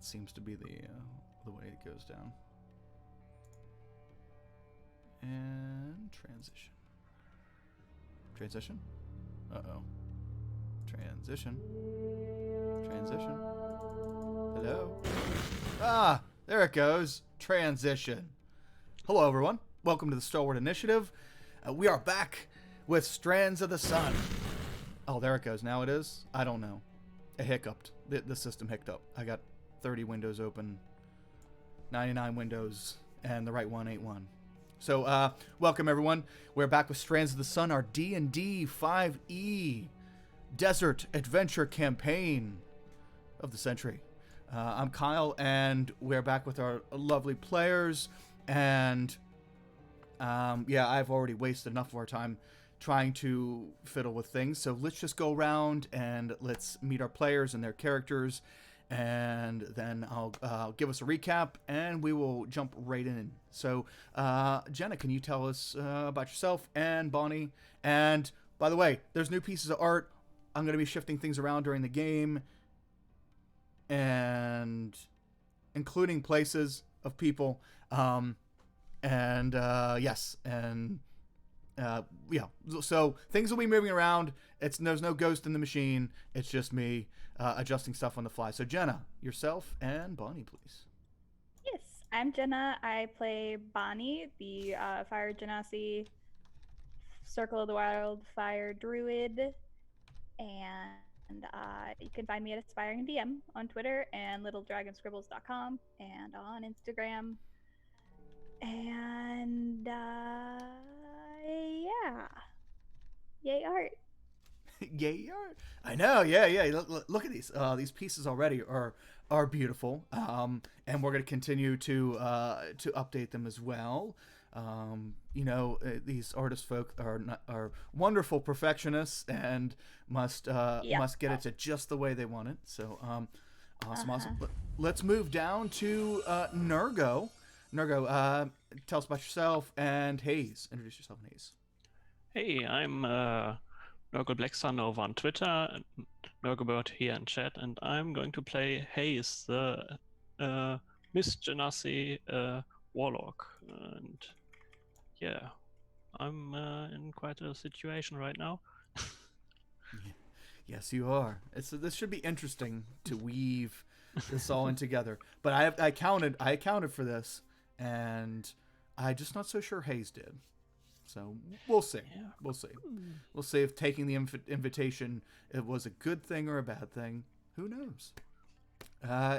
that seems to be the way it goes down. And transition. Transition? Uh-oh. Transition. Transition. Hello? Ah! There it goes. Transition. Hello, everyone. Welcome to the Stalwart Initiative. We are back with Strands of the Sun. Oh, there it goes. Now it is? I don't know. It hiccuped. The system hiccuped. I got 30 windows open, 99 windows, and the right one ain't one. So, welcome everyone. We're back with Strands of the Sun, our D&D 5e Desert Adventure Campaign of the century. I'm Kyle, and we're back with our lovely players, and I've already wasted enough of our time trying to fiddle with things, so let's just go around and let's meet our players and their characters, and then I'll give us a recap, and we will jump right in. So, Jenna, can you tell us about yourself and Bonnie? And, by the way, there's new pieces of art. I'm going to be shifting things around during the game, and including places of people, so things will be moving around. There's no ghost in the machine. It's just me adjusting stuff on the fly. So Jenna, yourself and Bonnie, please. Yes, I'm Jenna. I play Bonnie, the Fire Genasi Circle of the Wildfire Druid, and you can find me at Aspiring DM on Twitter and littledragonscribbles.com and on Instagram. And yay art. Yay art. I know. Yeah. Look at these pieces already are beautiful. And we're going to continue to update them as well. These artist folk are wonderful perfectionists and must get it to just the way they want it. So awesome. Let's move down to Nurgo. Nurgo, tell us about yourself and Hayes. Introduce yourself, Hayes. Hey, I'm Nurgle Black Sun over on Twitter, and Nurglebird here in chat, and I'm going to play Hayes, the Miss Genasi Warlock. And yeah, I'm in quite a situation right now. Yes, you are. This should be interesting to weave this all in together. But I accounted for this, and I'm just not so sure Hayes did. So we'll see. Yeah. We'll see if taking the invitation it was a good thing or a bad thing. Who knows?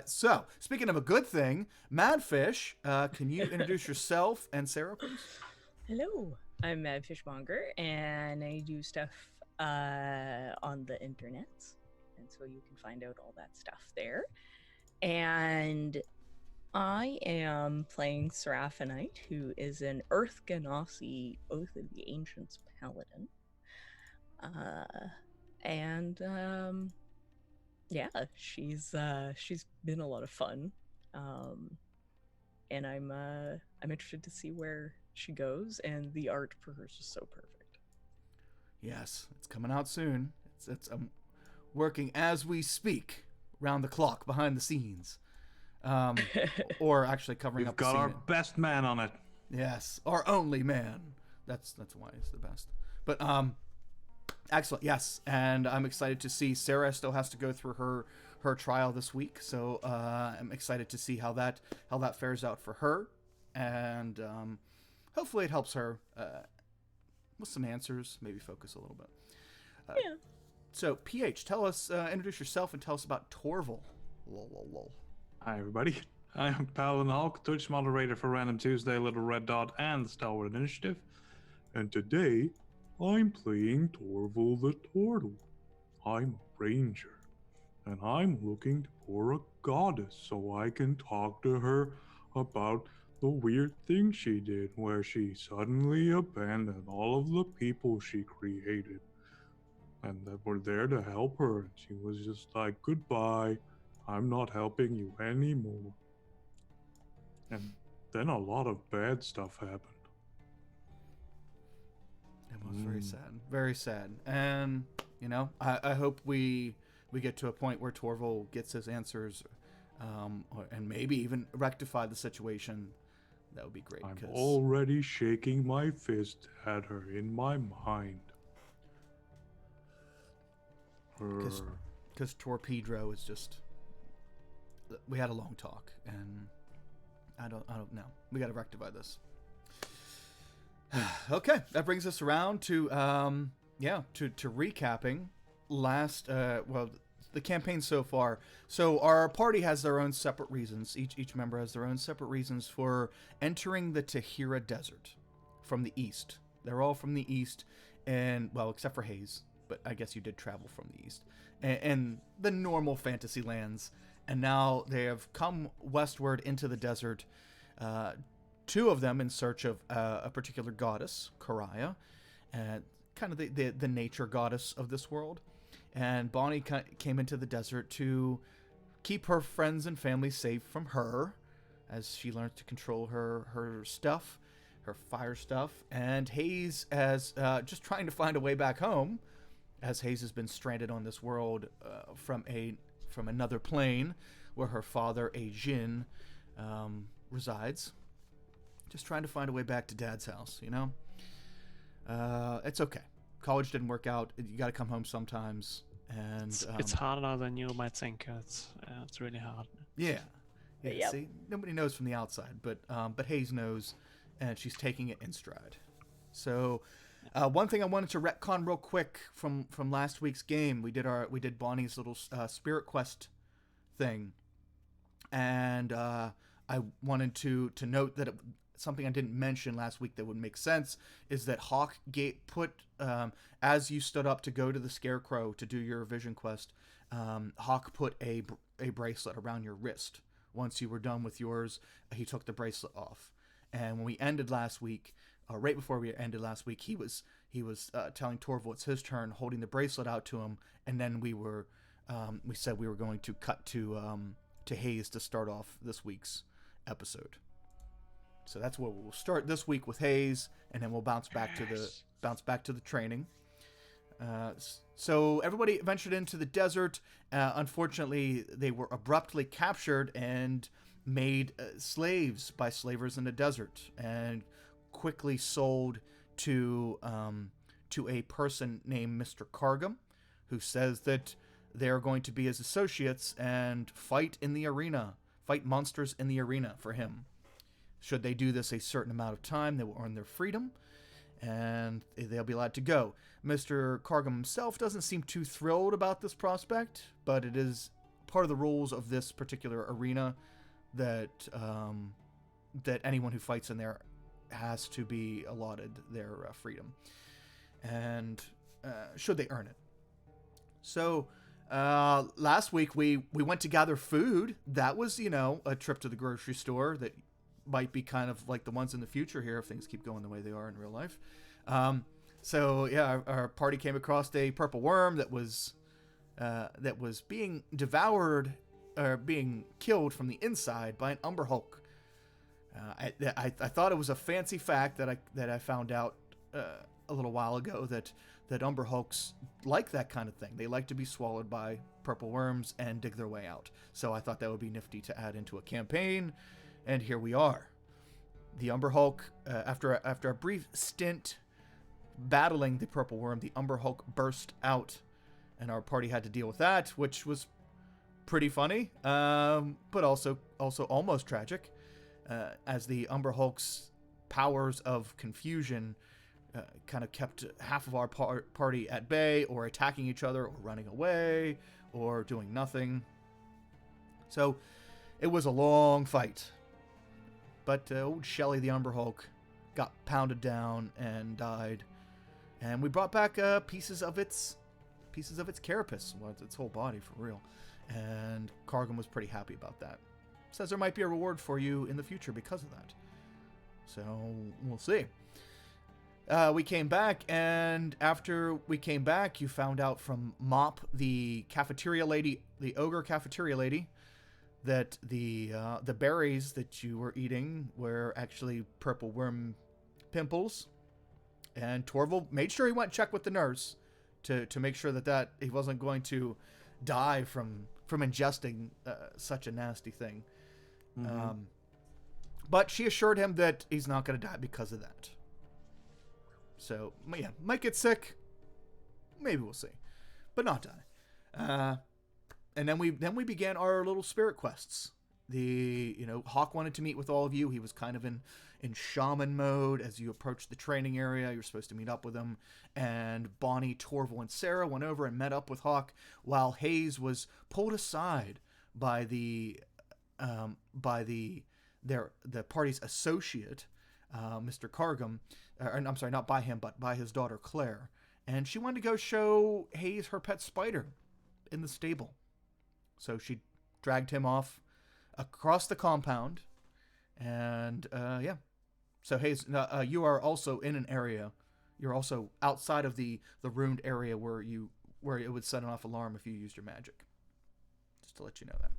So speaking of a good thing, Madfish, can you introduce yourself and Sarah, please? Hello, I'm Mad Fishmonger, and I do stuff on the internet, and so you can find out all that stuff there. And I am playing Seraphinite, who is an Earth Genasi Oath of the Ancients paladin. She's been a lot of fun, and I'm interested to see where she goes, and the art for her is just so perfect. Yes, it's coming out soon. It's working as we speak, round the clock, behind the scenes. Or actually covering up the scene. We've got our best man on it. Yes, our only man. That's why he's the best. But excellent. Yes, and I'm excited to see Sarah still has to go through her trial this week. So I'm excited to see how that fares out for her, and hopefully it helps her with some answers. Maybe focus a little bit. Yeah. So PH, tell us, introduce yourself and tell us about Torval. Lol. Hi, everybody. I am Paladin Hulk, Twitch moderator for Random Tuesday, Little Red Dot, and the Stalwart Initiative. And today, I'm playing Torval the Turtle. I'm a ranger, and I'm looking for a goddess so I can talk to her about the weird thing she did, where she suddenly abandoned all of the people she created, and that were there to help her. And she was just like, goodbye. I'm not helping you anymore. And then a lot of bad stuff happened. It was very sad. Very sad. And, I hope we get to a point where Torval gets his answers and maybe even rectify the situation. That would be great. I'm 'cause- already shaking my fist at her in my mind. Because Torpedo is just. We had a long talk, and I don't know. We got to rectify this. Okay, that brings us around to to recapping last the campaign so far. So our party has their own separate reasons. Each member has their own separate reasons for entering the Tahira Desert from the east. They're all from the east, and well, except for Hayes, but I guess you did travel from the east and the normal fantasy lands. And now they have come westward into the desert. Two of them in search of a particular goddess, Karaya, kind of the nature goddess of this world. And Bonnie came into the desert to keep her friends and family safe from her, as she learns to control her stuff, her fire stuff. And Hayes as just trying to find a way back home, as Hayes has been stranded on this world from another plane, where her father, a Jinn, resides. Just trying to find a way back to Dad's house, you know? It's okay. College didn't work out. You got to come home sometimes. And It's harder than you might think. It's really hard. Yeah. Yep. See, nobody knows from the outside, but Hayes knows, and she's taking it in stride. So, one thing I wanted to retcon real quick from last week's game, we did Bonnie's little spirit quest thing, and I wanted to note that something I didn't mention last week that would make sense is that Hawk put as you stood up to go to the Scarecrow to do your vision quest, Hawk put a bracelet around your wrist. Once you were done with yours, he took the bracelet off. And when we ended last week, right before we ended last week, he was telling Torval it's his turn, holding the bracelet out to him, and then we said we were going to cut to Hayes to start off this week's episode. So that's where we'll start this week with Hayes, and then we'll bounce back to the training. So everybody ventured into the desert. Unfortunately, they were abruptly captured and made slaves by slavers in the desert, and quickly sold to a person named Mr. Cargum, who says that they are going to be his associates and fight monsters in the arena for him. Should they do this a certain amount of time, they will earn their freedom, and they'll be allowed to go. Mr. Cargum himself doesn't seem too thrilled about this prospect, but it is part of the rules of this particular arena that anyone who fights in there has to be allotted their freedom, and should they earn it. So last week we went to gather food. That was, a trip to the grocery store that might be kind of like the ones in the future here if things keep going the way they are in real life. So yeah, our party came across a purple worm that was being devoured or being killed from the inside by an Umber Hulk. I thought it was a fancy fact that I found out a little while ago that Umber Hulks like that kind of thing. They like to be swallowed by purple worms and dig their way out. So I thought that would be nifty to add into a campaign. And here we are. The Umber Hulk, after a brief stint battling the purple worm, the Umber Hulk burst out, and our party had to deal with that, which was pretty funny, but also almost tragic, as the Umber Hulk's powers of confusion kind of kept half of our party at bay, or attacking each other, or running away, or doing nothing. So it was a long fight. But old Shelly the Umber Hulk got pounded down and died, and we brought back pieces of its carapace, well, its whole body for real. And Cargum was pretty happy about that. Says there might be a reward for you in the future because of that. So we'll see. We came back, and after we came back, you found out from Mop, the cafeteria lady, the ogre cafeteria lady, that the berries that you were eating were actually purple worm pimples. And Torval made sure he went and checked with the nurse to make sure that he wasn't going to die from ingesting such a nasty thing. Mhm. But she assured him that he's not going to die because of that. So yeah, might get sick. Maybe we'll see, but not die. And then we began our little spirit quests. Hawk wanted to meet with all of you. He was kind of in shaman mode. As you approached the training area, you're supposed to meet up with him. And Bonnie, Torval, and Sarah went over and met up with Hawk, while Hayes was pulled aside by the party's associate, Mr. Cargum. I'm sorry, not by him, but by his daughter Claire. And she wanted to go show Hayes her pet spider in the stable. So she dragged him off across the compound, and yeah. So Hayes, you are also in an area. You're also outside of the ruined area where it would set off alarm if you used your magic. Just to let you know that.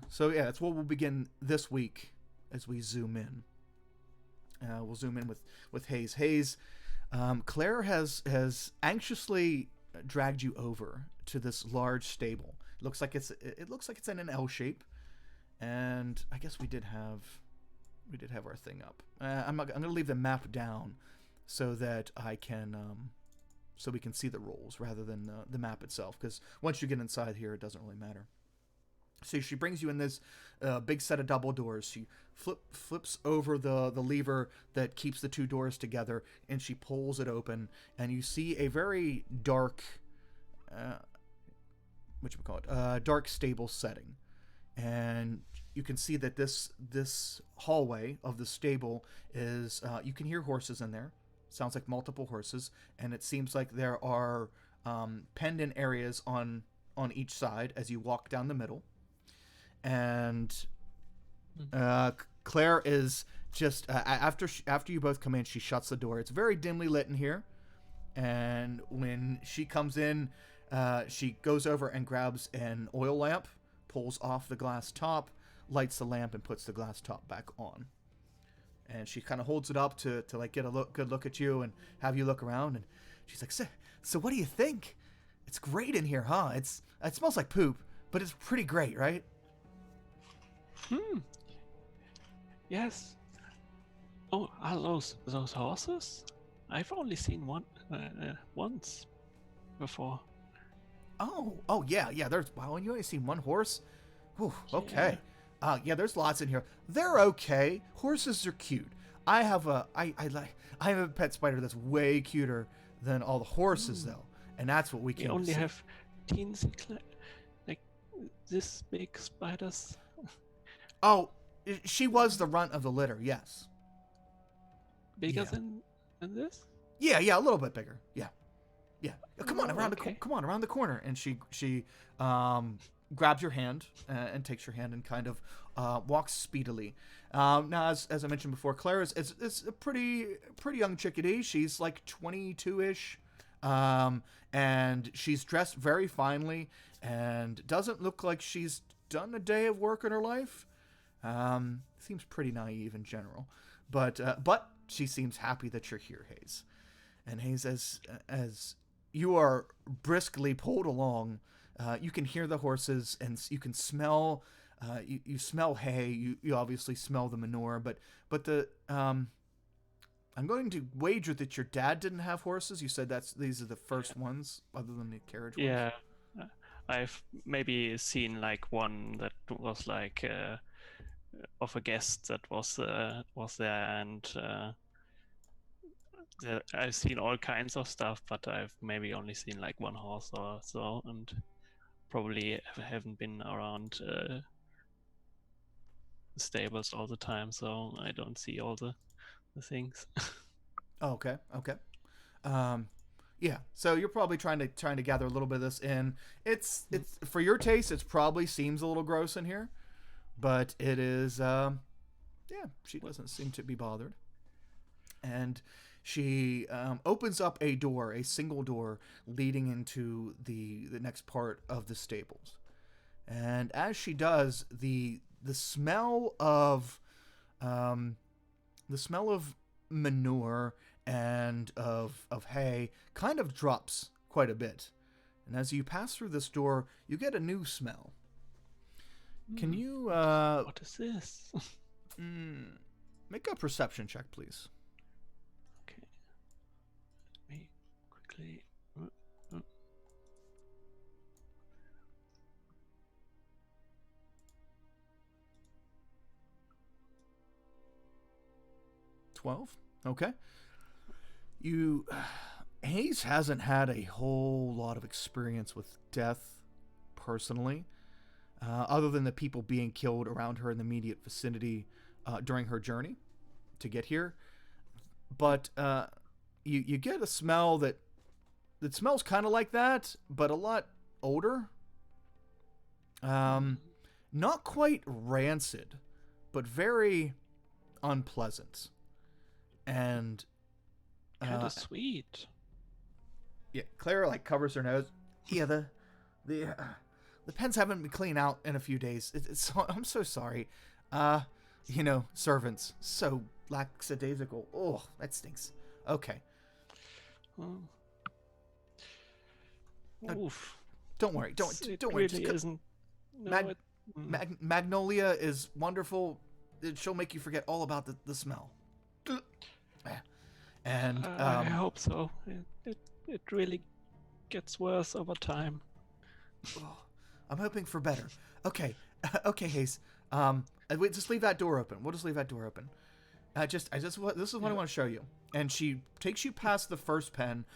So yeah, that's what we'll begin this week as we zoom in. We'll zoom in with Hayes. Hayes, Claire has anxiously dragged you over to this large stable. It looks like it's in an L shape, and I guess we did have our thing up. I'm gonna leave the map down so that I can so we can see the rolls rather than the map itself, because once you get inside here, it doesn't really matter. So she brings you in this big set of double doors. She flips over the lever that keeps the two doors together, and she pulls it open, and you see a very dark, dark stable setting. And you can see that this hallway of the stable is, you can hear horses in there. Sounds like multiple horses, and it seems like there are penned in areas on each side as you walk down the middle. And Claire is just after you both come in, she shuts the door. It's very dimly lit in here, and when she comes in, she goes over and grabs an oil lamp, pulls off the glass top, lights the lamp, and puts the glass top back on. And she kind of holds it up to like get a good look at you and have you look around. And she's like, "So what do you think? It's great in here, huh? It smells like poop, but it's pretty great, right?" Yes. Oh, are those horses? I've only seen one once before. Oh yeah. There's you only seen one horse. Whew, okay. Yeah, there's lots in here. They're okay. Horses are cute. I have a pet spider that's way cuter than all the horses though, and that's what we We came only to see. have teensy like this big spiders. Oh, she was the runt of the litter. Yes. Bigger Yeah. than this? Yeah, a little bit bigger. Yeah. Come on Oh, around okay. around the corner, and she grabs your hand and takes your hand and kind of walks speedily. Now, as I mentioned before, Claire is a pretty young chickadee. She's like 22-ish, and she's dressed very finely and doesn't look like she's done a day of work in her life. Seems pretty naive in general, but she seems happy that you're here, Hayes. And Hayes, as you are briskly pulled along, you can hear the horses and you can smell. You smell hay. You obviously smell the manure, but the I'm going to wager that your dad didn't have horses. You said these are the first ones, other than the carriage ones. Yeah. I've maybe seen like one that was like of a guest that was there, and I've seen all kinds of stuff, but I've maybe only seen like one horse or so, and probably haven't been around the stables all the time, so I don't see all the things. Oh, okay. Yeah. So you're probably trying to gather a little bit of this in. It's for your taste. It probably seems a little gross in here, but it is. Yeah. She doesn't seem to be bothered, and she opens up a door, a single door leading into the next part of the stables, and as she does, the smell of manure and of hay kind of drops quite a bit. And as you pass through this door, you get a new smell. Can you What is this? make a perception check, please? Okay. Let me quickly. 12. Okay. Hayes hasn't had a whole lot of experience with death personally, other than the people being killed around her in the immediate vicinity during her journey to get here. But you get a smell that smells kind of like that, but a lot older. Not quite rancid, but very unpleasant. And Kind of sweet. yeah, Clara like covers her nose. Yeah, the pens haven't been cleaned out in a few days. I'm so sorry. Servants so lackadaisical. Oh, that stinks. Okay. Oh. Oof. Don't worry. Don't It worry. really isn't. No, Mag- Magnolia is wonderful. She'll make you forget all about the smell. And I hope so. It really gets worse over time. I'm hoping for better. Okay, okay, Hayes. Wait, just leave that door open. We'll just leave that door open. This is what I want to show you. And she takes you past the first pen,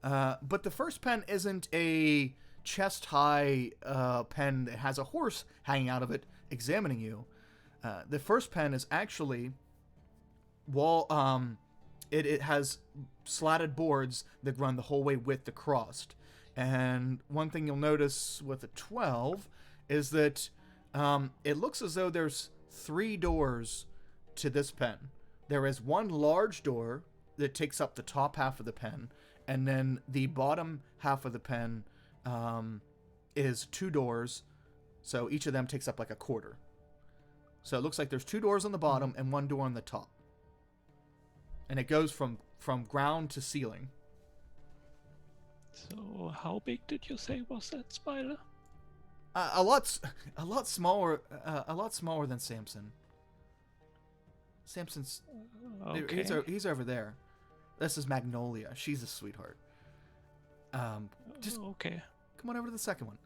but the first pen isn't a chest-high pen that has a horse hanging out of it, examining you. The first pen is actually It has slatted boards that run the whole way width across. And one thing you'll notice with a 12 is that it looks as though there's 3 doors to this pen. There is one large door that takes up the top half of the pen, and then the bottom half of the pen is 2 doors, so each of them takes up like a quarter. So it looks like there's 2 doors on the bottom and 1 door on the top. And it goes from ground to ceiling. So how big did you say was that spider? A lot smaller than Samson. Samson's Okay. he's over there. This is Magnolia. She's a sweetheart. Just Okay. come on over to the second one.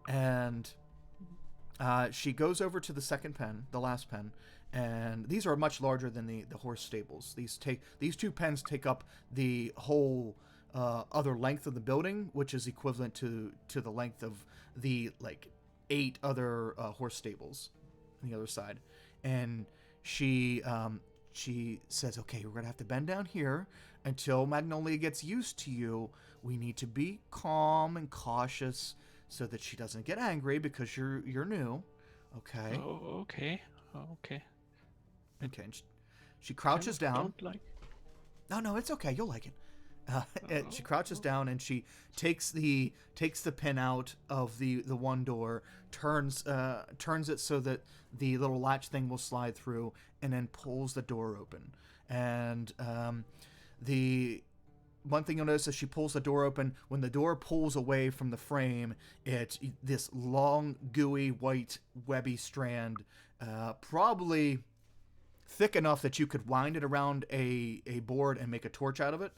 And she goes over to the second pen, the last pen, and these are much larger than the horse stables. These 2 pens take up the whole other length of the building, which is equivalent to the length of the 8 other horse stables on the other side. And she says, "Okay, we're gonna have to bend down here until Magnolia gets used to you. We need to be calm and cautious so that she doesn't get angry because you're new." Okay. Oh, okay. Okay. Okay. And she crouches Kind of down. Don't like. No, it's okay. You'll like it. And she crouches down and she takes the pin out of the one door, turns it so that the little latch thing will slide through, and then pulls the door open. And the one thing you'll notice is she pulls the door open. When the door pulls away from the frame, this long, gooey, white, webby strand, probably thick enough that you could wind it around a board and make a torch out of it.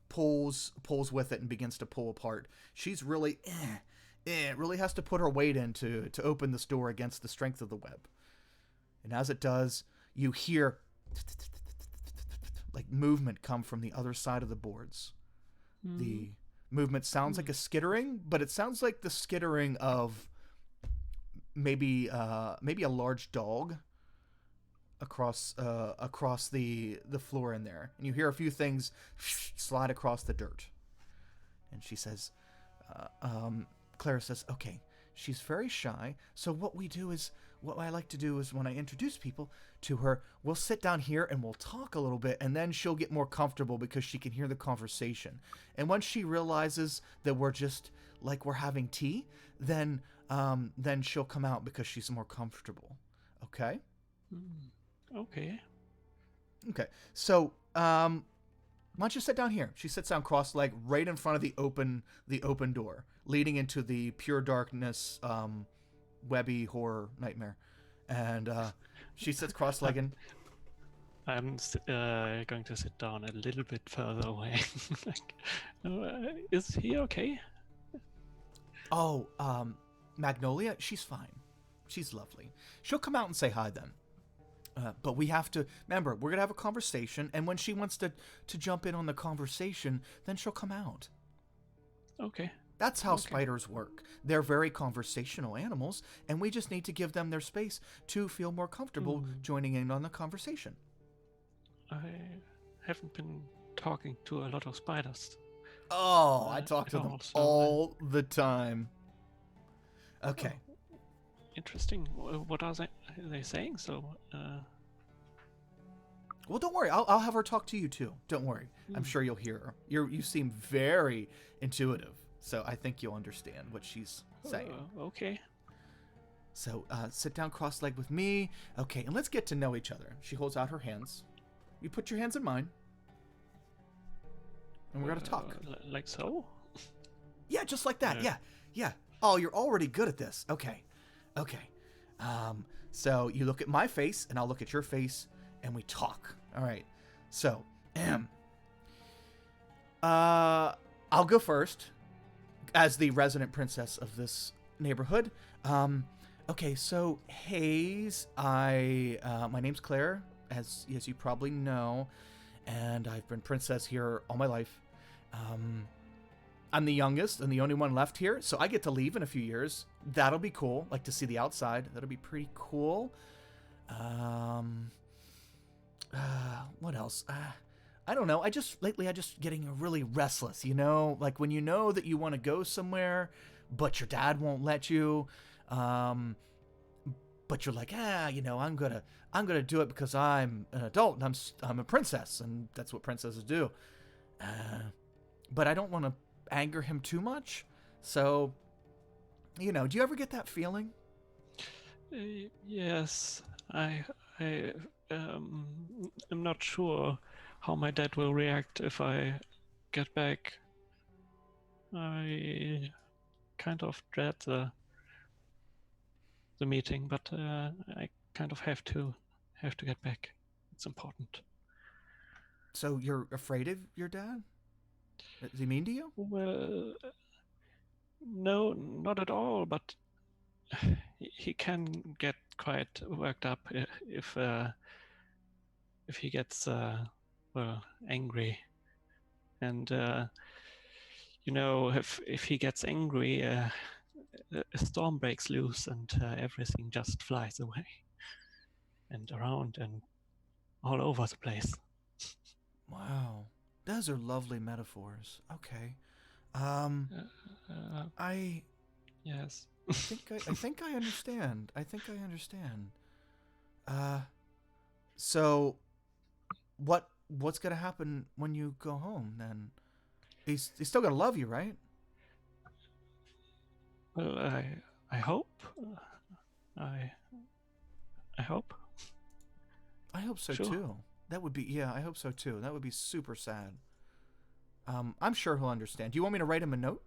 Pulls with it and begins to pull apart. She's really really has to put her weight in to open this door against the strength of the web. And as it does, you hear like movement come from the other side of the boards. The movement sounds like a skittering, but it sounds like the skittering of maybe a large dog across the floor in there. And you hear a few things slide across the dirt. And she says, Clara says, "Okay, she's very shy, so what I like to do is when I introduce people to her, we'll sit down here and we'll talk a little bit, and then she'll get more comfortable because she can hear the conversation. And once she realizes that we're just like we're having tea, then she'll come out because she's more comfortable." Okay? Okay. Okay. So, Why don't you sit down here? She sits down cross-legged right in front of the open door, leading into the pure darkness, webby horror nightmare. And she sits cross-legged. I'm going to sit down a little bit further away. Like, is he okay? Oh, Magnolia, she's fine. She's lovely. She'll come out and say hi then. But we have to remember, we're gonna have a conversation, and when she wants to jump in on the conversation, then she'll come out. Okay. That's how spiders work. They're very conversational animals, and we just need to give them their space to feel more comfortable joining in on the conversation. I haven't been talking to a lot of spiders. Oh, I talk to them also, all the time. Okay. Interesting. What are they saying? So, Well, don't worry. I'll have her talk to you too. Don't worry. I'm sure you'll hear her. You seem very intuitive, so I think you'll understand what she's saying. Okay. So sit down cross-legged with me. Okay, and let's get to know each other. She holds out her hands. You put your hands in mine. And we're going to talk. Like so? Yeah, just like that. Yeah. Oh, you're already good at this. Okay. So you look at my face, and I'll look at your face, and we talk. All right. So, I'll go first as the resident princess of this neighborhood. Okay, so Hayes, my name's Claire, as you probably know, and I've been princess here all my life. I'm the youngest and the only one left here, so I get to leave in a few years. That'll be cool. Like to see the outside. That'll be pretty cool. What else? I don't know. Lately I just getting really restless, you know? Like when you know that you want to go somewhere, but your dad won't let you. But you're like, you know, I'm gonna do it because I'm an adult and I'm a princess, and that's what princesses do. But I don't want to anger him too much. So, you know, do you ever get that feeling? Yes, I am not sure how my dad will react if I get back. I kind of dread the meeting, but I kind of have to get back. It's important. So you're afraid of your dad? Is he mean to you? Well, no, not at all, but he can get quite worked up if he gets angry, and you know, if he gets angry, a storm breaks loose and everything just flies away and around and all over the place. Wow, those are lovely metaphors. Okay, Yes. I think I understand. So what's gonna happen when you go home then? He's still gonna love you, right? Well, I hope. I hope. I hope so Sure. too. That would be I hope so too. That would be super sad. I'm sure he'll understand. Do you want me to write him a note?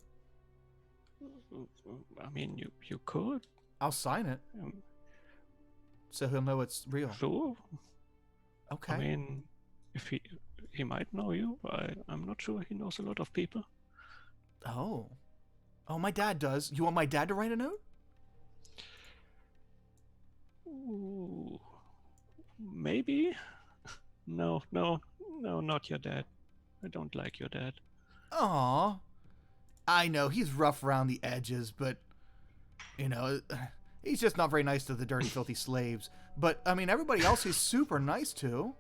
I mean, you could. I'll sign it so he'll know it's real. Sure. Okay. I mean, if he might know you. I'm not sure he knows a lot of people. Oh, my dad does. You want my dad to write a note? Ooh, maybe. No, not your dad. I don't like your dad. Aw. I know, he's rough around the edges, but, you know, he's just not very nice to the dirty, filthy slaves. But, I mean, everybody else he's super nice to.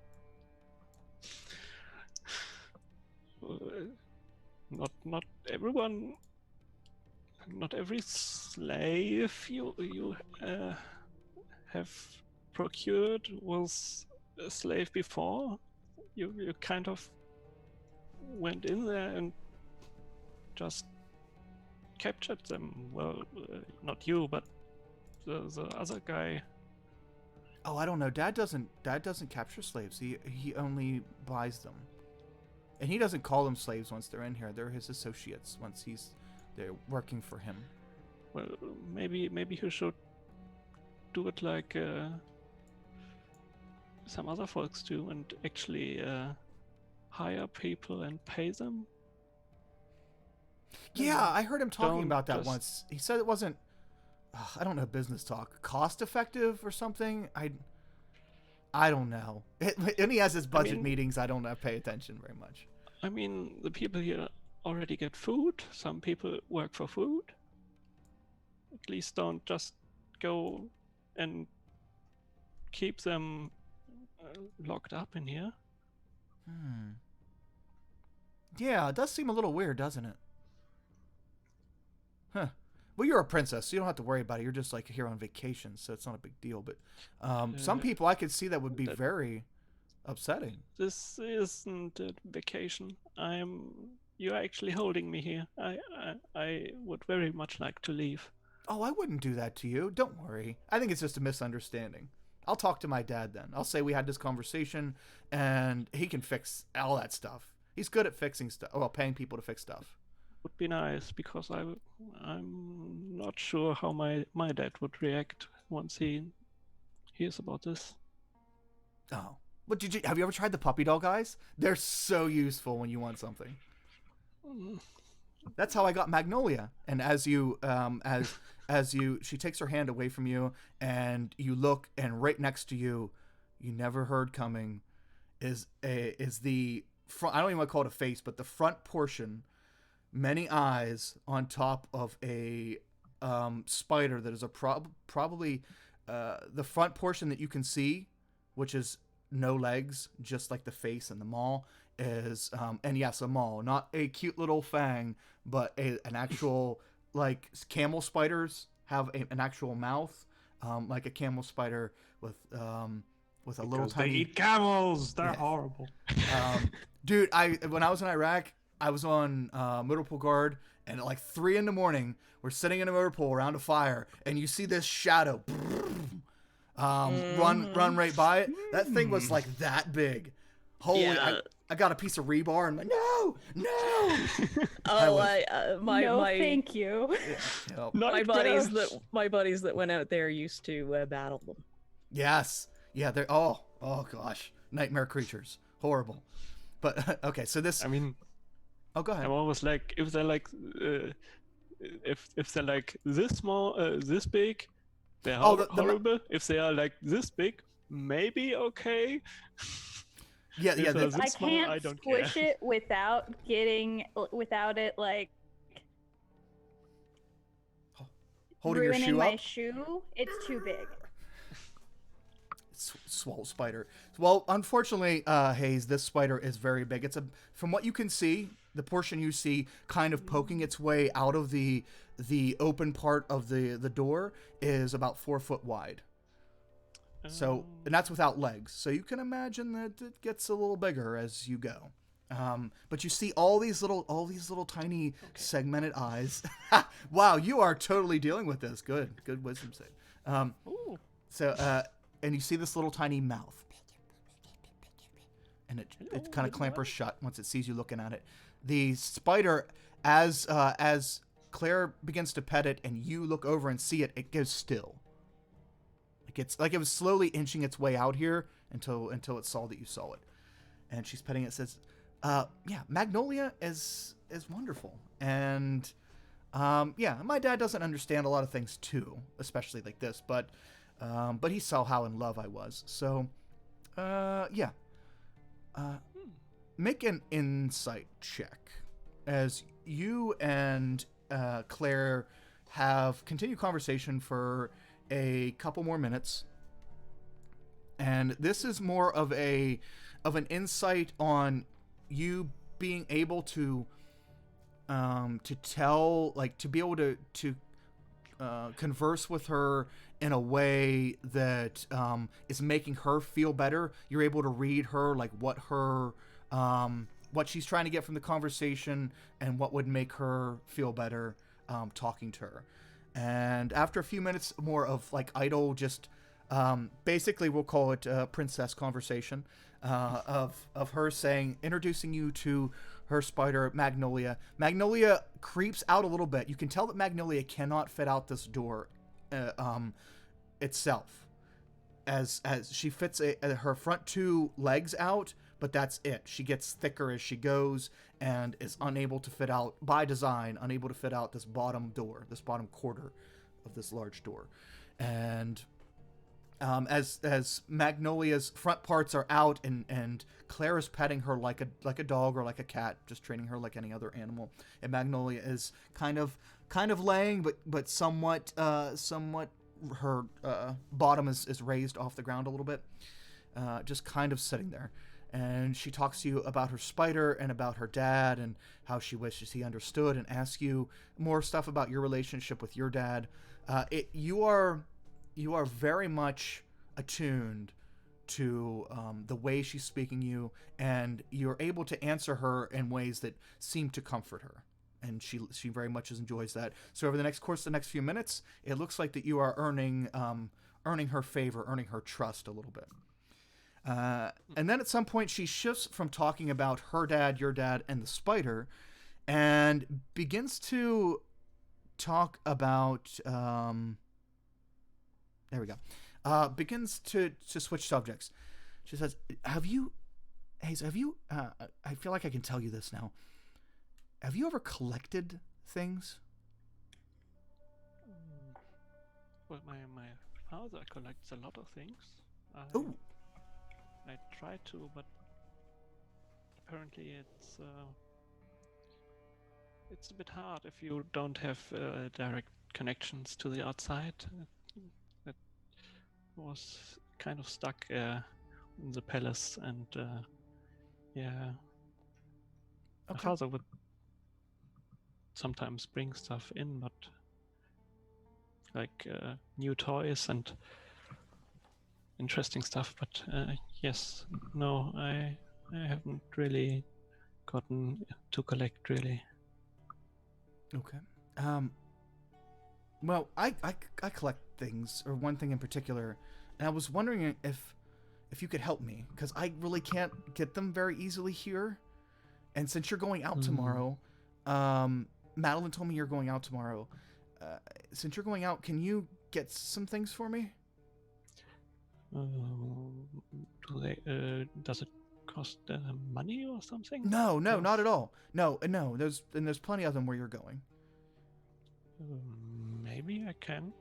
Not everyone. Not every slave you have procured was a slave before. You kind of went in there and just captured them. Well, not you, but the other guy. Oh, I don't know. Dad doesn't capture slaves. He only buys them. And he doesn't call them slaves once they're in here. They're his associates once they're working for him. Well, maybe you should do it like some other folks do, and actually hire people and pay them. Yeah, I heard him talking Don't about that just- once. He said it wasn't, I don't know, business talk, cost effective or something. I don't know. And he has his budget mean- meetings. I don't pay attention very much. I mean, the people here already get food. Some people work for food. At least don't just go and keep them locked up in here. Yeah, it does seem a little weird, doesn't it? Huh. Well, you're a princess, so you don't have to worry about it. You're just like here on vacation, so it's not a big deal. But some people I could see that would be very upsetting. This isn't a vacation. You're actually holding me here. I would very much like to leave. Oh, I wouldn't do that to you. Don't worry. I think it's just a misunderstanding. I'll talk to my dad then. I'll say we had this conversation, and he can fix all that stuff. He's good at fixing stuff. Well, paying people to fix stuff. Would be nice, because I'm not sure how my dad would react once he hears about this. Oh. What have you ever tried the puppy dog eyes? They're so useful when you want something. That's how I got Magnolia. And as you she takes her hand away from you and you look, and right next to you, you never heard coming, is the front, I don't even want to call it a face, but the front portion, many eyes on top of a spider that is probably the front portion that you can see, which is no legs, just like the face and the maw, is and yes, a maw, not a cute little fang, but an actual, like camel spiders have an actual mouth, like a camel spider with a little Because they tiny. eat camels. They're Yeah. horrible. Dude, when I was in Iraq, I was on motor pool guard, and at like 3 a.m, we're sitting in a motor pool around a fire, and you see this shadow run right by it. That thing was like that big. Holy! Yeah. I got a piece of rebar, and I'm like, no. Oh, my no, my thank you. Yep. my buddies that went out there used to battle them. Yes. Yeah. They're oh gosh, nightmare creatures, horrible. But okay, so this. I mean, Oh, go ahead. I'm always like, if they're like this small, this big, they're Oh, the horrible. If they are like this big, maybe okay. Yeah. if they're I this small, can't I don't squish care. it without it like Holding your ruining shoe my up. shoe. It's too big. Swole spider. Well, unfortunately, Hayes, this spider is very big. From what you can see, the portion you see kind of poking its way out of the open part of the door is about 4 foot wide. So, and that's without legs. So you can imagine that it gets a little bigger as you go. But you see all these little tiny segmented eyes. Wow, you are totally dealing with this. Good wisdom save. Ooh. So, and you see this little tiny mouth, and it kind of clampers shut once it sees you looking at it. The spider, as Claire begins to pet it, and you look over and see it, it goes still. It's like it was slowly inching its way out here until it saw that you saw it, and she's petting it. Says, "Yeah, Magnolia is wonderful, and yeah, my dad doesn't understand a lot of things too, especially like this, but he saw how in love I was. So, yeah. Make an insight check as you and Claire have continued conversation for a couple more minutes, and this is more of an insight on you being able to tell, like, to be able to converse with her in a way that is making her feel better. You're able to read her, like what she's trying to get from the conversation and what would make her feel better talking to her. And after a few minutes more of like idle just Basically, we'll call it a princess conversation of her introducing you to her spider, Magnolia. Magnolia creeps out a little bit. You can tell that Magnolia cannot fit out this door itself. As she fits her front 2 legs out, but that's it. She gets thicker as she goes and is unable to fit out, by design, unable to fit out this bottom door, this bottom quarter of this large door. And as Magnolia's front parts are out and Claire is petting her like a dog or like a cat, just treating her like any other animal, and Magnolia is kind of laying, but somewhat her bottom is raised off the ground a little bit, just kind of sitting there. And she talks to you about her spider and about her dad and how she wishes he understood, and asks you more stuff about your relationship with your dad. You are very much attuned to the way she's speaking you, and you're able to answer her in ways that seem to comfort her. And she very much enjoys that. So over the next few minutes, it looks like that you are earning her favor, earning her trust a little bit. And then at some point, she shifts from talking about her dad, your dad, and the spider, and begins to talk about. There we go. Begins to switch subjects. She says, "Have you, Hayes? I feel like I can tell you this now. Have you ever collected things?" Well, my father collects a lot of things. Oh. I try to, but apparently it's a bit hard if you don't have direct connections to the outside. It was kind of stuck in the palace, and yeah. My Okay. father would sometimes bring stuff in, but like new toys and interesting stuff. But yes, no, I haven't really gotten to collect really. Okay. Well, I collect things, or one thing in particular, and I was wondering if you could help me, because I really can't get them very easily here. And since you're going out tomorrow, Madeline told me you're going out tomorrow. Since you're going out, can you get some things for me? Does it cost money or something? No, not at all. No. There's plenty of them where you're going. Maybe I can.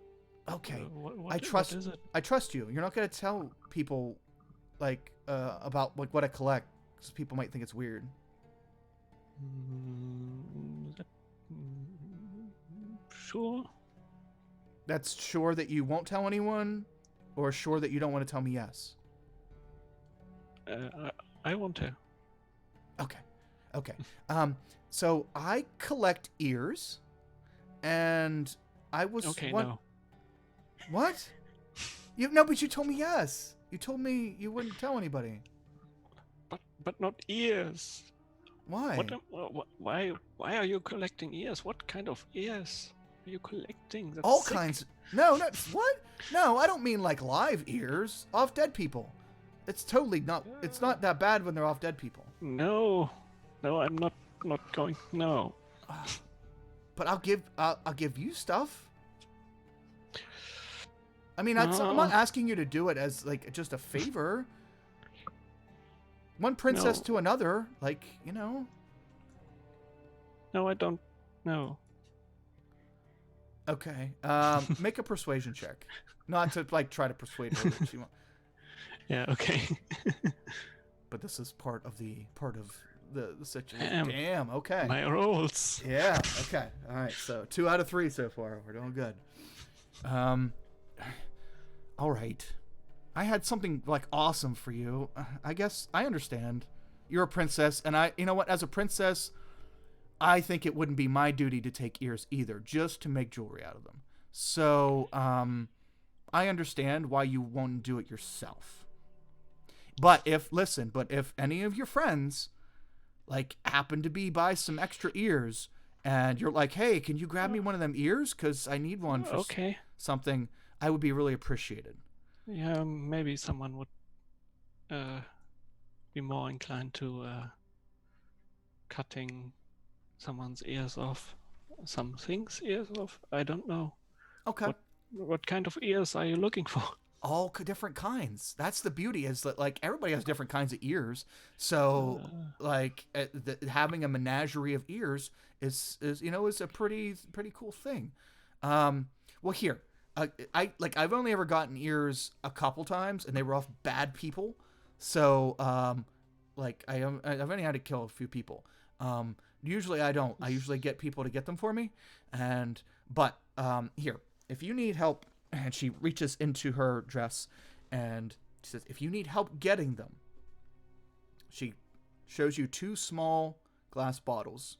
Okay. What is it? I trust you. You're not gonna tell people about what I collect, because people might think it's weird. Sure. That's sure that you won't tell anyone, or sure that you don't want to tell me yes? I want to. Okay. So I collect ears, and I was No. What? But you told me yes. You told me you wouldn't tell anybody. But not ears. Why? Why are you collecting ears? What kind of ears are you collecting? That's All sick. kinds. No, what? No, I don't mean like live ears off dead people. It's totally not. It's not that bad when they're off dead people. No, I'm not going. No. But I'll give you stuff. I mean, I'm not asking you to do it as like just a favor. One princess to another, No, I don't know. Okay. Make a persuasion check. Not to try to persuade her that she won't. Yeah. Okay. But this is part of the situation. Damn. Okay. My rolls. Yeah. Okay. All right. So 2 out of 3 so far. We're doing good. All right. I had something awesome for you. I guess I understand. You're a princess, and you know what? As a princess, I think it wouldn't be my duty to take ears either, just to make jewelry out of them. So, I understand why you won't do it yourself. But if any of your friends, happen to be some extra ears, and you're like, hey, can you grab me one of them ears? Because I need one for Okay. something, I would be really appreciated. Yeah, maybe someone would be more inclined to cutting someone's ears off, something's ears off. I don't know. Okay. What kind of ears are you looking for? All different kinds. That's the beauty, is that like everybody has different kinds of ears. So like having a menagerie of ears is a pretty cool thing. Well, here, I've only ever gotten ears a couple times, and they were off bad people. So I've only had to kill a few people. Usually I don't. I usually get people to get them for me. But here, if you need help. And she reaches into her dress and she says, if you need help getting them, she shows you 2 small glass bottles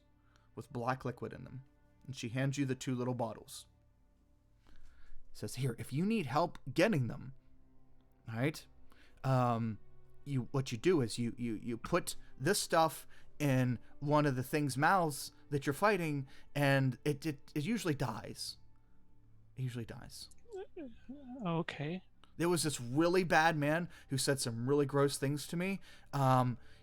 with black liquid in them. And she hands you the 2 little bottles. Says, here, if you need help getting them, all right, what you do is you put this stuff in one of the thing's mouths that you're fighting, and it usually dies. It usually dies. Okay. There was this really bad man who said some really gross things to me.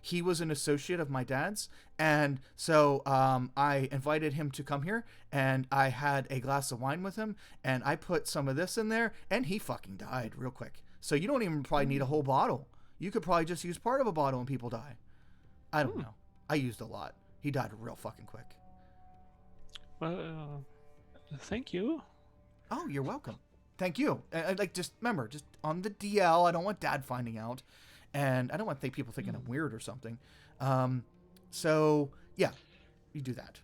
He was an associate of my dad's, and so I invited him to come here, and I had a glass of wine with him, and I put some of this in there, and he fucking died real quick. So you don't even probably need a whole bottle. You could probably just use part of a bottle and people die. I don't know. I used a lot. He died real fucking quick. Well, thank you. Oh, you're welcome. Thank you. Just remember, just on the DL, I don't want Dad finding out, and I don't want people thinking I'm weird or something. So yeah, you do that,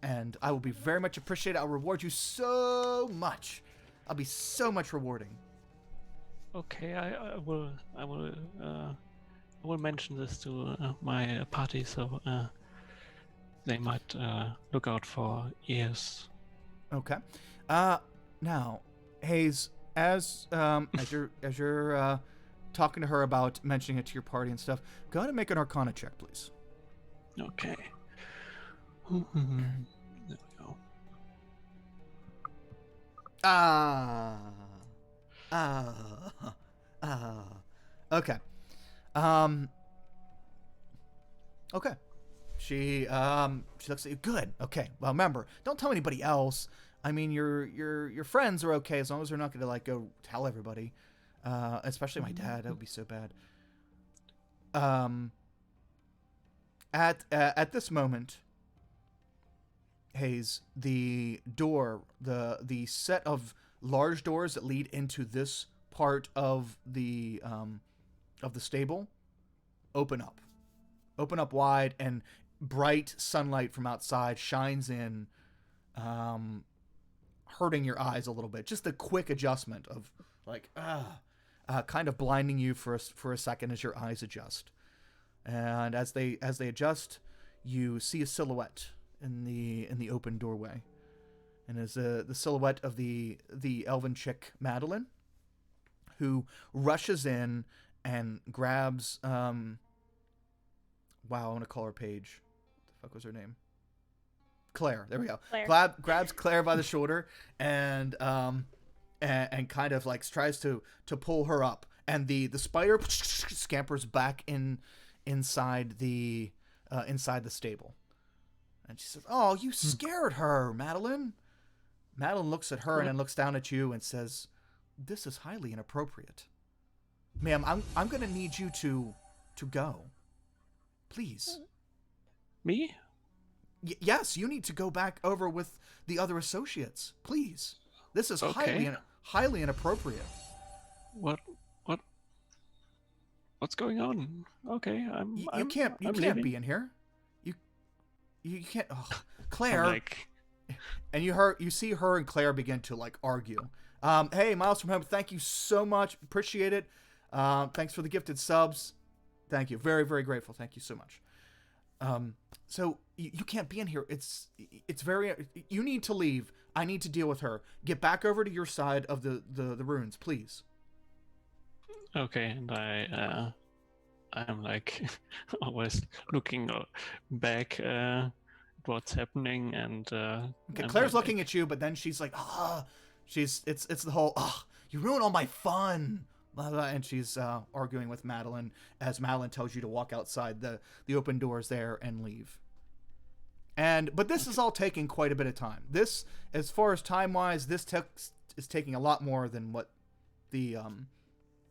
and I will be very much appreciated. I'll reward you so much. I'll be so much rewarding. Okay, I will mention this to my party, so they might look out for ears. Okay. Now, Hayes, as you're talking to her about mentioning it to your party and stuff, go ahead and make an Arcana check, please. Okay. There we go. Okay. Okay. She looks at you. Good. Okay. Well, remember, don't tell anybody else. I mean, your friends are okay as long as they're not going to go tell everybody. Especially my dad. That would be so bad. At this moment, Hayes, the door, the set of large doors that lead into this part of the stable open up wide, and bright sunlight from outside shines in, hurting your eyes a little bit. Just a quick adjustment of kind of blinding you for a second as your eyes adjust. And as they adjust, you see a silhouette in the open doorway, and is the silhouette of the elven chick Madeline, who rushes in and grabs I want to call her Paige. What the fuck was her name? Claire. There we go. Claire. Grabs Claire by the shoulder and kind of tries to pull her up, and the spider scampers back inside the stable, and she says, "Oh, you scared her, Madeline." Madeline looks at her and then looks down at you and says, "This is highly inappropriate, ma'am. I'm gonna need you to go, please." Me? Yes, you need to go back over with the other associates, please. This is Okay. highly inappropriate. What's going on? Okay, You can't leaving. be in here. You can't. Oh, I'm Claire. like, And you see her and Claire begin to argue. Hey, Miles from Home, thank you so much. Appreciate it. Thanks for the gifted subs. Thank you. Very, very grateful. Thank you so much. So you can't be in here. It's very. You need to leave. I need to deal with her. Get back over to your side of the ruins, please. okay, and I'm like always looking back at what's happening, and Okay, Claire's looking at you, but then she's like, it's the whole, you ruin all my fun. blah, blah, and she's arguing with Madeline as Madeline tells you to walk outside the open doors there and leave. But this is all taking quite a bit of time. This, as far as time-wise, this text is taking a lot more than what the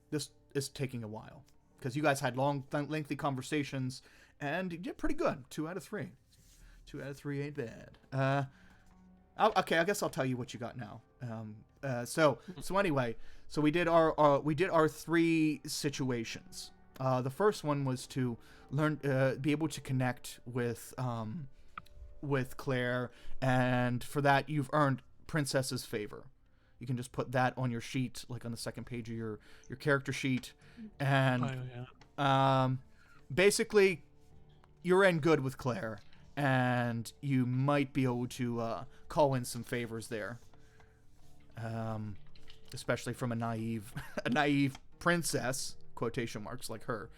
this is taking a while, because you guys had long, lengthy conversations, and you did pretty good. 2 out of 3. 2 out of 3 ain't bad. Okay, I guess I'll tell you what you got now. So anyway, so we did our 3 situations. The first one was to learn, be able to connect with Claire, and for that you've earned Princess's favor. You can just put that on your sheet, like on the second page of your character sheet, and basically you're in good with Claire, and you might be able to call in some favors there, especially from a naive princess, quotation marks, like her.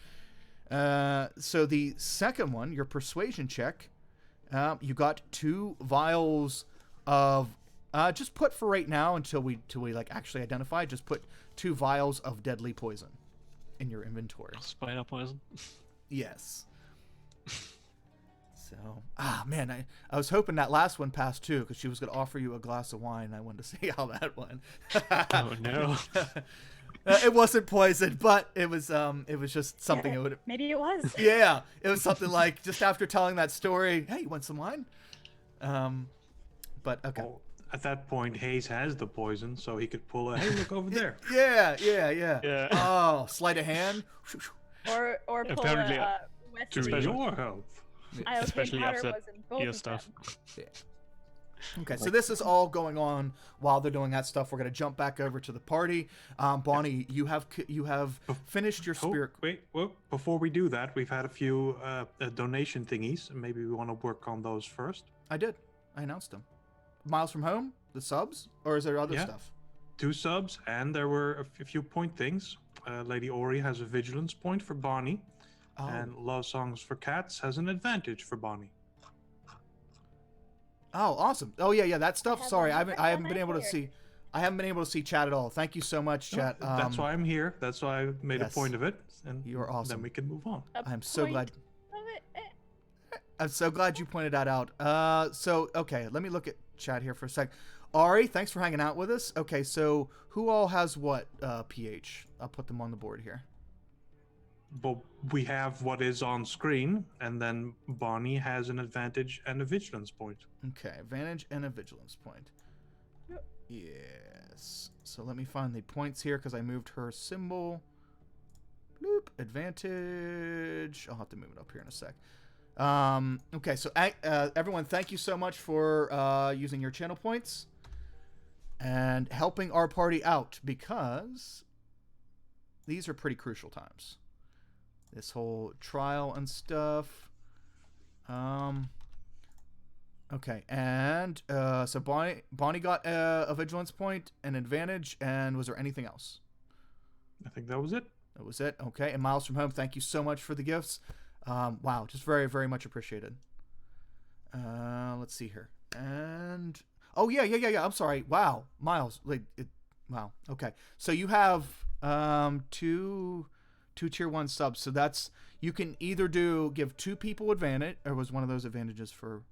So the second one, your persuasion check, you got 2 vials of just put, for right now until we like actually identify, just put 2 vials of deadly poison in your inventory. Spider poison. Yes. So, man, I was hoping that last one passed too, because she was going to offer you a glass of wine. I wanted to see how that went. Oh no. It wasn't poison, but it was just something. Yeah, it would. maybe it was. Yeah, it was something like, just after telling that story, hey, you want some wine? But okay. Well, at that point, Hayes has the poison, so he could pull a, hey, look over there. Yeah. Yeah. Oh, sleight of hand. Or pull Apparently, a To Western. your help. Especially Powder after was in both your of stuff. them. Okay, so this is all going on while they're doing that stuff. We're gonna jump back over to the party. Bonnie, you have finished your Oh, spirit. wait, well, before we do that, we've had a few donation thingies. Maybe we want to work on those first. I did. I announced them. Miles from Home, the subs, or is there other Yeah. stuff? 2 subs, and there were a few point things. Lady Ori has a vigilance point for Bonnie, Oh. and Love Songs for Cats has an advantage for Bonnie. Oh, awesome. Oh yeah, that stuff. have Sorry, a I haven't different been able to here. see. I haven't been able to see chat at all. Thank you so much, chat. That's why I'm here. That's why I made yes. a point of it. And You're awesome. Then we can move on. I'm so glad. Of it. I'm so glad you pointed that out. So okay, let me look at chat here for a sec. Ari, thanks for hanging out with us. Okay, so who all has what PH? I'll put them on the board here. But we have what is on screen, and then Bonnie has an advantage and a vigilance point. Okay, advantage and a vigilance point. Yep. Yes. So let me find the points here because I moved her symbol. Bloop. Advantage. I'll have to move it up here in a sec. Okay, so everyone, thank you so much for using your channel points and helping our party out, because these are pretty crucial times. This whole trial and stuff. Okay, and so Bonnie got a vigilance point, an advantage, and was there anything else? I think that was it. That was it. Okay, and Miles from Home, thank you so much for the gifts. Wow, just very, very much appreciated. Let's see here. And oh yeah. I'm sorry. Wow, Miles. Wow. Okay, so you have two tier 1 subs. So that's, you can either give 2 people advantage, or was one of those advantages for?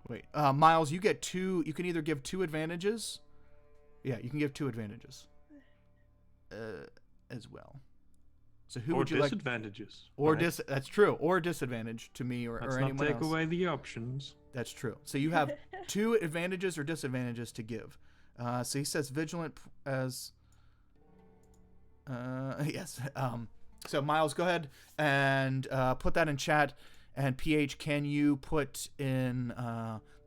Wait, Miles, you get 2. You can either give 2 advantages. Yeah, you can give 2 advantages. As well. So who Or would you like? disadvantages. Or right? That's true. Or disadvantage to me or Let's anyone not take else. away the options. That's true. So you have 2 advantages or disadvantages to give. So he says vigilant as. Yes. So Miles, go ahead and put that in chat. And PH, can you put in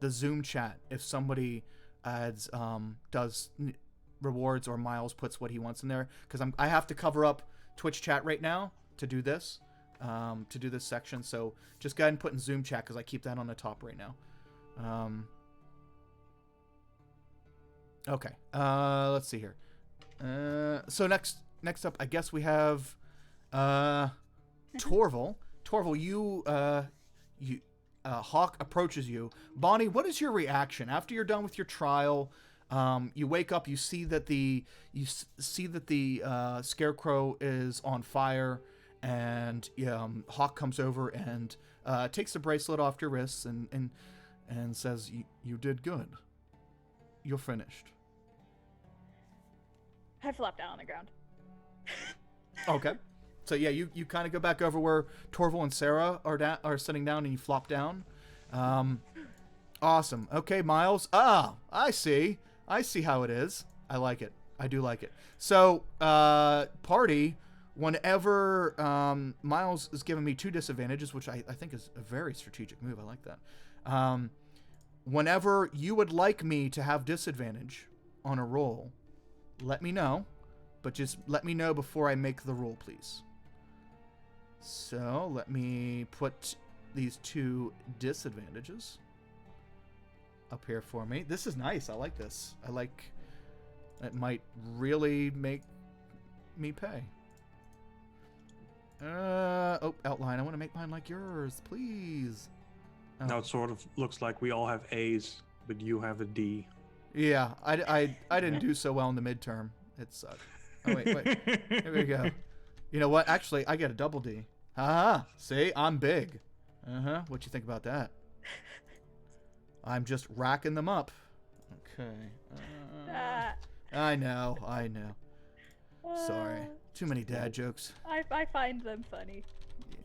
the Zoom chat if somebody adds does rewards, or Miles puts what he wants in there? Because I have to cover up Twitch chat right now to do this section. So just go ahead and put in Zoom chat, because I keep that on the top right now. Okay. Let's see here. So next up, I guess we have Torval. Torval, Hawk approaches you. Bonnie, what is your reaction after you're done with your trial? You wake up. You see that the scarecrow is on fire, and Hawk comes over and takes the bracelet off your wrists and says, "You did good. You're finished." I flop down on the ground. Okay. So yeah, you kind of go back over where Torval and Sarah are sitting down, and you flop down. Awesome. Okay, Miles. Ah, I see how it is. I like it. I do like it. So, party, whenever Miles is giving me 2 disadvantages, which I think is a very strategic move. I like that. Whenever you would like me to have disadvantage on a roll, let me know. But just let me know before I make the roll, please. So, let me put these 2 disadvantages up here for me. This is nice. I like this. It might really make me pay. Outline. I want to make mine like yours, please. Oh. Now it sort of looks like we all have A's, but you have a D. Yeah, I didn't do so well in the midterm. It sucked. Oh, wait. Here we go. You know what? Actually, I get a double D. See? I'm big. What you think about that? I'm just racking them up. Okay. I know. Sorry. Too many dad jokes. I find them funny.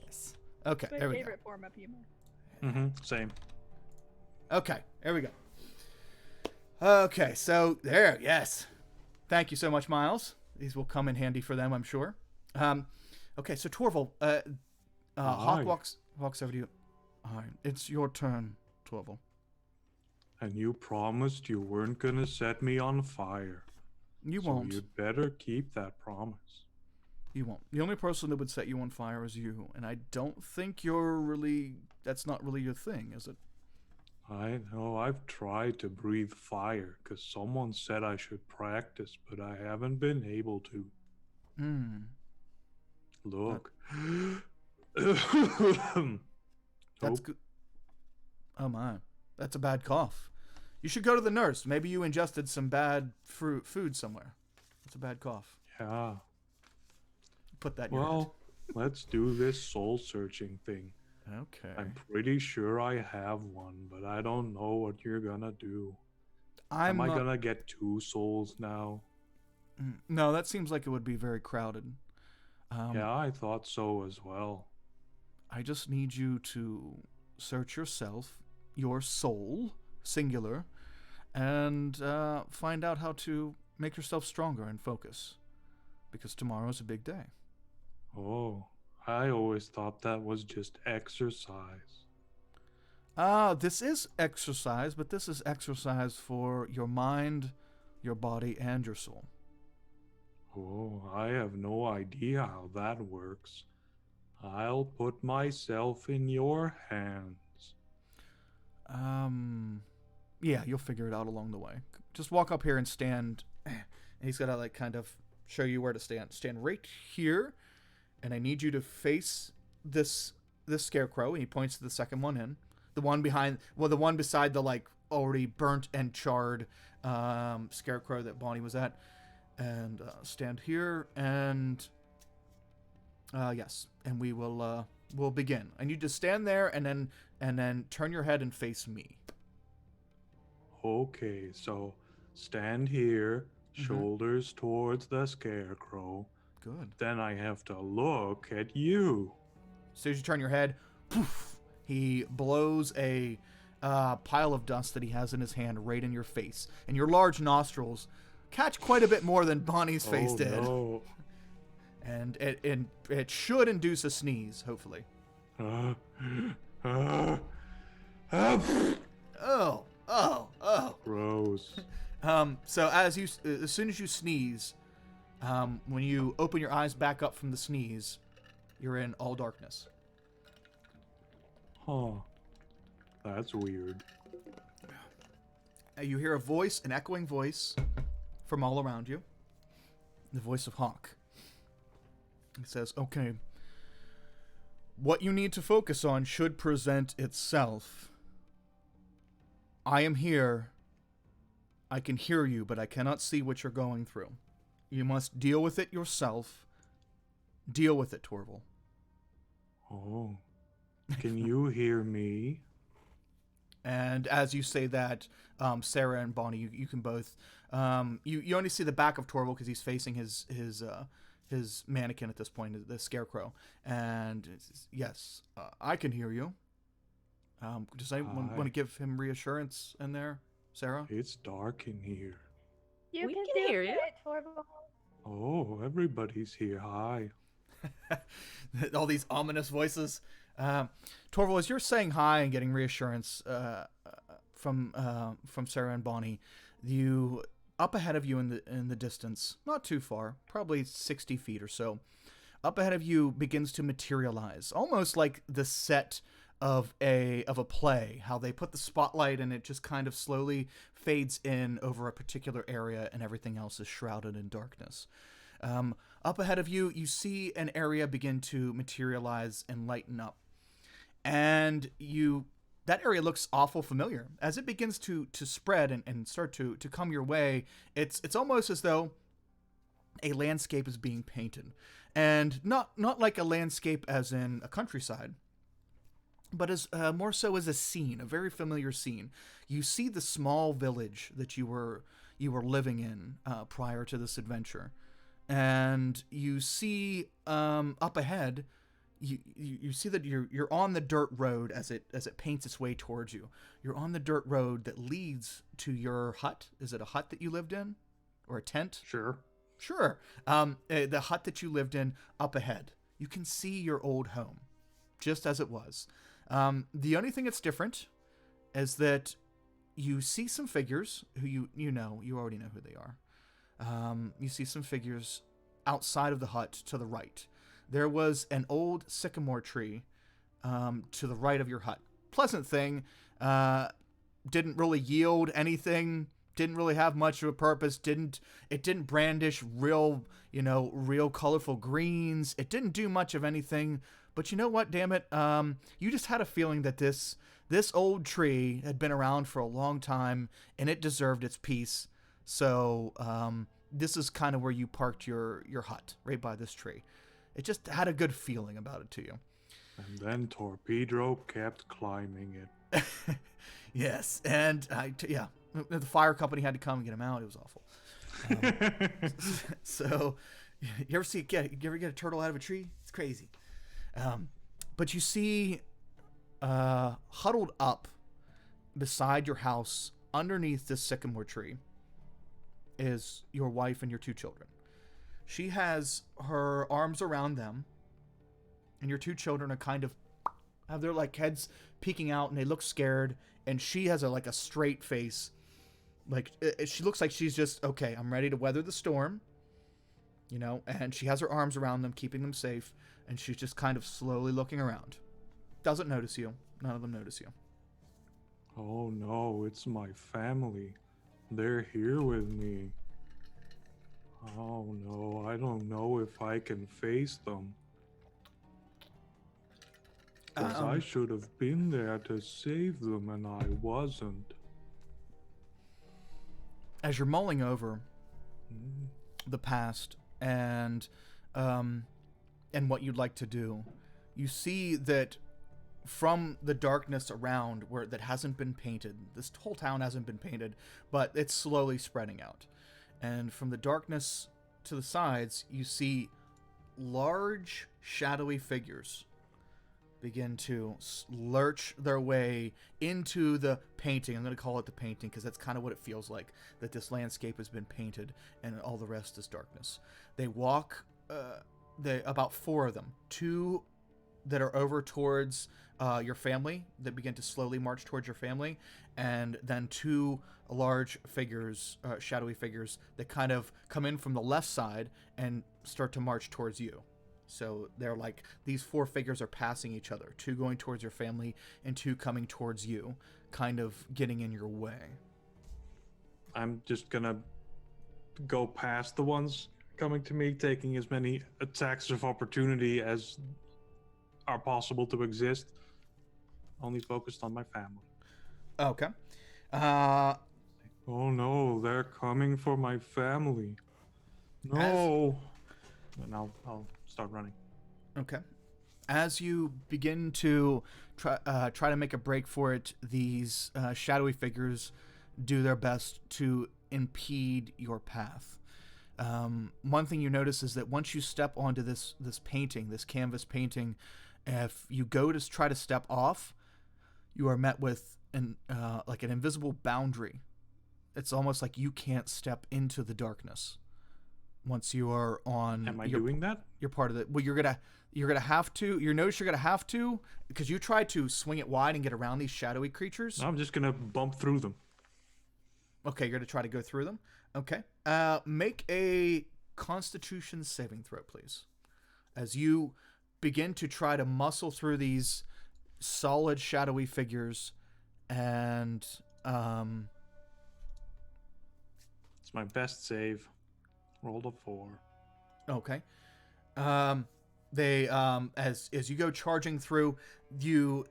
Yes. Okay, It's my there we go. favorite form of humor. Same. Okay, there we go. Okay, so there, yes. Thank you so much, Miles. These will come in handy for them, I'm sure. Okay, so Torval, Hawk walks over to you. All right, it's your turn, Torval. And you promised you weren't gonna set me on fire. You so won't. You'd better keep that promise. You won't. The only person that would set you on fire is you, and I don't think that's not really your thing, is it? I know I've tried to breathe fire because someone said I should practice, but I haven't been able to. Look. That's good. Oh my. That's a bad cough. You should go to the nurse. Maybe you ingested some bad food somewhere. It's a bad cough. Yeah. Put that in your head. Let's do this soul searching thing. Okay. I'm pretty sure I have one, but I don't know what you're gonna do. Am I gonna get 2 souls now? No, that seems like it would be very crowded. Yeah, I thought so as well. I just need you to search yourself, your soul, singular, and find out how to make yourself stronger and focus. Because tomorrow's a big day. Oh, I always thought that was just exercise. This is exercise, but this is exercise for your mind, your body, and your soul. Oh, I have no idea how that works. I'll put myself in your hands. Yeah, you'll figure it out along the way. Just walk up here and stand. And he's gonna like kind of show you where to stand. Stand right here, and I need you to face this scarecrow. And he points to the second one in, the one beside the like already burnt and charred scarecrow that Bonnie was at. And stand here, and yes, and we will we'll begin. I need you to stand there, and then turn your head and face me. Okay, so stand here, shoulders towards the scarecrow. Good. Then I have to look at you. As soon as you turn your head, poof, he blows a pile of dust that he has in his hand right in your face, and your large nostrils catch quite a bit more than Bonnie's face did. No. And it should induce a sneeze, hopefully. Oh. Gross. So as soon as you sneeze, when you open your eyes back up from the sneeze, you're in all darkness. Huh. That's weird. You hear a voice, an echoing voice from all around you. The voice of Hawk. It says, okay, what you need to focus on should present itself. I am here. I can hear you, but I cannot see what you're going through. You must deal with it yourself. Deal with it, Torval. Oh, can you hear me? And as you say that, Sarah and Bonnie, you can both. You only see the back of Torval because he's facing his mannequin at this point, the scarecrow. And yes, I can hear you. Does anyone Hi. want to give him reassurance in there, Sarah? It's dark in here. You We can can do hear you. it, Torval. Oh, everybody's here. Hi. All these ominous voices. Torval, as you're saying hi and getting reassurance from Sarah and Bonnie, you up ahead of you in the distance, not too far, probably 60 feet or so, up ahead of you begins to materialize, almost like the set of a play, how they put the spotlight and it just kind of slowly fades in over a particular area and everything else is shrouded in darkness. Up ahead of you, you see an area begin to materialize and lighten up. And that area looks awful familiar. As it begins to spread and start to come your way, it's almost as though a landscape is being painted. And not like a landscape as in a countryside, but as more so as a scene, a very familiar scene. You see the small village that you were living in prior to this adventure. And you see up ahead, you see that you're on the dirt road as it paints its way towards you. You're on the dirt road that leads to your hut. Is it a hut that you lived in, or a tent? Sure. Sure. The hut that you lived in up ahead. You can see your old home, just as it was. The only thing that's different is that you see some figures who you already know who they are. You see some figures outside of the hut to the right. There was an old sycamore tree to the right of your hut. Pleasant thing. Didn't really yield anything. Didn't really have much of a purpose. It didn't brandish real colorful greens. It didn't do much of anything. But you know what? Damn it! You just had a feeling that this old tree had been around for a long time and it deserved its peace. So this is kind of where you parked your hut, right by this tree. It just had a good feeling about it to you. And then Torpedo kept climbing it. Yes, and the fire company had to come and get him out. It was awful. So, you ever get a turtle out of a tree? It's crazy. But you see, huddled up beside your house, underneath this sycamore tree, is your wife and your 2 children. She has her arms around them, and your 2 children are kind of have their heads peeking out, and they look scared. And she has a straight face, she looks like she's just okay. I'm ready to weather the storm, And she has her arms around them, keeping them safe, and she's just kind of slowly looking around. Doesn't notice you. None of them notice you. Oh no, it's my family. They're here with me. Oh no, I don't know if I can face them. Because I should have been there to save them and I wasn't. As you're mulling over the past and what you'd like to do, you see that from the darkness around that hasn't been painted, this whole town hasn't been painted, but it's slowly spreading out. And from the darkness to the sides, you see large, shadowy figures begin to lurch their way into the painting. I'm going to call it the painting because that's kind of what it feels like, that this landscape has been painted and all the rest is darkness. They walk, about 4 of them, 2 that are over towards your family, that begin to slowly march towards your family, and then 2 large figures, shadowy figures, that kind of come in from the left side and start to march towards you. So they're these 4 figures are passing each other, 2 going towards your family and 2 coming towards you, kind of getting in your way. I'm just gonna go past the ones coming to me, taking as many attacks of opportunity as are possible to exist. Only focused on my family. Okay. Oh no, coming for my family. No. And I'll start running. Okay. As you begin to try to make a break for it, these shadowy figures do their best to impede your path. One thing you notice is that once you step onto this painting, this canvas painting, if you go to try to step off, you are met with an invisible boundary. It's almost like you can't step into the darkness once you are on. Am I doing that? You're part of it. Well, you're gonna have to. You notice you're gonna have to, because you tried to swing it wide and get around these shadowy creatures. I'm just gonna bump through them. Okay, you're gonna try to go through them. Okay. Make a Constitution saving throw, please, as you begin to try to muscle through these solid shadowy figures, and It's my best save. Rolled a 4. Okay. They as you go charging through, you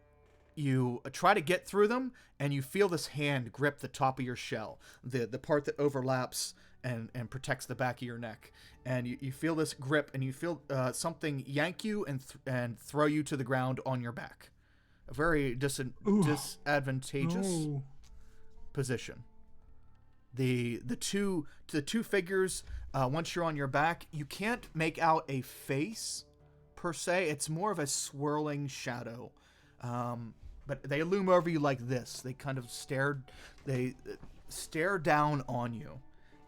try to get through them, and you feel this hand grip the top of your shell, the part that overlaps and protects the back of your neck, and you feel this grip, and you feel something yank you and throw you to the ground on your back. A very disadvantageous position. The two figures, once you're on your back, you can't make out a face per se. It's more of a swirling shadow, but they loom over you like this. They kind of stare down on you,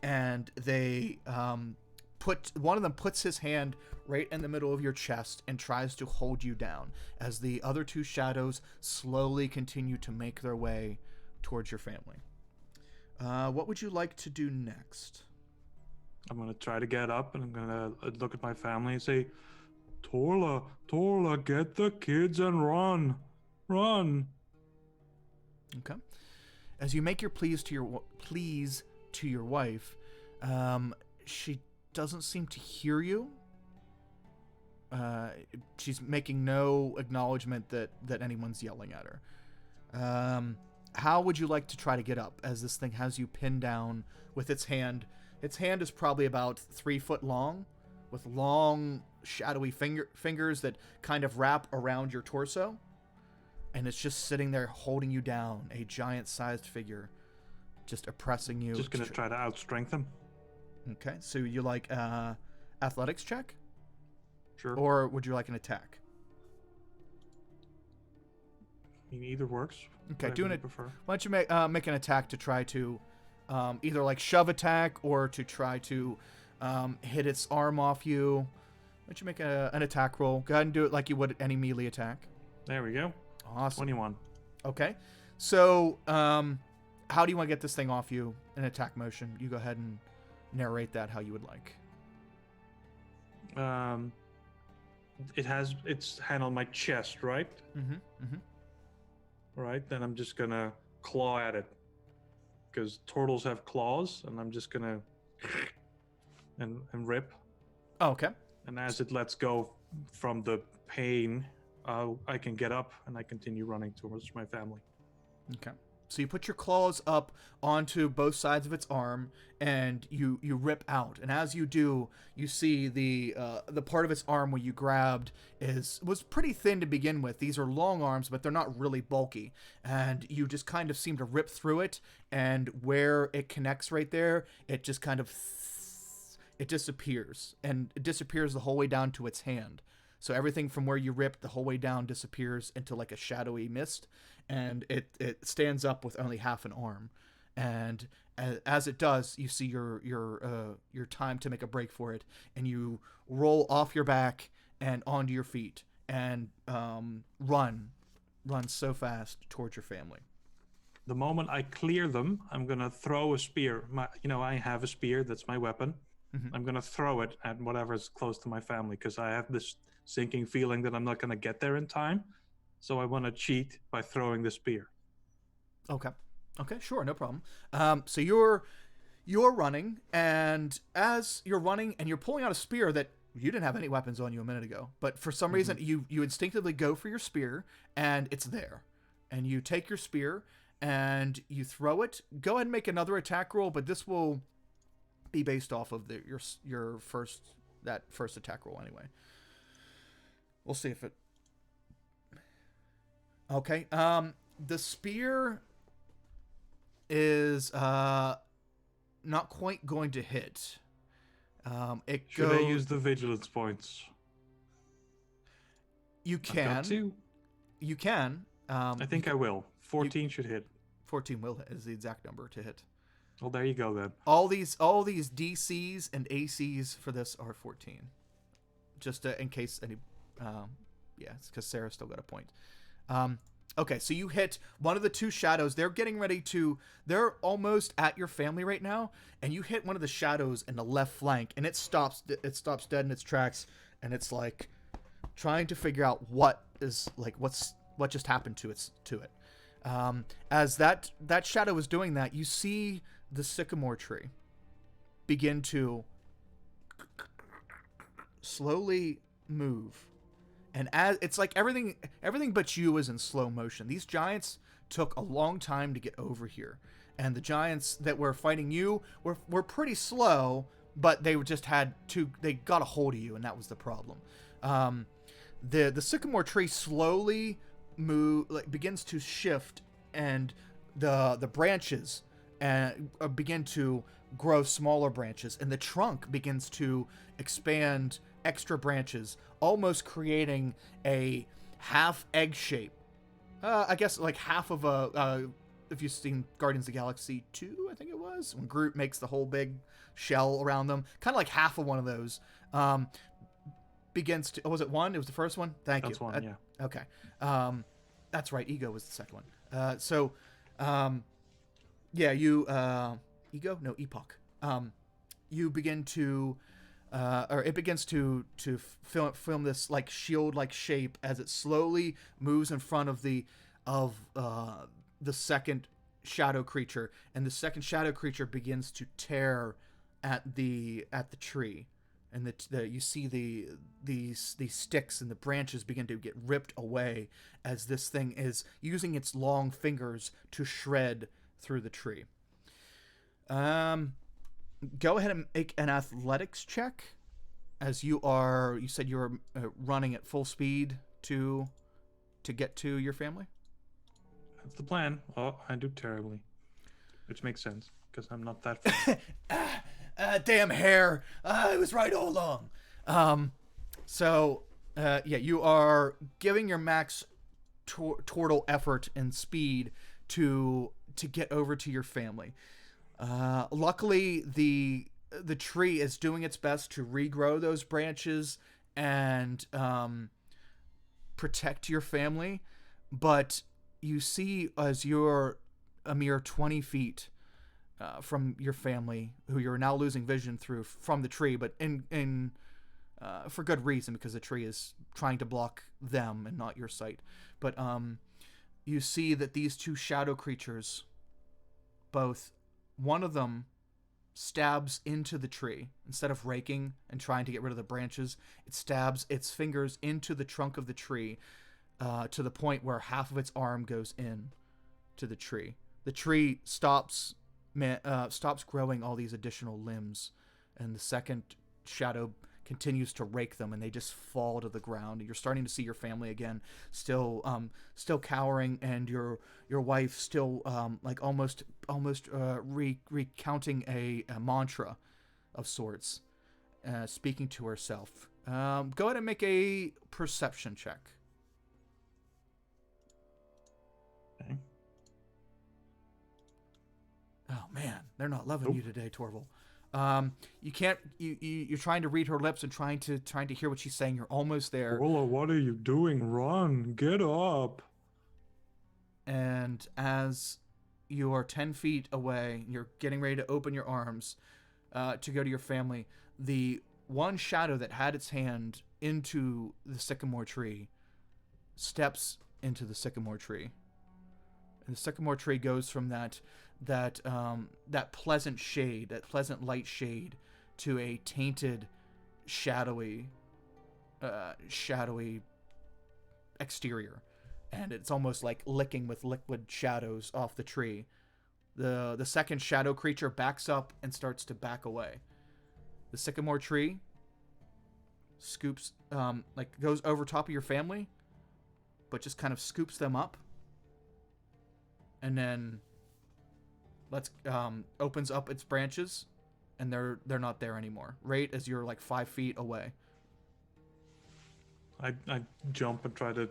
and they one of them puts his hand right in the middle of your chest and tries to hold you down, as the other two shadows slowly continue to make their way towards your family. What would you like to do next? I'm gonna try to get up, and I'm gonna look at my family and say, Torla, get the kids and run. Okay. As you make your pleas to your wife, she doesn't seem to hear you. She's making no acknowledgement that anyone's yelling at her. How would you like to try to get up, as this thing has you pinned down with its hand? Its hand is probably about 3 foot long, with long, shadowy fingers that kind of wrap around your torso. And it's just sitting there holding you down, a giant-sized figure, just oppressing you. Just gonna try to outstrength him. Okay, so you like athletics check? Sure. Or would you like an attack? I mean, either works. Okay, Whatever doing you it. prefer. Why don't you make an attack to try to either like shove attack, or to try to hit its arm off you. Why don't you make an attack roll? Go ahead and do it like you would any melee attack. There we go. Awesome. 21. Okay. So, how do you want to get this thing off you in attack motion? You go ahead and narrate that how you would like. It's hand on my chest, right? Mm-hmm. Right. Then I'm just gonna claw at it, because turtles have claws, and I'm just gonna and rip. Oh, okay. And as it lets go from the pain, I can get up and I continue running towards my family. Okay. So you put your claws up onto both sides of its arm, and you rip out. And as you do, you see the part of its arm where you grabbed was pretty thin to begin with. These are long arms, but they're not really bulky. And you just kind of seem to rip through it, and where it connects right there, it just kind of it disappears, and it disappears the whole way down to its hand. So everything from where you ripped the whole way down disappears into like a shadowy mist, and it stands up with only half an arm. And as it does, you see your time to make a break for it, and you roll off your back and onto your feet, and run so fast towards your family. The moment I clear them, I'm gonna throw a spear. I have a spear. That's my weapon. Mm-hmm. I'm gonna throw it at whatever's close to my family, because I have this sinking feeling that I'm not gonna get there in time. So I want to cheat by throwing the spear. Okay, sure, no problem. So you're running, and as you're running, and you're pulling out a spear that you didn't have any weapons on you a minute ago, but for some reason you instinctively go for your spear, and it's there, and you take your spear and you throw it. Go ahead and make another attack roll, but this will be based off of your first attack roll anyway. We'll see if it. Okay. The spear is not quite going to hit. Should I use the vigilance points? You I've got can. two. You can. I think I will. 14 should hit. 14 will hit is the exact number to hit. Well, there you go then. All these DCs and ACs for this are 14. Just in case any. Yeah, it's because Sarah still got a point. Okay, so you hit one of the two shadows. They're getting ready to. They're almost at your family right now, and you hit one of the shadows in the left flank, and it stops. It stops dead in its tracks, and it's like trying to figure out what just happened to it. As that shadow is doing that, you see the sycamore tree begin to slowly move. And as it's like everything but you is in slow motion. These giants took a long time to get over here. And the giants that were fighting you were pretty slow, but they got a hold of you, and that was the problem. The sycamore tree slowly begins to shift, and the branches begin to grow smaller branches, and the trunk begins to expand extra branches, almost creating a half egg shape. I guess like half of a if you've seen Guardians of the Galaxy 2, I think it was, when Groot makes the whole big shell around them, kind of like half of one of those. Begins to. Oh, was it one? It was the first one. Thank you. That's one. Yeah. Okay. That's right. Ego was the second one. Yeah, you Ego? No, Epoch. You begin to or it begins to film this like shield-like shape as it slowly moves in front of the second shadow creature, and the second shadow creature begins to tear at the tree, and you see these sticks and the branches begin to get ripped away as this thing is using its long fingers to shred through the tree. Go ahead and make an athletics check, as you said you were running at full speed to get to your family. That's the plan. Oh, I do terribly, which makes sense because I'm not that fast. Damn hair! I was right all along. Yeah, you are giving your max total effort and speed to get over to your family. Luckily, the tree is doing its best to regrow those branches and protect your family, but you see, as you're a mere 20 feet from your family, who you're now losing vision from the tree, but in for good reason, because the tree is trying to block them and not your sight. But you see that these two shadow creatures, both one of them stabs into the tree. Instead of raking and trying to get rid of the branches, it stabs its fingers into the trunk of the tree, to the point where half of its arm goes in to the tree. The tree stops growing all these additional limbs, and the second shadow continues to rake them, and they just fall to the ground. You're starting to see your family again, still cowering, and your wife still like almost recounting a mantra of sorts, speaking to herself. Go ahead and make a perception check. Okay. Oh man, they're not loving you today, Torval. You can't. You're trying to read her lips and trying to hear what she's saying. You're almost there. Ola, what are you doing? Run! Get up! And as you are 10 feet away, you're getting ready to open your arms to go to your family. The one shadow that had its hand into the sycamore tree steps into the sycamore tree. And the sycamore tree goes from that pleasant shade, that pleasant light shade, to a tainted, shadowy exterior, and it's almost like licking with liquid shadows off the tree. The second shadow creature backs up and starts to back away. The sycamore tree scoops, like goes over top of your family, but just kind of scoops them up, and then opens up its branches, and they're not there anymore. Right as you're like 5 feet away. I jump and try to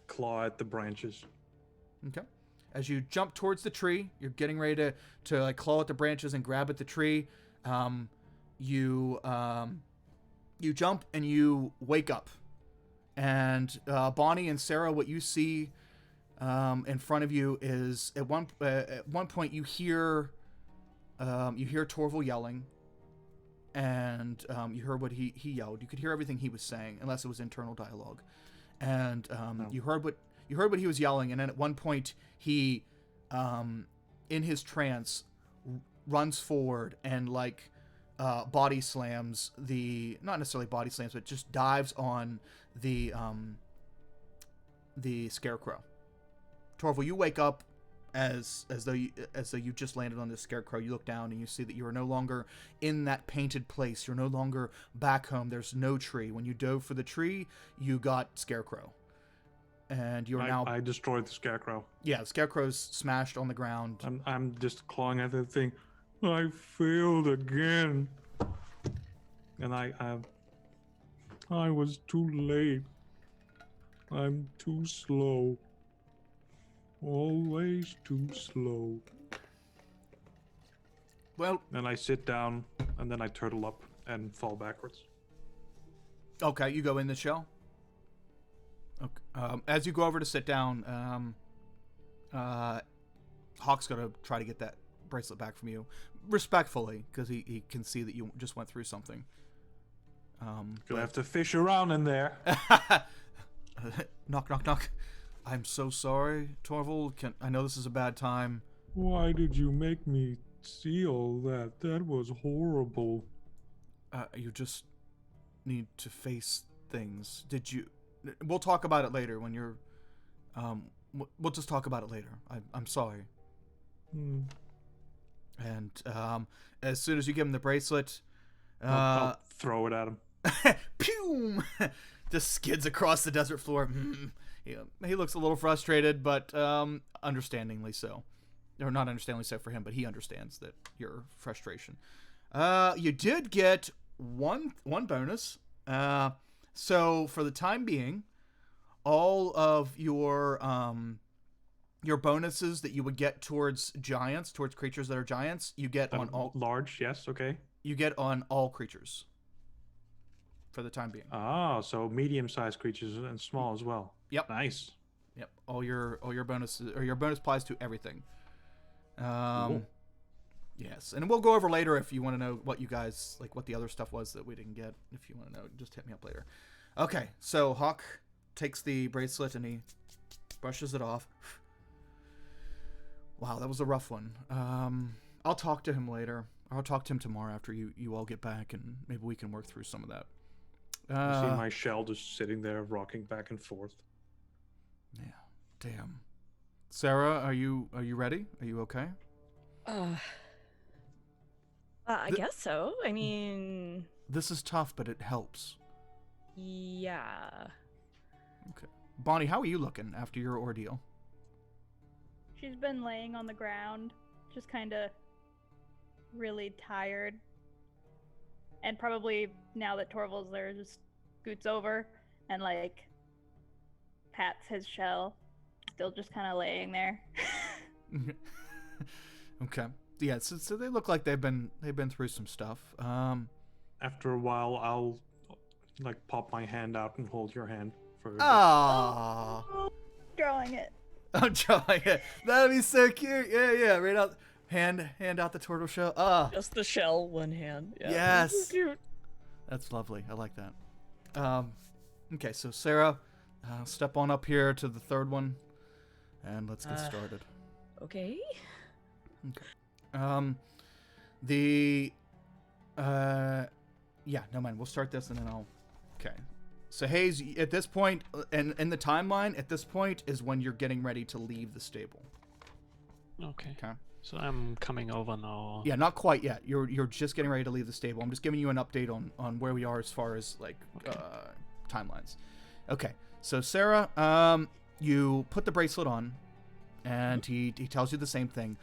claw at the branches. Okay. As you jump towards the tree, you're getting ready to like claw at the branches and grab at the tree. You jump and you wake up, and Bonnie and Sarah, what you see in front of you is at one point you hear Torval yelling, and you heard what he yelled. You could hear everything he was saying, unless it was internal dialogue, and you heard what he was yelling. And then at one point he, in his trance, runs forward and like body slams not necessarily body slams, but just dives on the scarecrow. Torval, you wake up as though you just landed on the scarecrow. You look down and you see that you are no longer in that painted place. You're no longer back home. There's no tree. When you dove for the tree, you got scarecrow, and you're now. I destroyed the scarecrow. Yeah, the scarecrow's smashed on the ground. I'm just clawing at the thing. I failed again, and I was too late. I'm too slow. Always too slow. Well, then I sit down, and then I turtle up and fall backwards. Okay, you go in the shell. Okay. As you go over to sit down, Hawk's gonna try to get that bracelet back from you, respectfully, because he can see that you just went through something. You'll have to fish around in there. Knock, knock, knock. I'm so sorry, Torval. I know this is a bad time. Why did you make me see all that? That was horrible. You just need to face things. Did you... We'll talk about it later when you're... We'll just talk about it later. I'm sorry. And as soon as you give him the bracelet... I'll throw it at him. Pew! Just skids across the desert floor. He looks a little frustrated, but understandingly so. Or not understandingly so for him, but he understands that your frustration. You did get one bonus. So for the time being, all of your bonuses that you would get towards giants, towards creatures that are giants, you get on all large. Yes, okay. You get on all creatures. For the time being. Ah, so medium-sized creatures and small as well. Yep. Nice. Yep. All your bonuses, or your bonus applies to everything. Cool. Yes, and we'll go over later if you want to know what you guys like, what the other stuff was that we didn't get. If you want to know, just hit me up later. Okay, so Hawk takes the bracelet and he brushes it off. Wow, that was a rough one. I'll talk to him later. I'll talk to him tomorrow after you all get back, and maybe we can work through some of that. I see my shell just sitting there, rocking back and forth. Yeah, damn. Sarah, are you ready? Are you okay? I guess so. I mean, this is tough, but it helps. Yeah. Okay, Bonnie, how are you looking after your ordeal? She's been laying on the ground, just kind of really tired. And probably now that Torval's there, just scoots over and like pats his shell, still just kind of laying there. Okay. Yeah. So they look like they've been through some stuff. After a while, I'll like pop my hand out and hold your hand for. Ah. Drawing it. I'm drawing it. That'd be so cute. Yeah. Right out. Hand out the turtle shell. Ah. Just the shell, one hand. Yeah. Yes. That's cute. That's lovely. I like that. Okay, so Sarah, step on up here to the third one, and let's get started. Okay. Yeah, no mind. We'll start this and then I'll. Okay. So Hayes, at this point, and in the timeline, at this point is when you're getting ready to leave the stable. Okay. Okay. So I'm coming over now. Yeah, not quite yet. You're just getting ready to leave the stable. I'm just giving you an update on where we are as far as like timelines. Okay, so Sarah, you put the bracelet on, and he tells you the same thing.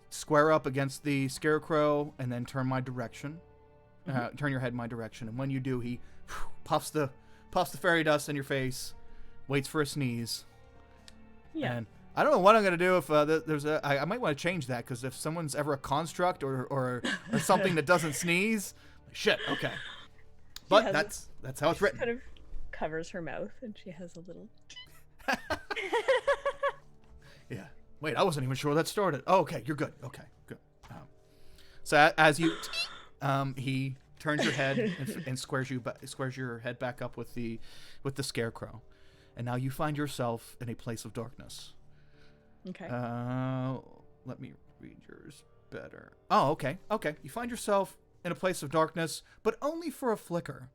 Square up against the scarecrow, and then turn my direction. Turn your head my direction, and when you do, he puffs the fairy dust in your face, waits for a sneeze. Yeah. And I don't know what I'm gonna do if there's a. I might want to change that, because if someone's ever a construct or something that doesn't sneeze, shit. Okay, but that's how it's written. Kind of covers her mouth, and she has a little. Yeah. Wait, I wasn't even sure that started. Oh, okay, you're good. Okay, good. So as you, he turns your head and squares your head back up with the scarecrow, and now you find yourself in a place of darkness. Okay. Let me read yours better. Oh, okay. You find yourself in a place of darkness, but only for a flicker.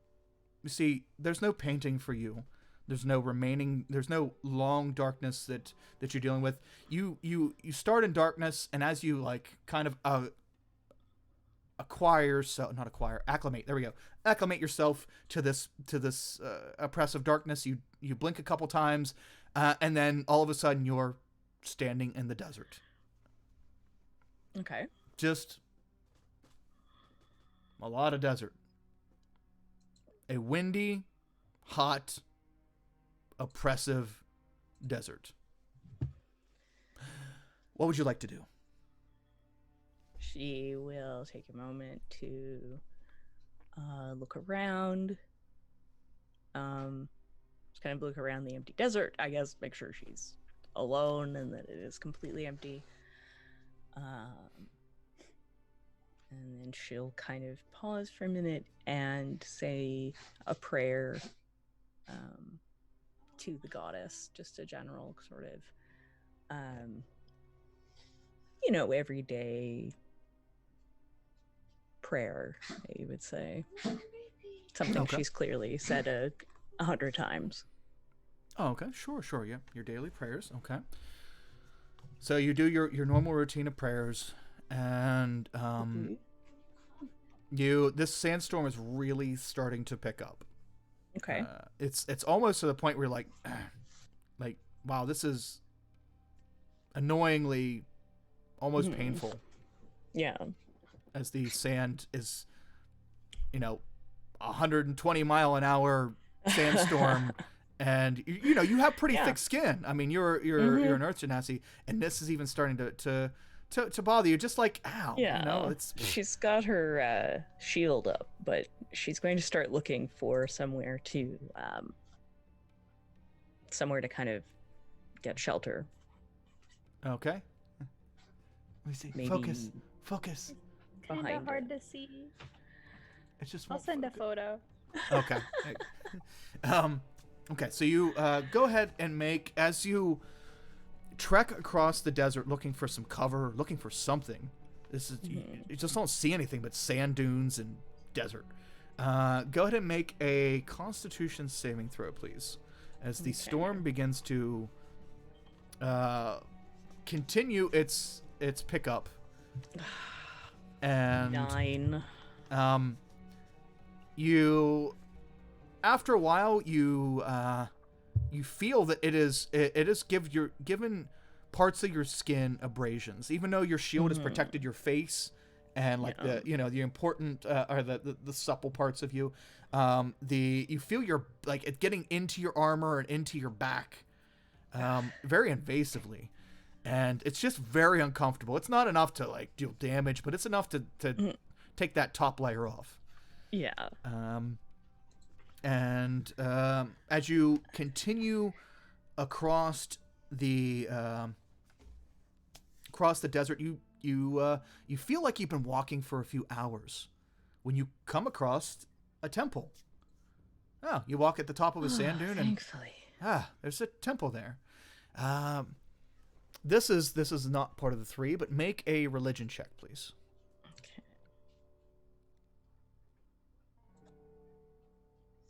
You see, there's no painting for you. There's no long acclimate yourself to this oppressive darkness. You blink a couple times, and then all of a sudden you're standing in the desert. Okay. Just a lot of desert. A windy, hot, oppressive desert. What would you like to do? She will take a moment to look around. Just kind of look around the empty desert, I guess, make sure she's alone and that it is completely empty. And then she'll kind of pause for a minute and say a prayer to the goddess, just a general sort of, everyday prayer, you would say. Something Okay. she's clearly said 100 times. Oh, okay. Sure. Yeah. Your daily prayers. Okay. So you do your normal routine of prayers, and this sandstorm is really starting to pick up. Okay. It's almost to the point where you're like, wow, this is annoyingly almost painful. Yeah. As the sand is, 120 mile an hour sandstorm, and you have pretty thick skin. I mean, you're an Earth Genasi, and this is even starting to bother you. Just like, ow, Yeah. She's got her shield up, but she's going to start looking for somewhere to kind of get shelter. Okay. Let me see. Maybe Focus. Kind Behind of hard her. to see. It's just. I'll send a photo. Okay. Okay. So you go ahead and as you trek across the desert looking for some cover, looking for something. This is you just don't see anything but sand dunes and desert. Go ahead and make a Constitution saving throw, please, as the storm begins to continue its pickup. And 9. You, after a while, you feel that it is given parts of your skin abrasions, even though your shield has protected your face and the important or the supple parts of you. You feel it getting into your armor and into your back, very invasively. And it's just very uncomfortable. It's not enough to deal damage, but it's enough to take that top layer off. Yeah. And as you continue across the desert, you feel like you've been walking for a few hours when you come across a temple. Oh, you walk at the top of a sand dune, Thankfully. and there's a temple there. This is not part of the 3, but make a religion check, please. Okay.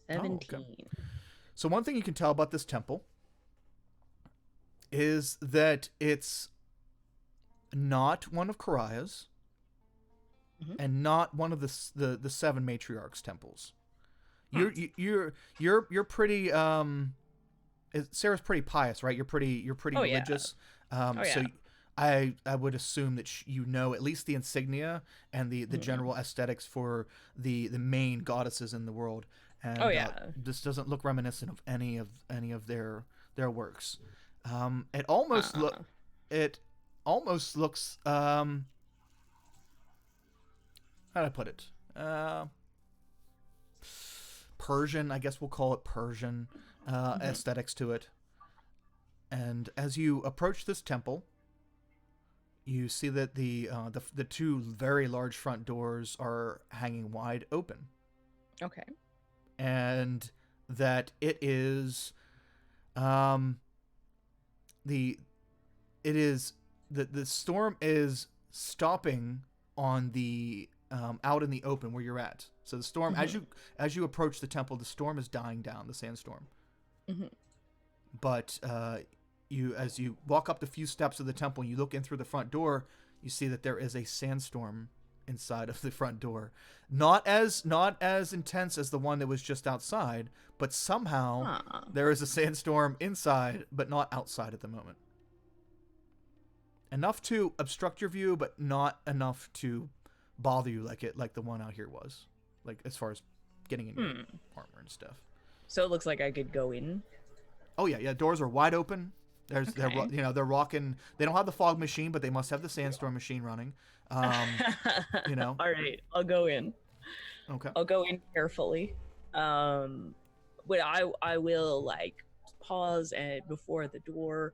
17. Oh, okay. So one thing you can tell about this temple is that it's not one of Karaya's, and not one of the seven matriarchs' temples. You're pretty Sarah's pretty pious, right? You're pretty religious. So I would assume that you know at least the insignia and the general aesthetics for the main goddesses in the world. And this doesn't look reminiscent of any of their works. It almost looks how do I put it? Persian, I guess we'll call it Persian aesthetics to it. And as you approach this temple, you see that the two very large front doors are hanging wide open. Okay. And that it is the storm is stopping on the out in the open where you're at. So the storm, as you approach the temple, the storm is dying down, the sandstorm. But as you walk up the few steps of the temple and you look in through the front door, you see that there is a sandstorm inside of the front door. Not as intense as the one that was just outside, but somehow there is a sandstorm inside, but not outside at the moment. Enough to obstruct your view, but not enough to bother you like the one out here was. Like as far as getting in your armor and stuff. So it looks like I could go in. Oh yeah, doors are wide open. They're rocking. They don't have the fog machine, but they must have the sandstorm machine running. All right, I'll go in. Okay. I'll go in carefully. But I will like pause before the door.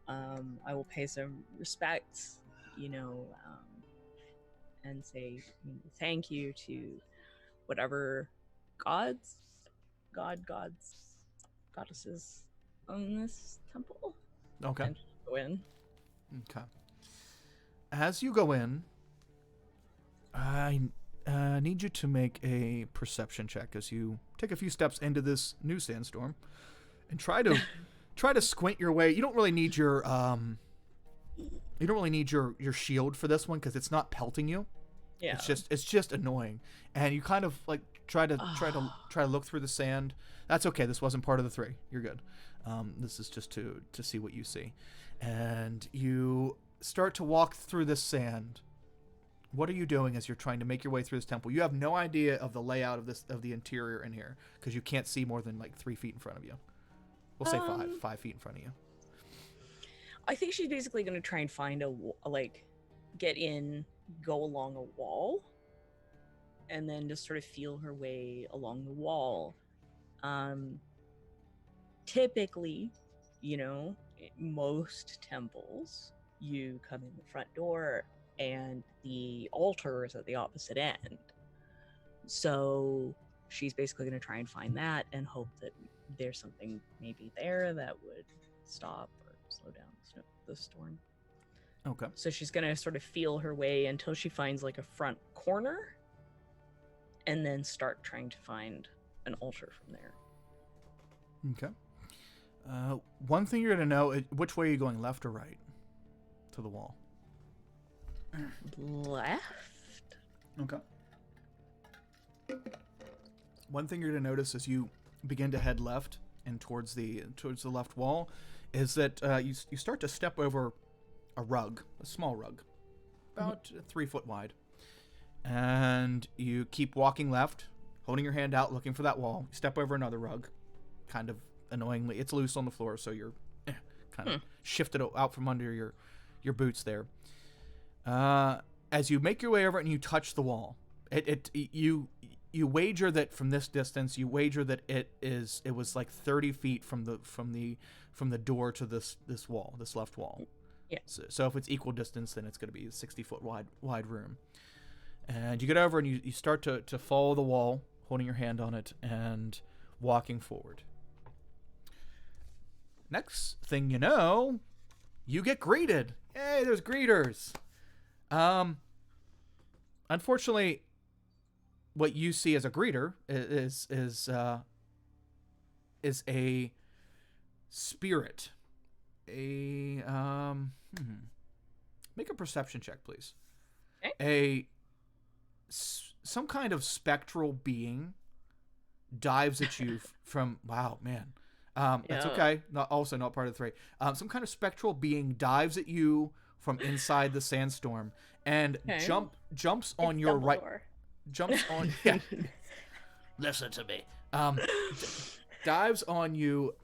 I will pay some respects, and say thank you to whatever goddesses own this temple. Okay. And go in. Okay. As you go in, I need you to make a perception check as you take a few steps into this new sandstorm, and try to squint your way. You don't really need your shield for this one because it's not pelting you. Yeah. It's just annoying, and you kind of like try to look through the sand. That's okay. This wasn't part of the 3. You're good. This is just to see what you see, and you start to walk through this sand. What are you doing as you're trying to make your way through this temple? You have no idea of the layout of the interior in here because you can't see more than like 3 feet in front of you. We'll say 5 feet in front of you. I think she's basically going to try and find get in, go along a wall, and then just sort of feel her way along the wall. Typically, most temples, you come in the front door and the altar is at the opposite end. So she's basically going to try and find that and hope that there's something maybe there that would stop or slow down the storm. Okay. So she's going to sort of feel her way until she finds like a front corner and then start trying to find an altar from there. Okay. One thing you're going to know, which way are you going, left or right to the wall? Left. Okay. One thing you're going to notice as you begin to head left and towards the left wall is that you start to step over a rug, a small rug, about 3 foot wide. And you keep walking left, holding your hand out, looking for that wall. You step over another rug, kind of annoyingly. It's loose on the floor, so you're kind of shifted out from under your boots there. As you make your way over it and you touch the wall, you wager that from this distance, it was like 30 feet from the door to this wall, this left wall. Yeah. So if it's equal distance, then it's going to be a 60-foot wide room. And you get over and you start to follow the wall, holding your hand on it and walking forward. Next thing you know, you get greeted. Hey, there's greeters. Unfortunately, what you see as a greeter is a spirit, Make a perception check, please. Okay. Some kind of spectral being dives at you from. Wow, man. That's Yeah. okay. Also not part of the 3. Some kind of spectral being dives at you from inside the sandstorm and Okay. jumps on It's your right. Dumbledore. Jumps on. Yeah. Listen to me. Dives on you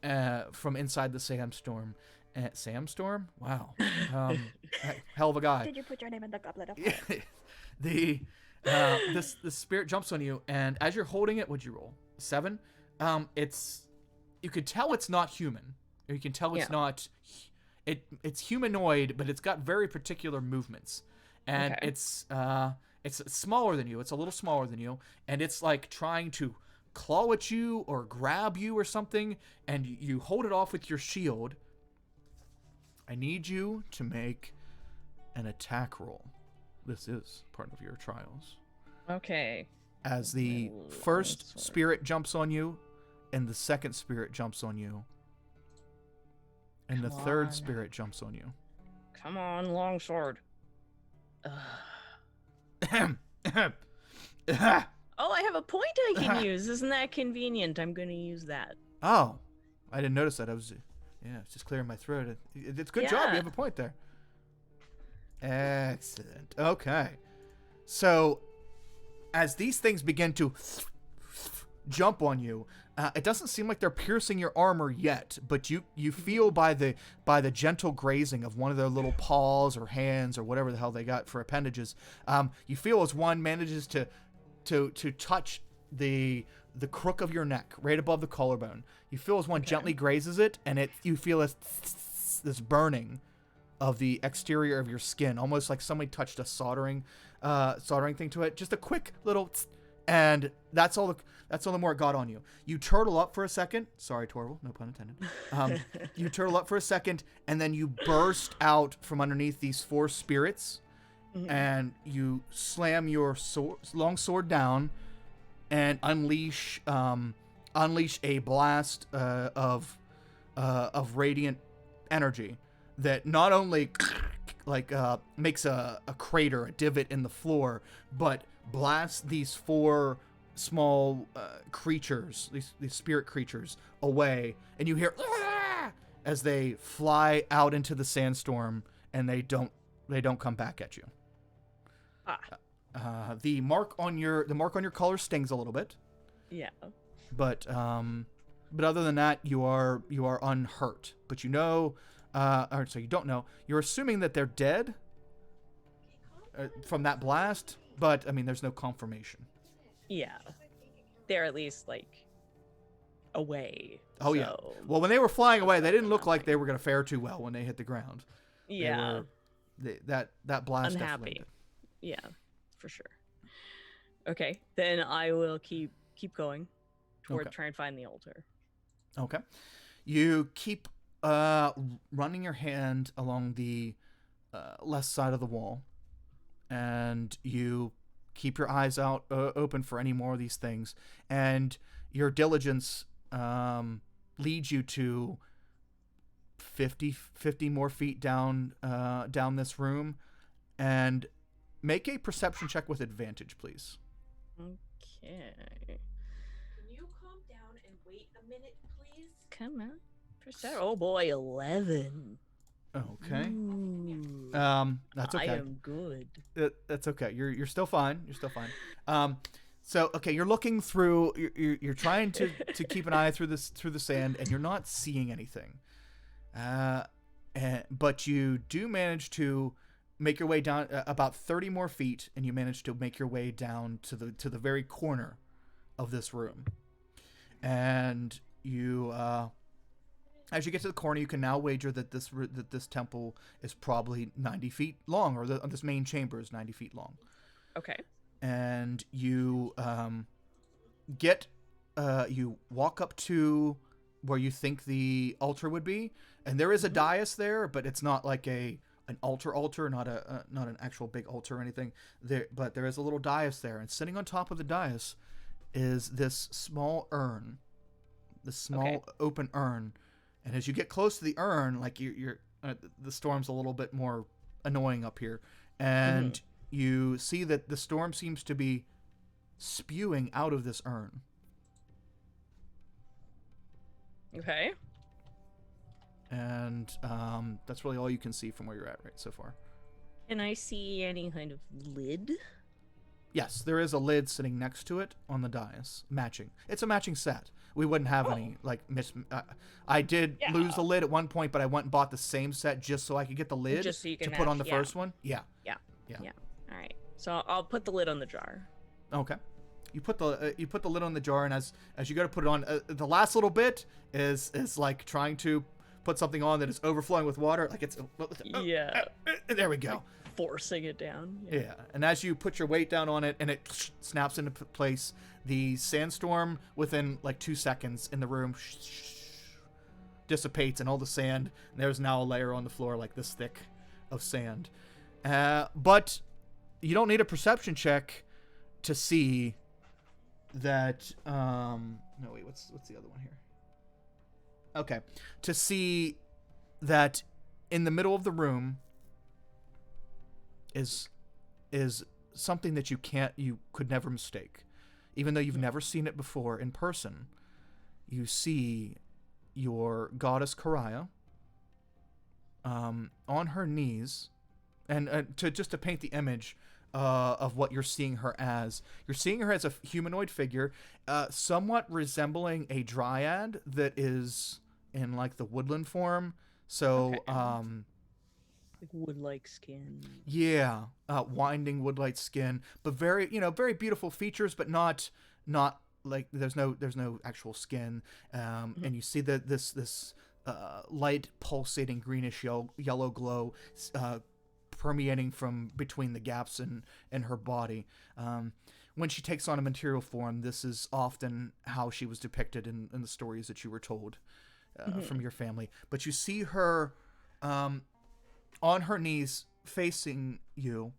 from inside the sandstorm. Sandstorm? Wow. Hell of a guy. Did you put your name in the goblet of fire? This spirit jumps on you, and as you're holding it, what'd you roll? 7. You could tell it's not human. Or you can tell it's not. It's humanoid, but it's got very particular movements, and Okay. it's smaller than you. It's a little smaller than you, and it's like trying to claw at you or grab you or something, and you hold it off with your shield. I need you to make an attack roll. This is part of your trials. Okay. As the My first longsword. spirit jumps on you, and the second spirit jumps on you, and the Come third on. spirit jumps on you. Come on, longsword. Ugh. Oh, I have a point I can use. Isn't that convenient? I'm going to use that. Oh, I didn't notice that. It's just clearing my throat. It's a good job. You Yeah. have a point there. Excellent. Okay. So, as these things begin to jump on you, it doesn't seem like they're piercing your armor yet, but you feel by the gentle grazing of one of their little paws or hands or whatever the hell they got for appendages, you feel as one manages to touch the crook of your neck right above the collarbone. You feel as one gently grazes it, and you feel this burning of the exterior of your skin, almost like somebody touched a soldering thing to it. Just a quick little, and that's all the more it got on you. You turtle up for a second. Sorry, Torval, no pun intended. You turtle up for a second, and then you burst out from underneath these 4 spirits, and you slam your long sword down, and unleash a blast of radiant energy that not only makes a crater, a divot in the floor, but blasts these 4 small creatures, these spirit creatures, away, and you hear as they fly out into the sandstorm, and they don't come back at you. The mark on your collar stings a little bit, Yeah. but other than that, you are unhurt. But you know, or so you don't know. You're assuming that they're dead from that blast, but I mean, there's no confirmation. Yeah. They're at least, like, away. Oh yeah. so- Well, when they were flying away, they didn't look like they were going to fare too well when they hit the ground. Yeah. That blast definitely Unhappy. did. Yeah, for sure. Okay, then I will keep going toward Okay. try and find the altar. Okay. You keep running your hand along the left side of the wall, and you keep your eyes out open for any more of these things, and your diligence leads you to 50 more feet down this room, and make a perception check with advantage, please. Okay. Can you calm down and wait a minute, please? Come on. Oh boy, 11. Okay. Ooh. That's I okay. am good. That's okay. You're still fine. You're still fine. So okay, you're looking through. You're trying to keep an eye through the sand, and you're not seeing anything. But you do manage to make your way down about 30 more feet, and you manage to make your way down to the very corner of this room. And you, as you get to the corner, you can now wager that this temple is probably 90 feet long, or this main chamber is 90 feet long. Okay. And you you walk up to where you think the altar would be, and there is a dais there, but it's not like an altar, not an actual big altar or anything. But there is a little dais there, and sitting on top of the dais is this small urn, open urn. And as you get close to the urn, like you're the storm's a little bit more annoying up here. And you see that the storm seems to be spewing out of this urn. Okay. And that's really all you can see from where you're at right so far. Can I see any kind of lid? Yes, there is a lid sitting next to it on the dais, matching. It's a matching set. We wouldn't have any like I did lose the lid at one point, but I went and bought the same set just so I could get the lid Just so you can to put on match, the first one. Yeah. All right. So I'll put the lid on the jar. Okay. You put the lid on the jar, and as you go to put it on, the last little bit is like trying to put something on that is overflowing with water, like it's there we go. Like forcing it down. Yeah, and as you put your weight down on it and it snaps into place, the sandstorm within like 2 seconds in the room dissipates, and all the sand, and there's now a layer on the floor like this thick of sand. But you don't need a perception check to see that. No, wait, what's the other one here? Okay, to see that in the middle of the room is something that you could never mistake. Even though you've never seen it before in person, you see your goddess Karaya on her knees, and to paint the image of what you're seeing her as. You're seeing her as a humanoid figure, somewhat resembling a dryad that is in like the woodland form. So, like wood-like skin. Yeah, winding wood-like skin, but very beautiful features, but not like there's no actual skin. And you see that this light pulsating greenish yellow glow permeating from between the gaps in her body. When she takes on a material form, this is often how she was depicted in the stories that you were told from your family. But you see her on her knees facing you,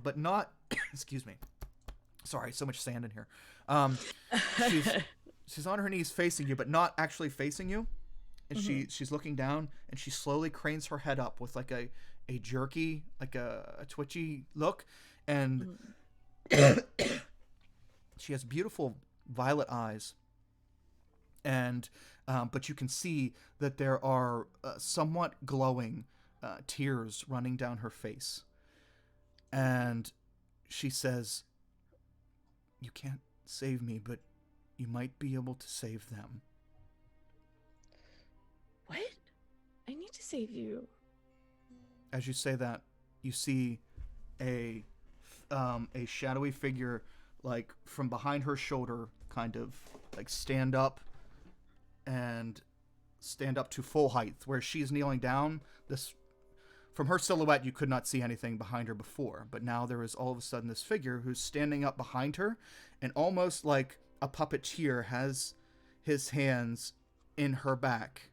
but not excuse me, sorry, so much sand in here. She's on her knees facing you, but not actually facing you, and she's looking down, and she slowly cranes her head up with like a jerky, like a twitchy look, and she has beautiful violet eyes, and but you can see that there are somewhat glowing tears running down her face. And she says, "You can't save me, but you might be able to save them." What? I need to save you. As you say that, you see a shadowy figure, like from behind her shoulder, kind of like stand up to full height, where she's kneeling down. From her silhouette, you could not see anything behind her before, but now there is all of a sudden this figure who's standing up behind her, and almost like a puppeteer has his hands in her back.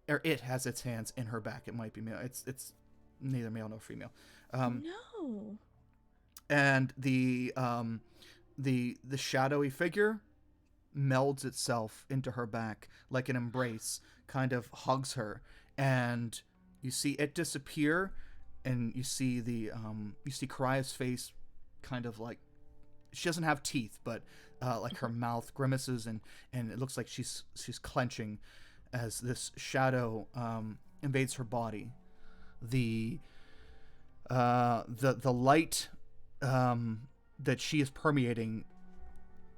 Or it has its hands in her back. It might be male. It's neither male nor female. No. And the shadowy figure melds itself into her back like an embrace, kind of hugs her, and you see it disappear, and you see Karaya's face, kind of like, she doesn't have teeth, but like her mouth grimaces, and it looks like she's clenching as this shadow invades her body. The light that she is permeating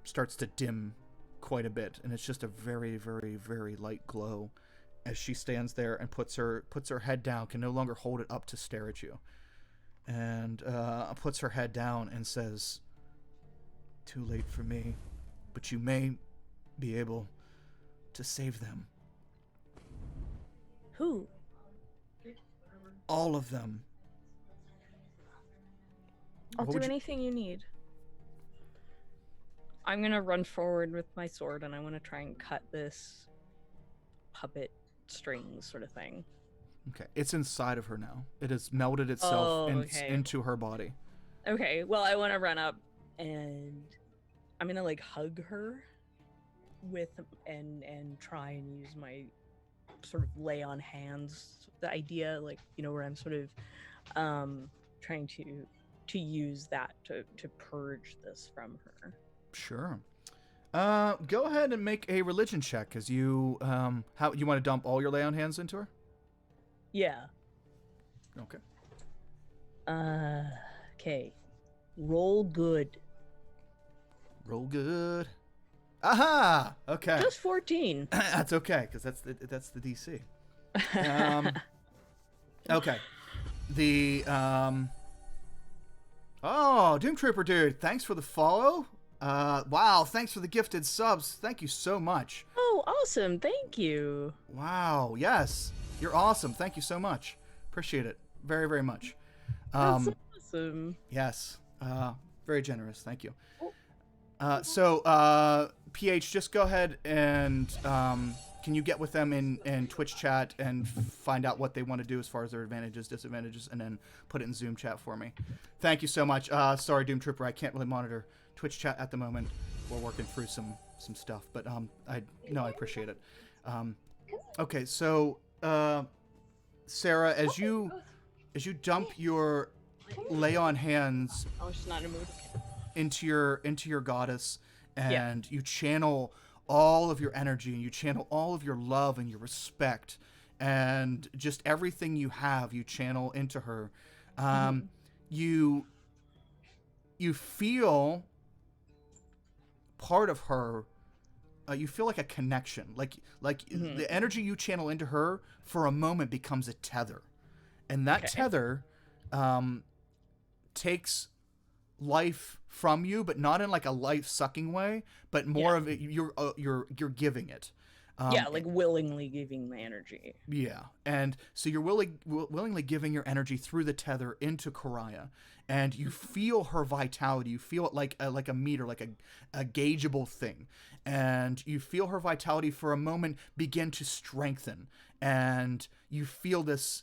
starts to dim quite a bit, and it's just a very, very, very light glow as she stands there and puts her head down, can no longer hold it up to stare at you, and puts her head down and says, "Too late for me, but you may be able to save them." Who? All of them. I'll do anything you need. I'm gonna run forward with my sword, and I want to try and cut this puppet strings sort of thing. Okay, it's inside of her now. It has melded itself into her body. Okay, well, I want to run up, and I'm gonna like hug her with and try and use my sort of lay on hands, the idea, like, where I'm sort of trying to use that to purge this from her. Sure. Go ahead and make a religion check, because you how you want to dump all your lay on hands into her? Yeah. Okay. Okay. Roll good. Roll good. Aha! Okay. Just 14. That's okay, because that's the DC. Okay. The Oh, Doom Trooper dude, thanks for the follow. Wow, thanks for the gifted subs. Thank you so much. Oh, awesome. Thank you. Wow, yes. You're awesome. Thank you so much. Appreciate it. Very, very much. That's awesome. Yes. Very generous. Thank you. Oh. So, PH, just go ahead and can you get with them in Twitch chat and find out what they want to do as far as their advantages, disadvantages, and then put it in Zoom chat for me. Thank you so much. Sorry, Doom Trooper, I can't really monitor Twitch chat at the moment. We're working through some stuff, but I appreciate it. Okay, so Sarah, as you dump your lay on hands I was just not in a mood. into your goddess, and you channel all of your energy, and you channel all of your love and your respect, and just everything you have, you channel into her. You feel part of her. You feel like a connection, like the energy you channel into her for a moment becomes a tether, and that tether takes life from you, but not in like a life sucking way, but more of it you're giving it. Like willingly giving my energy. Yeah, and so you're willingly giving your energy through the tether into Karaya, and you feel her vitality. You feel it like a meter, like a gaugeable thing, and you feel her vitality for a moment begin to strengthen, and you feel this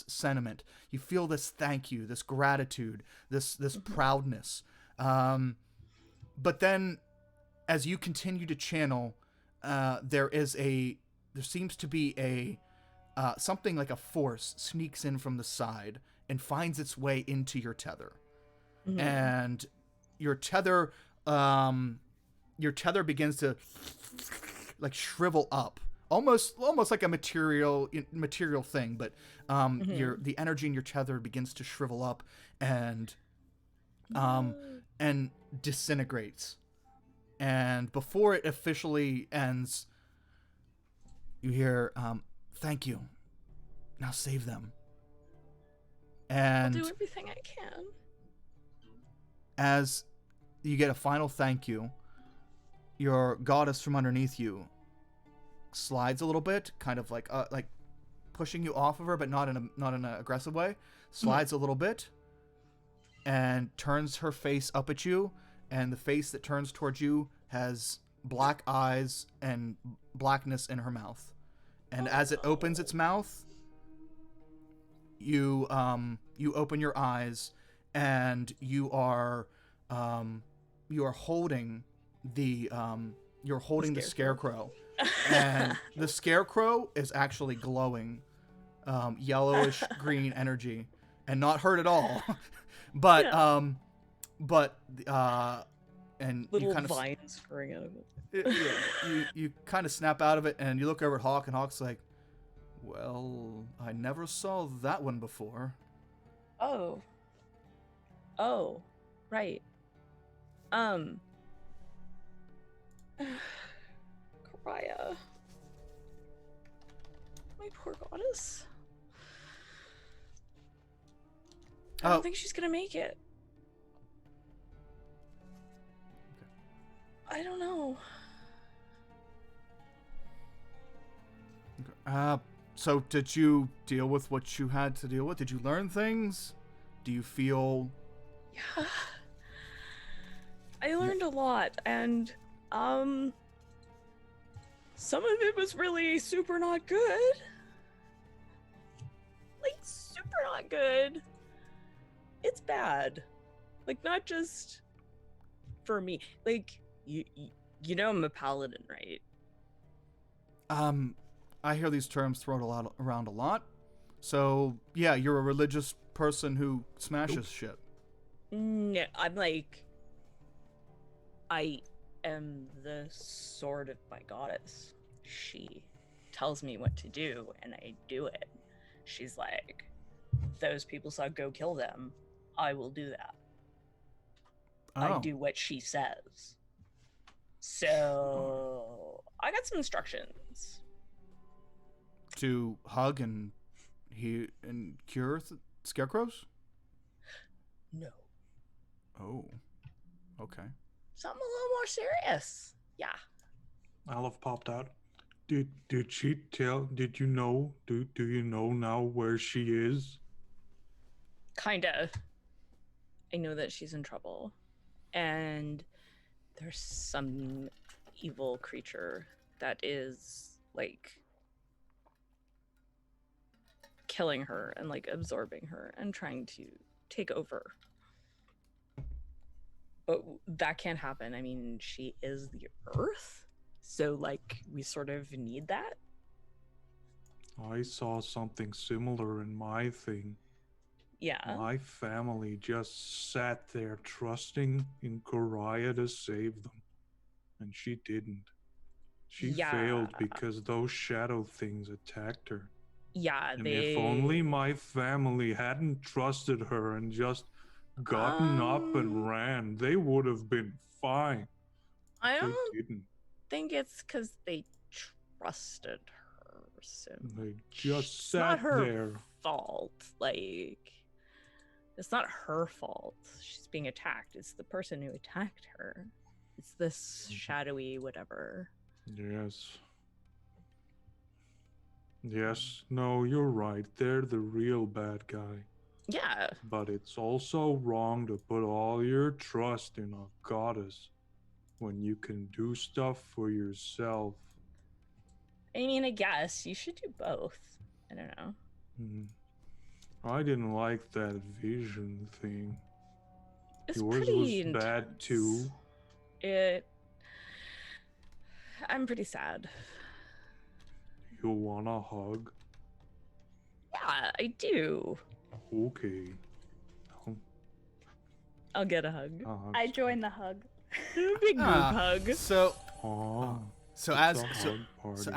sentiment, you feel this thank you, this gratitude, this proudness. But then, as you continue to channel, there seems to be a something like a force sneaks in from the side and finds its way into your tether, and your tether begins to like shrivel up, almost like a material thing, but the energy in your tether begins to shrivel up and disintegrates. And before it officially ends, you hear, thank you. Now save them. And I'll do everything I can. As you get a final thank you, your goddess from underneath you slides a little bit, kind of like pushing you off of her, but not in an aggressive way. Slides a little bit and turns her face up at you. And the face that turns towards you has black eyes and blackness in her mouth. And as it opens its mouth, you open your eyes, and you are holding the scarecrow, and the scarecrow is actually glowing yellowish green energy, and not hurt at all. But and little you kind of vines growing out of it. you kind of snap out of it, and you look over at Hawk, and Hawk's like, well, I never saw that one before. Oh, right. Karaya, my poor goddess. I don't think she's gonna make it. I don't know. So did you deal with what you had to deal with? Did you learn things? Do you feel... Yeah. I learned a lot, and, some of it was really super not good. Like, super not good. It's bad. Like, not just for me. Like, you know I'm a paladin, right? I hear these terms thrown around a lot. So, yeah, you're a religious person who smashes shit. No, I'm like, I am the sword of my goddess. She tells me what to do, and I do it. She's like, those people saw go kill them. I will do that. I Oh. do what she says. So I got some instructions. To hug and cure scarecrows? No. Oh. Okay. Something a little more serious. Yeah. Olive popped out. Did she tell? Did you know? Do you know now where she is? Kinda. I know that she's in trouble. And there's some evil creature that is like killing her and like absorbing her and trying to take over. But that can't happen. I mean, she is the earth. So like we sort of need that. I saw something similar in my thing. Yeah. My family just sat there trusting in Koraya to save them. And she didn't. She failed because those shadow things attacked her. Yeah, And if only my family hadn't trusted her and just gotten up and ran, they would have been fine. I They don't didn't. think it's because they trusted her. So They just it's sat not her there. fault. Like, it's not her fault. She's being attacked. It's the person who attacked her. It's this shadowy whatever. Yes. Yes, no, you're right. They're the real bad guy. Yeah. But it's also wrong to put all your trust in a goddess when you can do stuff for yourself. I mean, I guess you should do both. I don't know. I didn't like that vision thing. It's Yours pretty was bad intense. too. I'm pretty sad. You want a hug? Yeah, I do. Okay. I'll get a hug. I join the hug. Big group hug. So It's a hug party.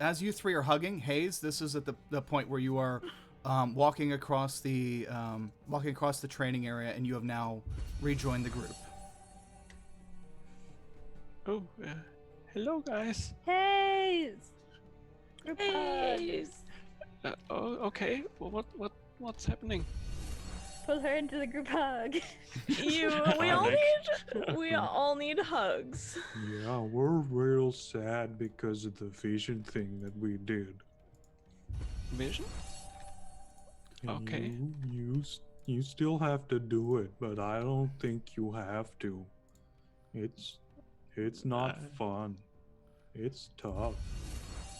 as you three are hugging, Hayes, this is at the point where you are walking across the training area, and you have now rejoined the group. Oh, hello guys. Hey! Group hug. Hey. Oh, okay. Well, what's happening? Put her into the group hug. We all need hugs. Yeah, we're real sad because of the vision thing that we did. Vision? And Okay. You still have to do it, but I don't think you have to. It's not fun. It's tough.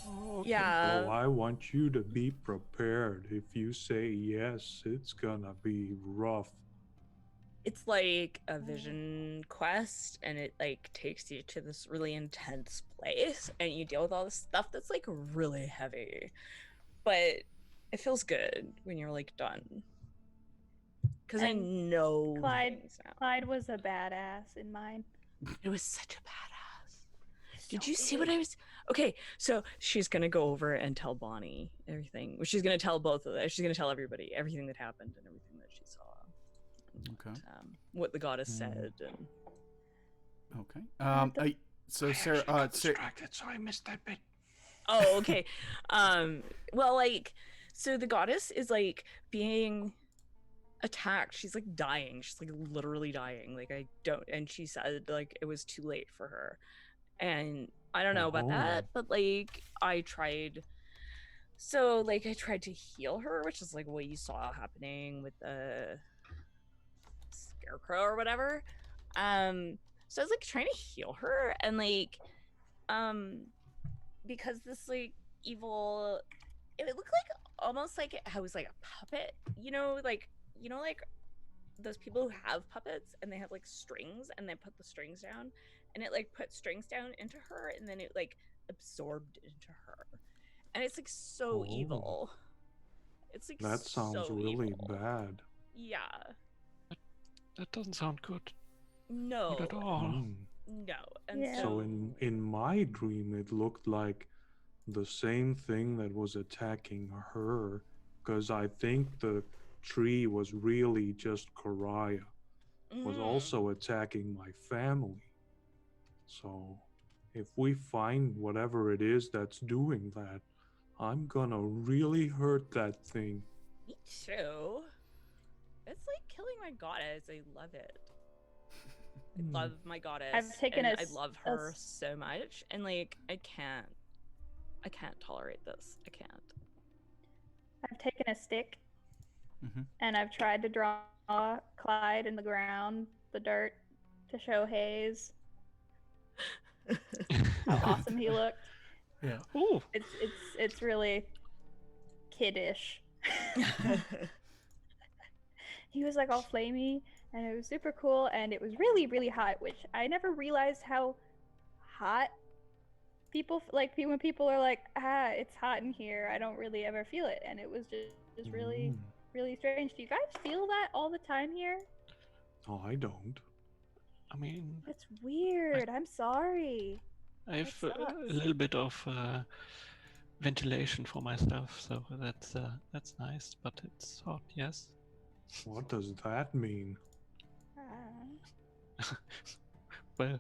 Oh, okay. Yeah. So I want you to be prepared. If you say yes, it's gonna be rough. It's like a vision quest, and it like takes you to this really intense place, and you deal with all this stuff that's like really heavy, but it feels good when you're like done. Because I know things now. Clyde was a badass in mine. It was such a badass. Did you see what I was? Okay, so she's gonna go over and tell Bonnie everything. Well, she's gonna tell both of them. She's gonna tell everybody everything that happened and everything that she saw. Okay. What the goddess said. And... Okay. So Sarah, distracted, so I missed that bit. Oh, okay. Well, like, so the goddess is like being attacked. She's like dying. She's like literally dying. Like and she said like it was too late for her. And I don't know about that, but like I tried to heal her, which is like what you saw happening with the scarecrow or whatever. So I was like trying to heal her, and like because this like evil, it looked like almost like it was like a puppet, like those people who have puppets and they have like strings and they put the strings down, and it like put strings down into her, and then it like absorbed into her, and it's like so Oh. evil. It's like That sounds so really evil. bad. Yeah. That doesn't sound good. No. Not at all. Mm. No. And Yeah. So in my dream, it looked like the same thing that was attacking her, because I think the tree was really just Karaya, was also attacking my family. So if we find whatever it is that's doing that, I'm gonna really hurt that thing. Me too. It's like killing my goddess. I love it. I love my goddess. taken and a I s- love a her s- so much. And like I can't tolerate this. I can't. I've taken a stick Mhm. and I've tried to draw Clyde in the ground, the dirt, to show Hayes how awesome he looked. Yeah. Ooh. It's really kiddish. He was like all flamey and it was super cool and it was really, really hot, which I never realized how hot people like when people are like, it's hot in here. I don't really ever feel it, and it was just really, really strange. Do you guys feel that all the time here? Oh, I don't. I mean, That's weird. I'm sorry. I have That a sucks. little bit of ventilation for myself, so that's nice. But it's hot, yes. What does that mean? Well,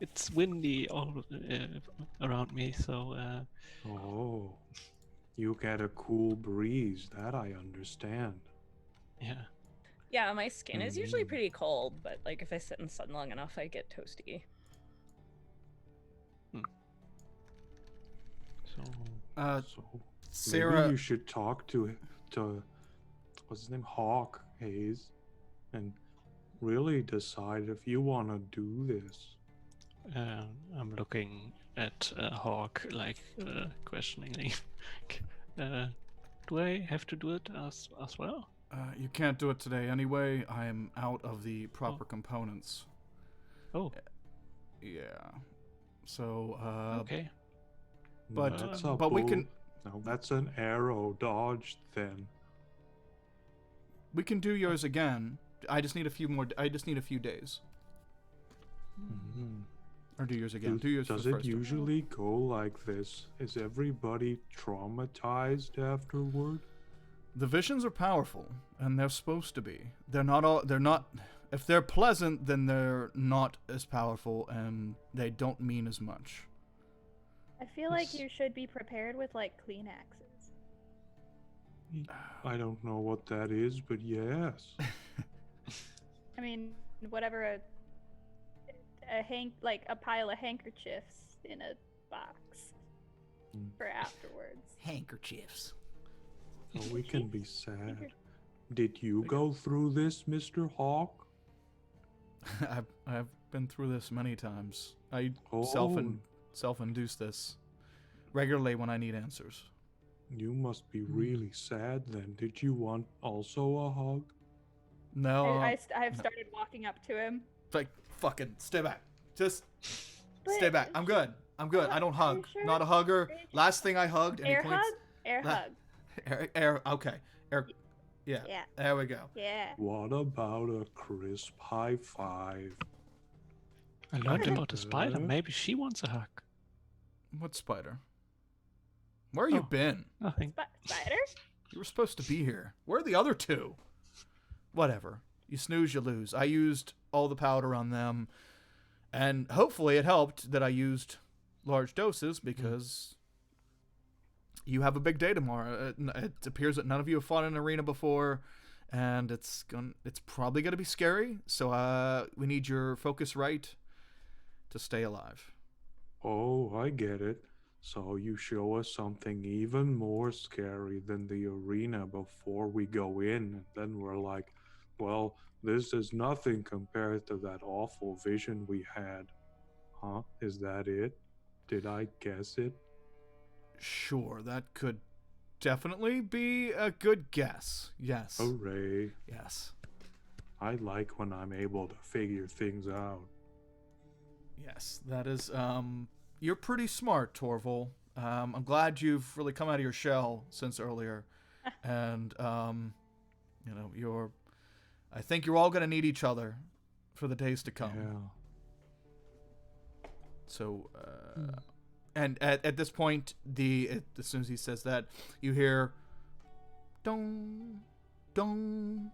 it's windy all around me, so Oh, you get a cool breeze. That I understand. yeah. Yeah, my skin is usually Mm. pretty cold, but like if I sit in the sun long enough, I get toasty. So So Sarah, maybe you should talk to what's his name, Hawk Hayes, and really decide if you want to do this. I'm looking at Hawk like questioningly. Do I have to do it as well? you can't do it today anyway. I am out of the proper components. Oh, Yeah. So, okay. but- That's a but we can- No, that's an arrow dodge then. we can do yours again. I just need a few more. I just need a few days. Mhm. Or do yours again. Do yours Does for the it first one. usually go like this? Is everybody traumatized afterward? The visions are powerful, and they're supposed to be. They're not all. They're not. If they're pleasant, then they're not as powerful, and they don't mean as much. I feel like Yes. you should be prepared with like Kleenexes. I don't know what that is, but yes. I mean, whatever like a pile of handkerchiefs in a box Mm. for afterwards. Handkerchiefs. So we can be sad. Did you go through this, Mr. Hawk? I've been through this many times. I Oh. self-induce this regularly when I need answers. You must be really sad then. Did you want also a hug? No, I have started walking up to him. like fucking stay back. Just But stay back. I'm good. I'm good. I don't Are you hug. sure? Not a hugger. Are you Last thing I hugged. And he Air points. hug? Air La- hug. Air. Okay. Air. Yeah. Yeah. There we go. Yeah. What about a crisp high five? I learned about the spider. Uh, Maybe she wants a hug. What spider? Where you Oh. been? Nothing. Spider? You were supposed to be here. Where are the other two? Whatever. You snooze, you lose. I used all the powder on them, and hopefully it helped that I used large doses because you have a big day tomorrow. It appears that none of you have fought in an arena before, and it's probably gonna be scary. So we need your focus right to stay alive. Oh, I get it. So you show us something even more scary than the arena before we go in, and then we're like, well, this is nothing compared to that awful vision we had. Huh? Is that it? Did I guess it? Sure, that could definitely be a good guess. Yes. Hooray. Yes. I like when I'm able to figure things out. Yes, that is you're pretty smart, Torval. I'm glad you've really come out of your shell since earlier, and I think you're all gonna need each other for the days to come. Yeah. So, and at this point, as soon as he says that, you hear, dong, dong,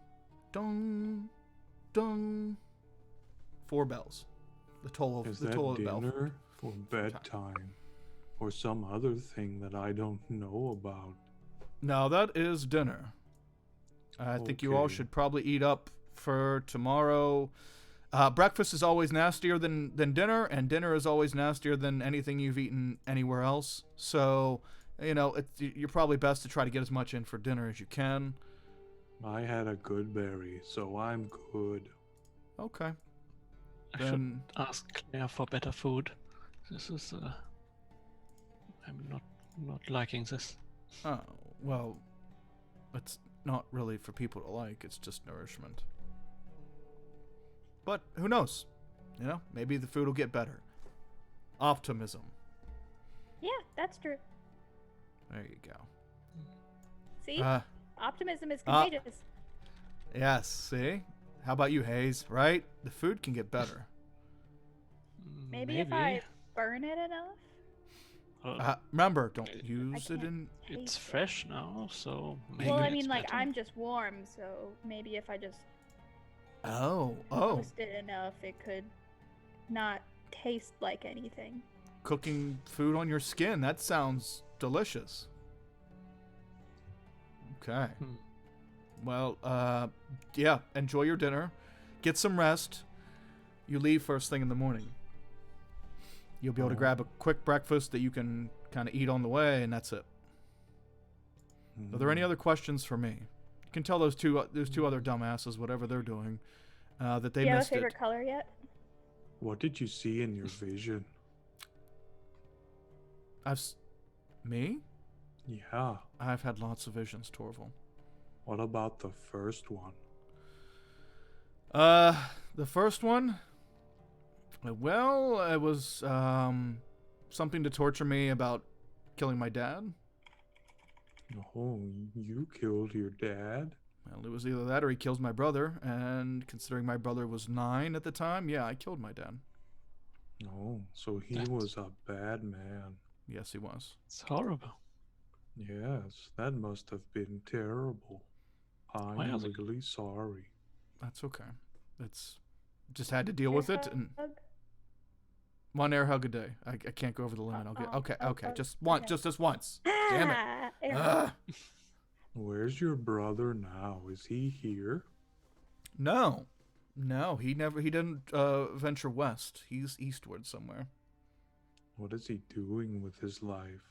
dong, dong, 4 bells. The toll Is of the that toll of the bell. dinner or bedtime? Or some other thing that I don't know about? No, that is dinner. I think you all Okay. should probably eat up for tomorrow. Breakfast is always nastier than dinner, and dinner is always nastier than anything you've eaten anywhere else. So, you're probably best to try to get as much in for dinner as you can. I had a good berry, so I'm good. Okay. I Then- should ask Claire for better food. This is I'm not liking this. Oh, well, it's not really for people to like. It's just nourishment. But who knows? Maybe the food will get better. Optimism. Yeah, that's true. There you go. See? Optimism is Ah. contagious. Yes, see? How about you, Hayes? Right? The food can get better. Maybe if I burn it enough. Remember, don't I use it can't in... It's taste it. fresh now, so maybe Well, I it's mean, like, better. I'm just warm, so maybe if I just Oh. toast it enough, it could not taste like anything. Cooking food on your skin. That sounds delicious. Okay. Hmm. Well, yeah, enjoy your dinner. Get some rest. You leave first thing in the morning. You'll be able to grab a quick breakfast that you can kind of eat on the way, and that's it. Are there any other questions for me? You can tell those two other dumbasses, whatever they're doing, that they Do you have a missed favorite it. color yet? What did you see in your vision? Me? Yeah. I've had lots of visions, Torval. What about the first one? The first one? Well, it was, something to torture me about killing my dad. Oh, you killed your dad? Well, it was either that or he kills my brother, and considering my brother was 9 at the time, yeah, I killed my dad. Oh, so he That's- was a bad man. Yes, he was. It's horrible. Yes, that must have been terrible. Why I'm is it- really sorry. That's okay. It's just had to deal with it, and Hug? 1 air hug a day. I can't go over the limit. I'll get okay. Just once, okay. just this once. Damn it. Ah, air Ugh. Where's your brother now? Is he here? No, he didn't venture west. He's eastward somewhere. What is he doing with his life?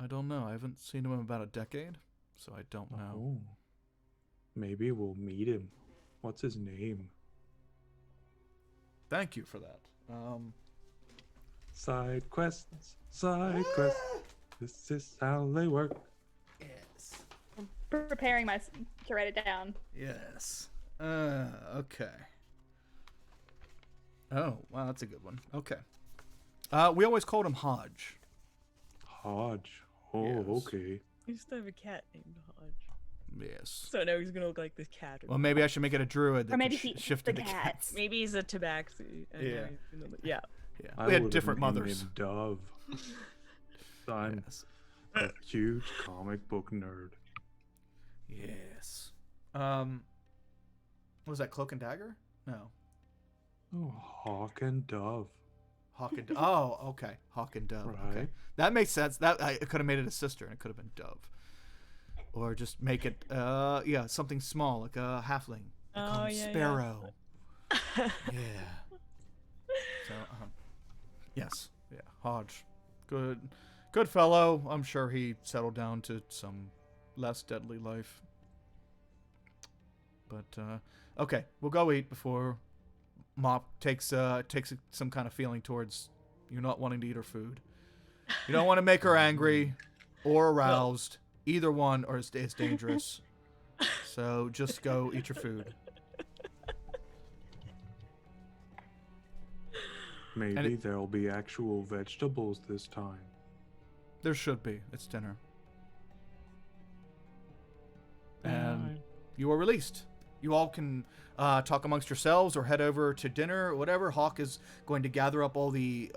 I don't know. I haven't seen him in about a decade, so I don't know. Oh. Maybe we'll meet him. What's his name? Thank you for that. Side quests. Side quests. This is how they work. Yes. preparing to write it down. Yes. Okay. Oh, wow, that's a good one. Okay. We always called him Hodge. Hodge. Oh, Yes. okay. I used to have a cat named Hodge. Yes. So now he's gonna look like this cat. Well, maybe I should make it a druid that Or maybe can he shift the into cat. cats. Maybe he's a tabaxi. And Yeah. now he's gonna look- yeah. Yeah. I We had would've different named mothers. him Dove. I'm Yes. a huge comic book nerd. Yes. What was that, Cloak and Dagger? No. Oh, Hawk and Dove. Hawk and Oh, okay. Hawk and Dove. Okay. Right. That makes sense. That I could have made it a sister, and it could have been Dove. Or just make it, something small, like a halfling. They call him Sparrow. Yeah. So, yes. Yeah. Hodge. Good fellow. I'm sure he settled down to some less deadly life. But, okay. We'll go eat before Mop takes some kind of feeling towards you not wanting to eat her food. You don't want to make her angry or aroused. Either one, or it's dangerous. So just go eat your food. Maybe there'll be actual vegetables this time. There should be. It's dinner. And you are released. You all can talk amongst yourselves or head over to dinner or whatever. Hawk is going to gather up all the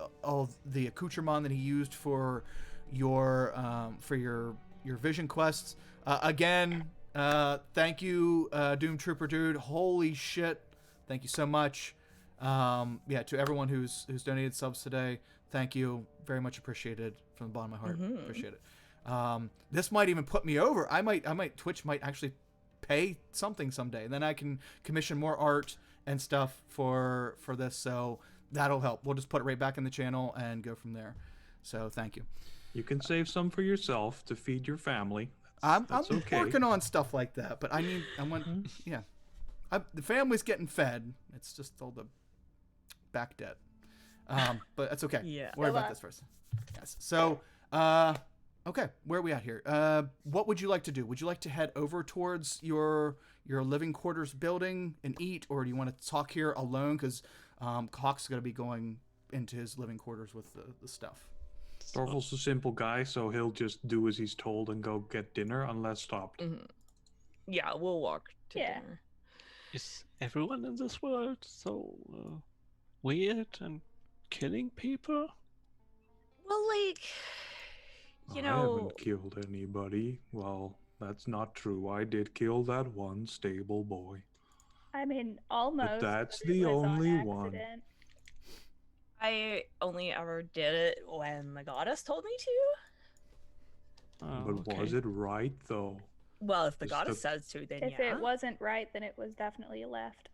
accoutrement that he used for your vision quests. Again, thank you, Doom Trooper dude. Holy shit! Thank you so much. Yeah, to everyone who's donated subs today, thank you. Very much appreciated from the bottom of my heart. Appreciate it. This might even put me over. Twitch might actually pay something someday, and then I can commission more art and stuff for this. So that'll help. We'll just put it right back in the channel and go from there. So thank you. You can save some for yourself to feed your family. I'm okay. working on stuff like that, but I want the family's getting fed. It's just all the back debt. But that's okay. Yeah. Worry about this first. Yes. So, okay, where are we at here? What would you like to do? Would you like to head over towards your living quarters building and eat, or do you want to talk here alone? Because Hawk's going to be going into his living quarters with the stuff. Torval's a simple guy, so he'll just do as he's told and go get dinner unless stopped. Yeah, we'll walk to dinner. Is everyone in this world so weird and killing people? Well, like, I haven't killed anybody. Well, that's not true. I did kill that one stable boy. I mean, almost. But that's but it the was on only one. accident. I only ever did it when the goddess told me to. But was it right, though? Well, if the goddess says to, then if it wasn't right, then it was definitely left.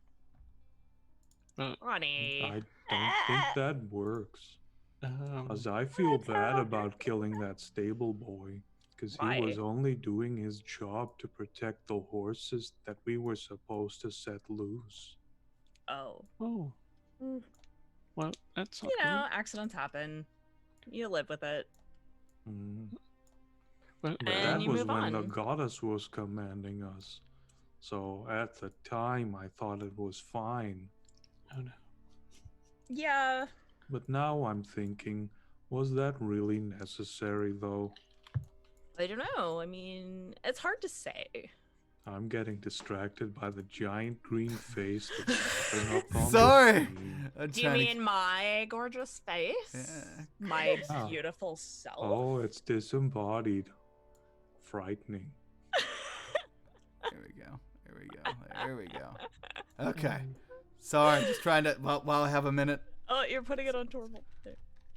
Honey. I don't think that works. As I feel bad about killing that stable boy, because he was only doing his job to protect the horses that we were supposed to set loose. Oh. Well, that's not accidents happen. You live with it. Well, but that was when the goddess was commanding us. So at the time, I thought it was fine. Oh no. Yeah. But now I'm thinking, was that really necessary, though? I don't know. I mean, it's hard to say. I'm getting distracted by the giant green face that's popping up on Sorry. Do you mean my gorgeous face? Yeah. My beautiful self? Oh, it's disembodied. Frightening. There we go. Okay. Sorry, just trying to while I have a minute. Oh, you're putting it on Torval.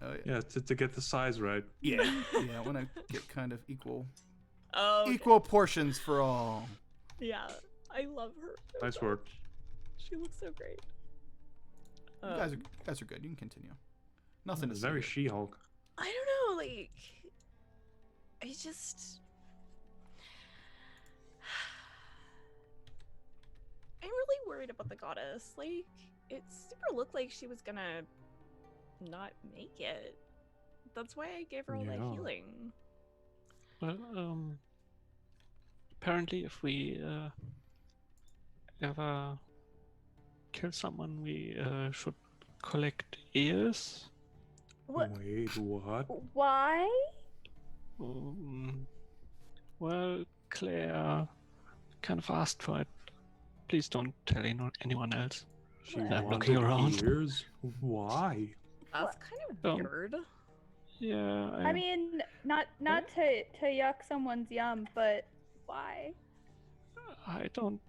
Oh, yeah, to get the size right. Yeah, I want to get kind of equal portions for all. Yeah, I love her. Nice work. She looks so great. You guys are good. You can continue. Nothing to say. Very She-Hulk. I don't know, like, I'm really worried about the goddess. Like, it super looked like she was gonna not make it. That's why I gave her all that healing. Well, apparently if we ever kill someone, we should collect ears. What? Wait, what? Why? Well, Claire kind of asked for it. Please don't tell anyone else. I'm looking around. Ears? Why? That's kind of weird. Yeah. I mean, not to yuck someone's yum, but why? I don't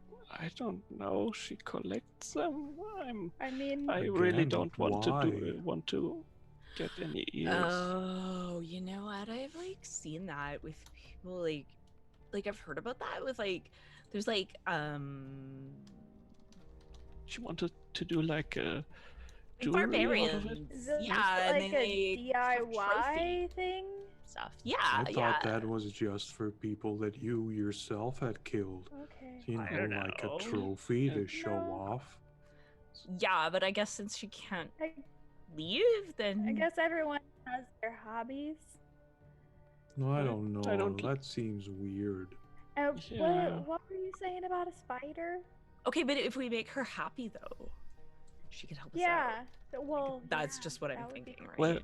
know. She collects them. I Again, really don't want why? want to get any ears. Oh, you know what? I've like seen that with people like I've heard about that with like there's like She wanted to do like a barbarians. out of it. Yeah, like and a they have DIY thing. Stuff. Yeah, I thought that was just for people that you yourself had killed. Okay. You I don't know, like know. a trophy to show off. Yeah, but I guess since she can't leave, then I guess everyone has their hobbies. No, I don't know. I don't- That seems weird. Yeah. What were you saying about a spider? Okay, but if we make her happy though, She could help us Yeah. out. Well, That's yeah, just what I'm that would be thinking, right? Well,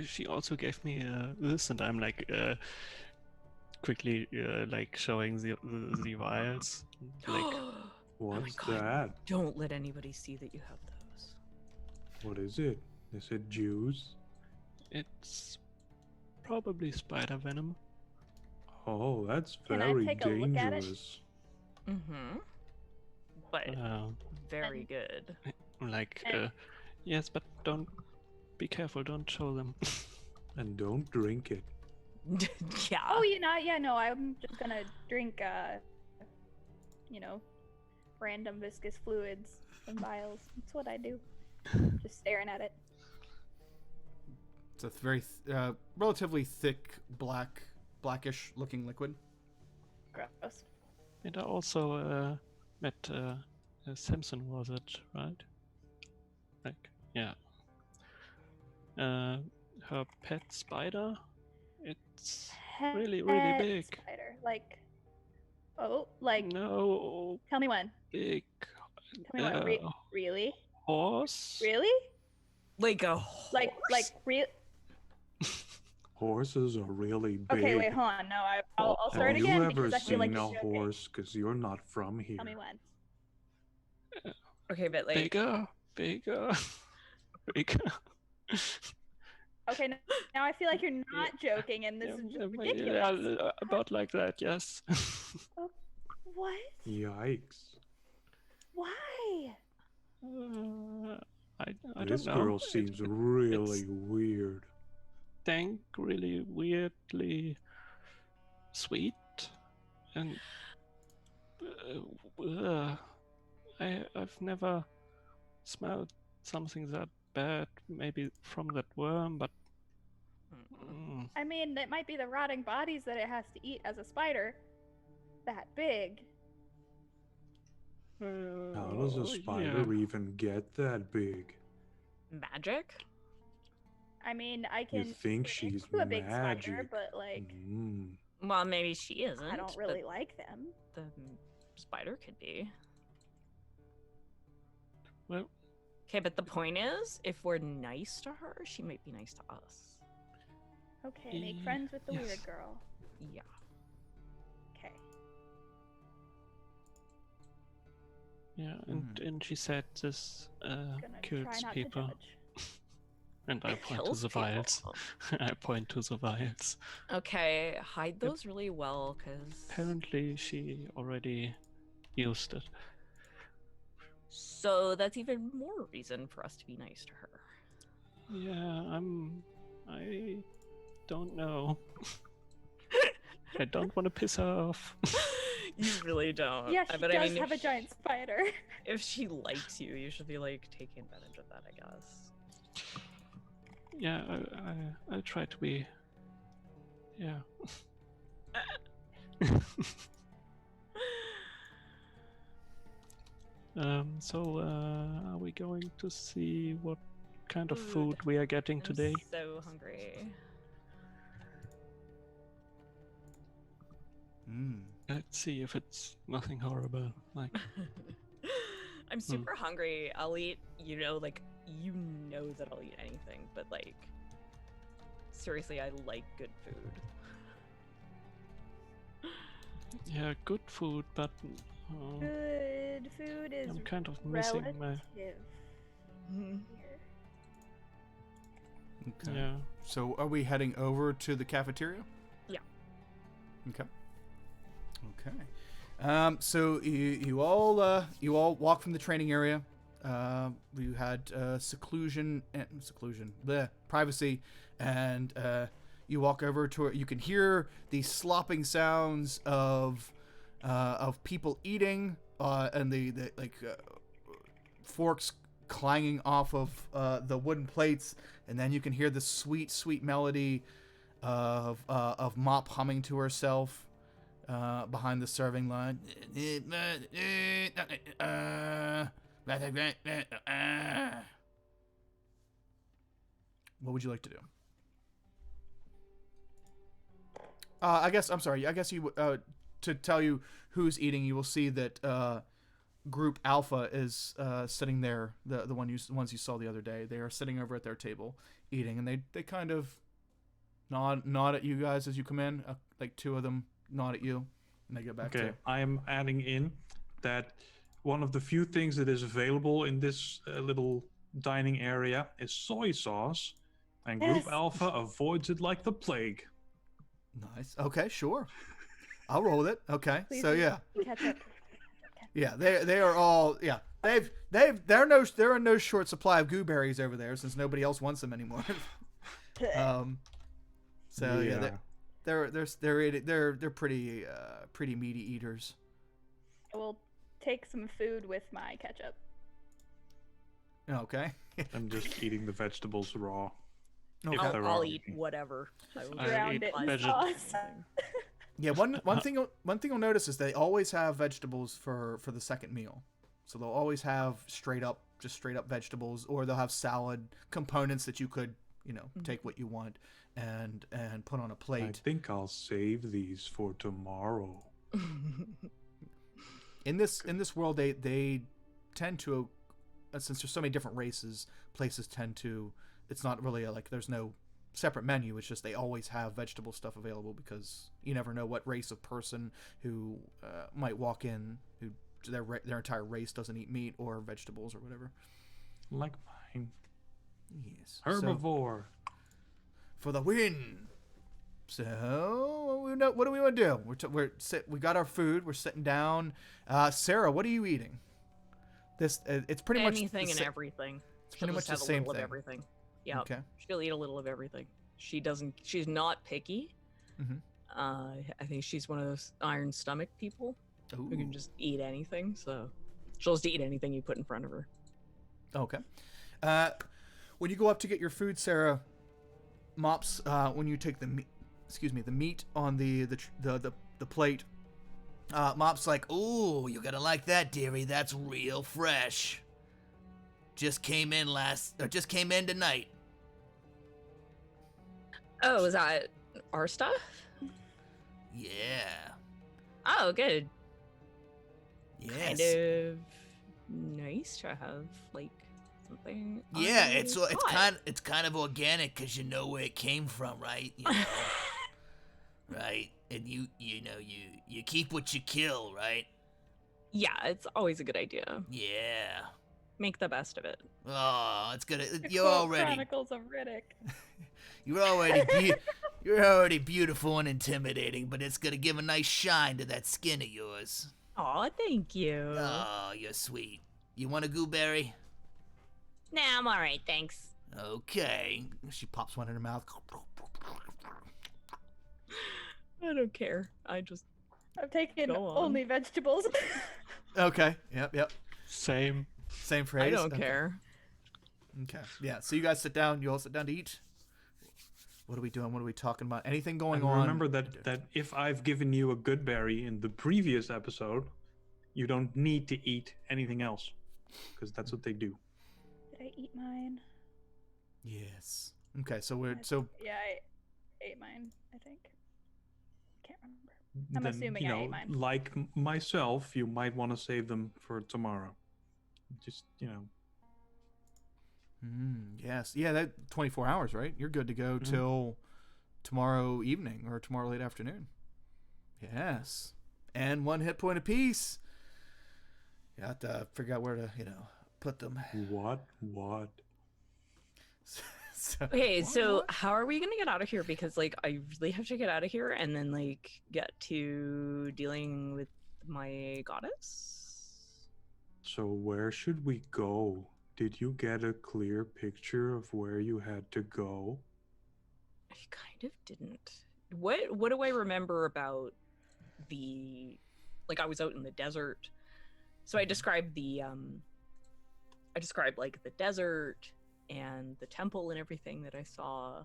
she also gave me this, and I'm like quickly like showing the vials. Like, What's God. that? Don't let anybody see that you have those. What is it? Is it juice? it's probably spider venom. Oh, that's Can I very take a look at it? dangerous. Mm-hmm. But very And- good. Like, And- yes, but don't be careful. Don't show them. And don't drink it. Yeah. Oh, you know, yeah, no, I'm just gonna drink, you know, random viscous fluids from vials. That's what I do. Just staring at it. It's a very relatively thick, blackish looking liquid. Gross. And I also met Simpson, was it right? Like, yeah. Her pet spider. It's really, really Pet big. Spider, like, oh, like, No, tell me when. big Tell me when. Really? horse. Really? Like a Like, horse? real? Horses are really big. Okay, wait, hold on. No, I'll start Have you again ever because I feel like seen you're a joking. horse? Because you're not from here. Tell me when. Okay, but like Bigger, bigger, bigger. Okay, now I feel like you're not joking, and this is just ridiculous. About like that, yes. What? Yikes. Why? I This don't know. girl seems really weird. Dank, really weirdly sweet, and I've never smelled something that bad. Maybe from that worm, but I mean, it might be the rotting bodies that it has to eat as a spider. That big. How does a spider even get that big? magic? I mean, I can You think turn she's into a big spider, magic? but like, Well, maybe she isn't. I don't really like them. The spider could be. Well, Okay, but the point is, if we're nice to her, she might be nice to us. Okay, make friends with the yes. weird girl. Yeah. Okay. yeah, and she said this Gonna kills try not people. to judge. And I It point to kills the vials. people. I point to the vials. Okay, hide those really well, because... Apparently, she already used it. So that's even more reason for us to be nice to her. Yeah, I don't know. I don't want to piss her off. You really don't. Yeah, she but does I mean, have a giant spider. if she likes you, you should be like taking advantage of that, I guess. Yeah, I try to be. Yeah. So are we going to see what kind of food we are getting today? I'm so hungry. Let's see if it's nothing horrible. Like, I'm super hungry. I'll eat, like, that I'll eat anything, but like, seriously, I like good food. yeah, good food, but Good food is I'm kind of missing relative. my. Okay. Yeah. So are we heading over to the cafeteria? Yeah. Okay. Okay. So you all walk from the training area. You had privacy, and you walk over to it. You can hear the slopping sounds of people eating, and the forks clanging off of the wooden plates, and then you can hear the sweet melody of Mop humming to herself behind the serving line. What would you like to do? I guess you to tell you who's eating. You will see that group Alpha is sitting there. The ones you saw the other day. They are sitting over at their table eating, and they kind of nod at you guys as you come in. Like 2 of them nod at you, and they go back Okay, to. I am adding in that one of the few things that is available in this little dining area is soy sauce, and Group Yes. Alpha avoids it like the plague. Nice. Okay, sure. I'll roll with it. Okay. Please So do. yeah. Ketchup. Yeah, they are all they're in no short supply of gooberries over there since nobody else wants them anymore. So yeah, they're pretty meaty eaters. I will take some food with my ketchup. Okay. I'm just eating the vegetables raw. Okay. If they're I'll raw. eat whatever. I will I Drowned eat it in veggie- sauce. Yeah, one thing you'll notice is they always have vegetables for the second meal. So they'll always have straight up vegetables, or they'll have salad components that you could, take what you want and put on a I plate. think I'll save these for tomorrow. In this world, they tend to, since there's so many different races, places tend to. It's not really there's no separate menu. It's just they always have vegetable stuff available because you never know what race of person who might walk in who their entire race doesn't eat meat or vegetables or whatever. Like mine. Yes. Herbivore. So, for the win. So what do we want to do? We got our food. We're sitting down. Sarah, what are you eating? It's pretty much anything the and sa- everything. It's She'll pretty much just the have a same little thing. of everything. Yeah. Okay. She'll eat a little of everything. She's not picky. Mhm. I think she's one of those iron stomach people who Ooh. can just eat anything. So she'll just eat anything you put in front of her. Okay. When you go up to get your food, Sarah, Mops, when you take the meat on the plate, Mops like, "Ooh, you're gonna like that, dearie. That's real fresh. Just came in tonight." Oh, is that our stuff? Yeah. Oh, good. Yes. Kind of nice to have something. Yeah, on it's the spot. it's kind of organic because you know where it came from, right? You know, right? And you keep what you kill, right? Yeah, it's always a good idea. Yeah. Make the best of it. Oh, it's gonna. To You're quote already Chronicles of Riddick. you're already beautiful and intimidating, but it's gonna give a nice shine to that skin of yours. Aw, thank you. Oh, you're sweet. You want a gooberry? Nah, I'm alright, thanks. Okay. She pops one in her mouth. I don't care. I just I've taken Go on. only vegetables. Okay. Yep. Same. Same phrase. I don't Okay. care. Okay. Yeah. So you guys sit down. You all sit down to eat. What are we doing? What are we talking about? Anything going And on? remember that if I've given you a good berry in the previous episode, you don't need to eat anything else, because that's what they do. Did I eat mine? Yes. Okay. So Yeah, I ate mine, I think. Can't remember. I'm Then, assuming I ate mine. like myself, you might want to save them for tomorrow. Just, yes. Yeah. That 24 hours, right? You're good to go Mhm. till tomorrow evening or tomorrow late afternoon. Yes. And 1 hit point apiece. You have to figure out where to, put them. What? So, Okay, so how are we gonna get out of here? Because I really have to get out of here and then get to dealing with my goddess. So where should we go? Did you get a clear picture of where you had to go? I kind of didn't. What do I remember about the I was out in the desert. So I described the the desert and the temple and everything that I saw.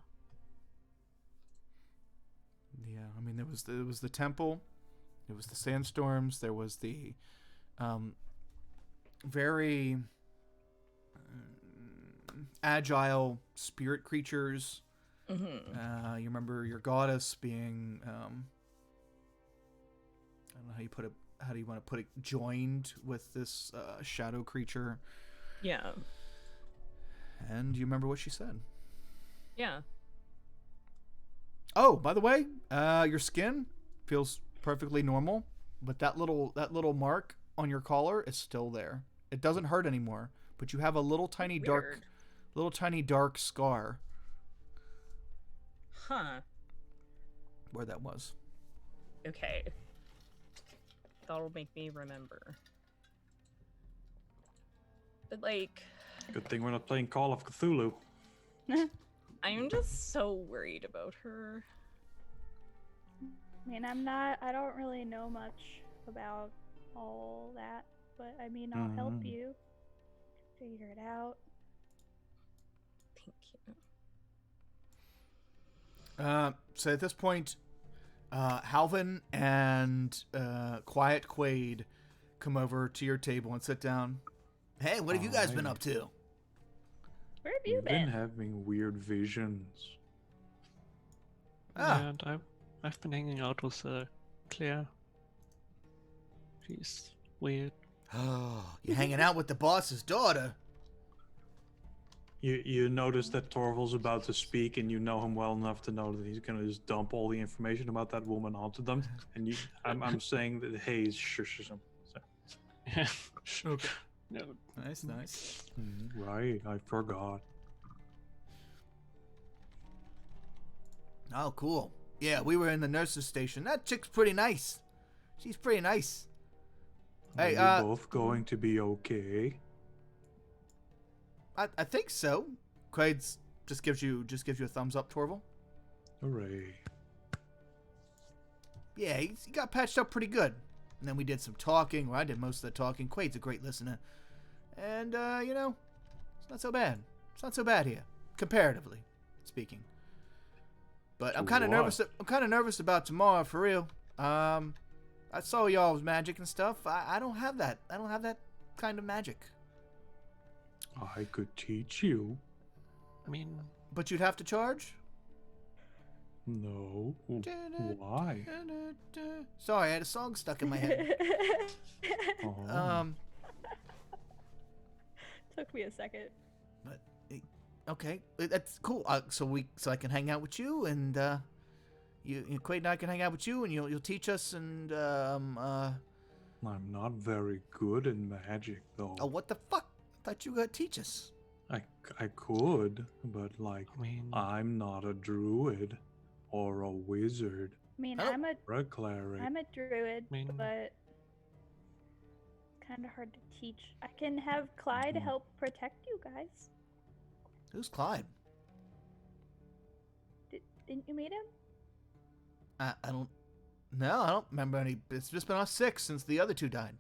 yeah, I mean there was the temple, there was the sandstorms, there was the very agile spirit creatures. Mm-hmm. You remember your goddess being I don't know how you put it how do you want to put it, joined with this shadow creature. Yeah. And you remember what she said. Yeah. Oh, by the way, your skin feels perfectly normal, but that little mark on your collar is still there. It doesn't hurt anymore, but you have a little tiny dark scar Huh. where that was. Okay. That'll make me remember. But like, Good thing we're not playing Call of Cthulhu. I'm just so worried about her. I mean, I don't really know much about all that, but I mean, I'll help you figure it out. Thank you. So at this point, Halvin and Quiet Quaid come over to your table and sit down. Hey, what have you guys been up to? Where have you We've been been? having weird visions. Ah. And I've been hanging out with Claire. She's weird. Oh, you're hanging out with the boss's daughter. You notice that Torval's about to speak, and you know him well enough to know that he's gonna just dump all the information about that woman onto them. And I'm saying that Hayes shushes him. So, Okay. No, Nice. right, I forgot. Oh, cool. Yeah, we were in the nurse's station. That chick's pretty nice. She's pretty nice. Hey, Are you both going to be okay? I think so. Quaid just gives you a thumbs up, Torval. Hooray. Yeah, he got patched up pretty good. And then we did some talking. Well, I did most of the talking. Quaid's a great listener. And, it's not so bad. It's not so bad here, comparatively speaking. But I'm kind of nervous. I'm kind of nervous about tomorrow, for real. I saw y'all's magic and stuff. I don't have that. I don't have that kind of magic. I could teach you. I mean, But you'd have to charge? No. Why? Sorry, I had a song stuck in my head. Oh. Took me a second. But okay, that's cool. So I can hang out with you, and you Quaid and I can hang out with you, and you'll teach us, and I'm not very good in magic, though. oh, what the fuck? I thought you were gonna teach us. I could, but like, I mean, I'm not a druid or a wizard I mean, Oh. or a cleric. I'm a druid, mean- but kind of hard to teach. I can have Clyde Mhm. help protect you guys. Who's Clyde? Didn't you meet him? I don't. No, I don't remember any. It's just been us 6 since the other 2 died.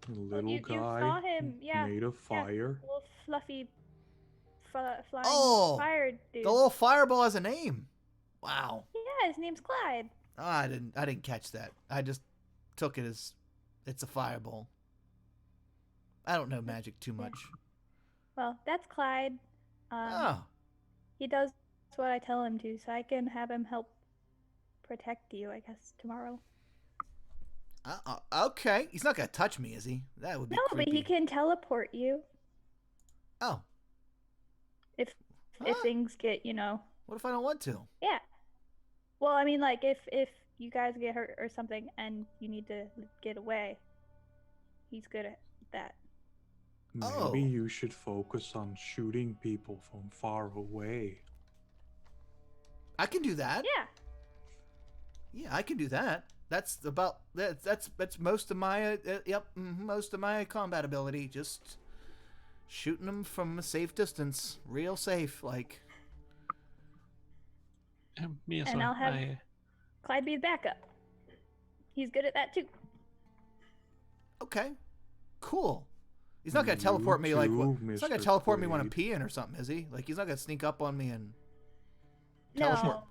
Little you guy saw him, yeah, made of yeah. fire. Little fluffy, flying Oh, fire dude. The little fireball has a name. Wow. Yeah, his name's Clyde. Oh, I didn't catch that. I just took it as it's a fireball. I don't know magic too much. Well, that's Clyde. Oh, He does what I tell him to, so I can have him help protect you, I guess, tomorrow. okay. He's not gonna touch me, is he? That would be No, creepy. but he can teleport you Oh, if Huh? things get, what if I don't want to? yeah. Well, I mean, like if you guys get hurt or something and you need to get away, he's good at that. Maybe Oh. you should focus on shooting people from far away. I can do that. Yeah. Yeah, I can do that. That's most of my most of my combat ability. Just shooting them from a safe distance, real safe. Like, me as And well. I'll have Clyde be the backup. He's good at that too. okay, cool. He's not gonna teleport me like too, he's not gonna Mr. teleport me when I'm Quaid. peeing or something, is he? Like, he's not gonna sneak up on me and No, Teleport.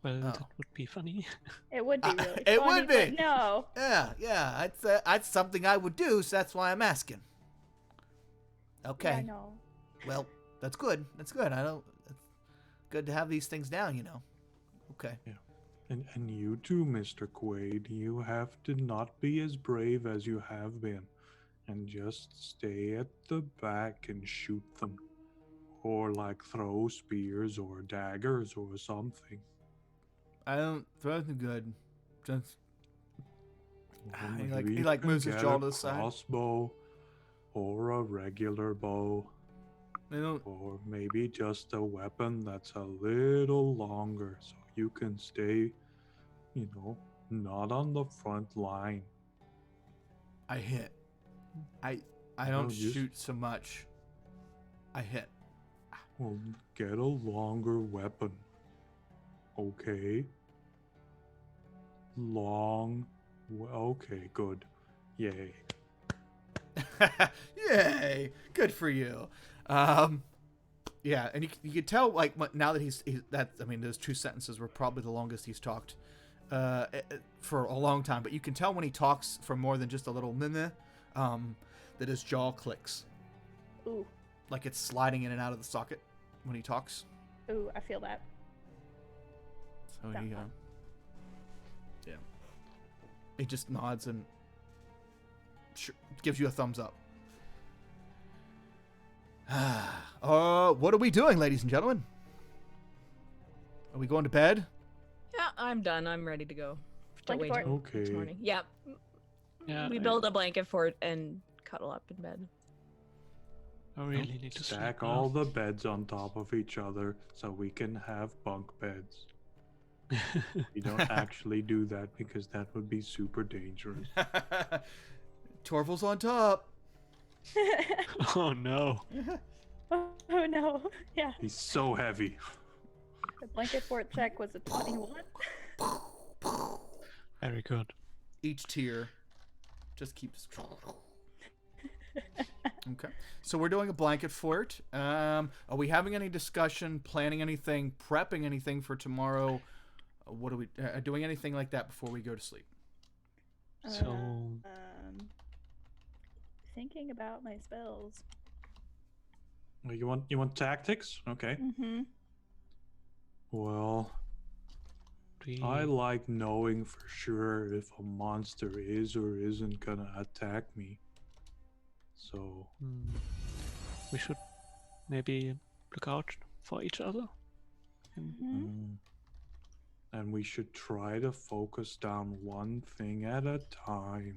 Well, Oh. that would be funny. it would be really It funny, would be. but no. yeah. That's something I would do. So that's why I'm asking. Okay. Yeah, no. Well, that's good. That's good. It's good to have these things down, Okay. And you too, Mr. Quaid. You have to not be as brave as you have been. And just stay at the back and shoot them. Or like throw spears or daggers or something. I don't throw anything good. Just Or he maybe you like can moves his get jaw a to the side. crossbow or a regular bow. They don't. Or maybe just a weapon that's a little longer so you can stay, not on the front line. I hit. I No, don't just- shoot so much. I hit. Well, get a longer weapon. Okay? Okay, good. Yay. Yay! Good for you. Yeah, and you can tell like now that he's those 2 sentences were probably the longest he's talked for a long time. But you can tell when he talks for more than just a little minute that his jaw clicks, Ooh, like it's sliding in and out of the socket when he talks. ooh, I feel that. So That he, one. yeah, he just nods and gives you a thumbs up. What are we doing, ladies and gentlemen? Are we going to bed? Yeah, I'm done. I'm ready to go. To Blanket wait fort. till next Okay. morning. Yeah, Yeah, we build a blanket fort and cuddle up in bed. I really need to Stack sleep all the beds on top of each other so we can have bunk beds. now. We don't actually do that because that would be super dangerous. Torval's on top. Oh no. Oh no. Yeah. He's so heavy. The blanket fort check was a 21. Very good. Each tier just keeps. Okay, so we're doing a blanket fort. Are we having any discussion, planning anything, prepping anything for tomorrow? What are we doing anything like that before we go to sleep? So Thinking about my spells. You want tactics? Okay. Mm-hmm. Well, we I like knowing for sure if a monster is or isn't gonna attack me. So, we should maybe look out for each other. Mm-hmm. and we should try to focus down one thing at a time.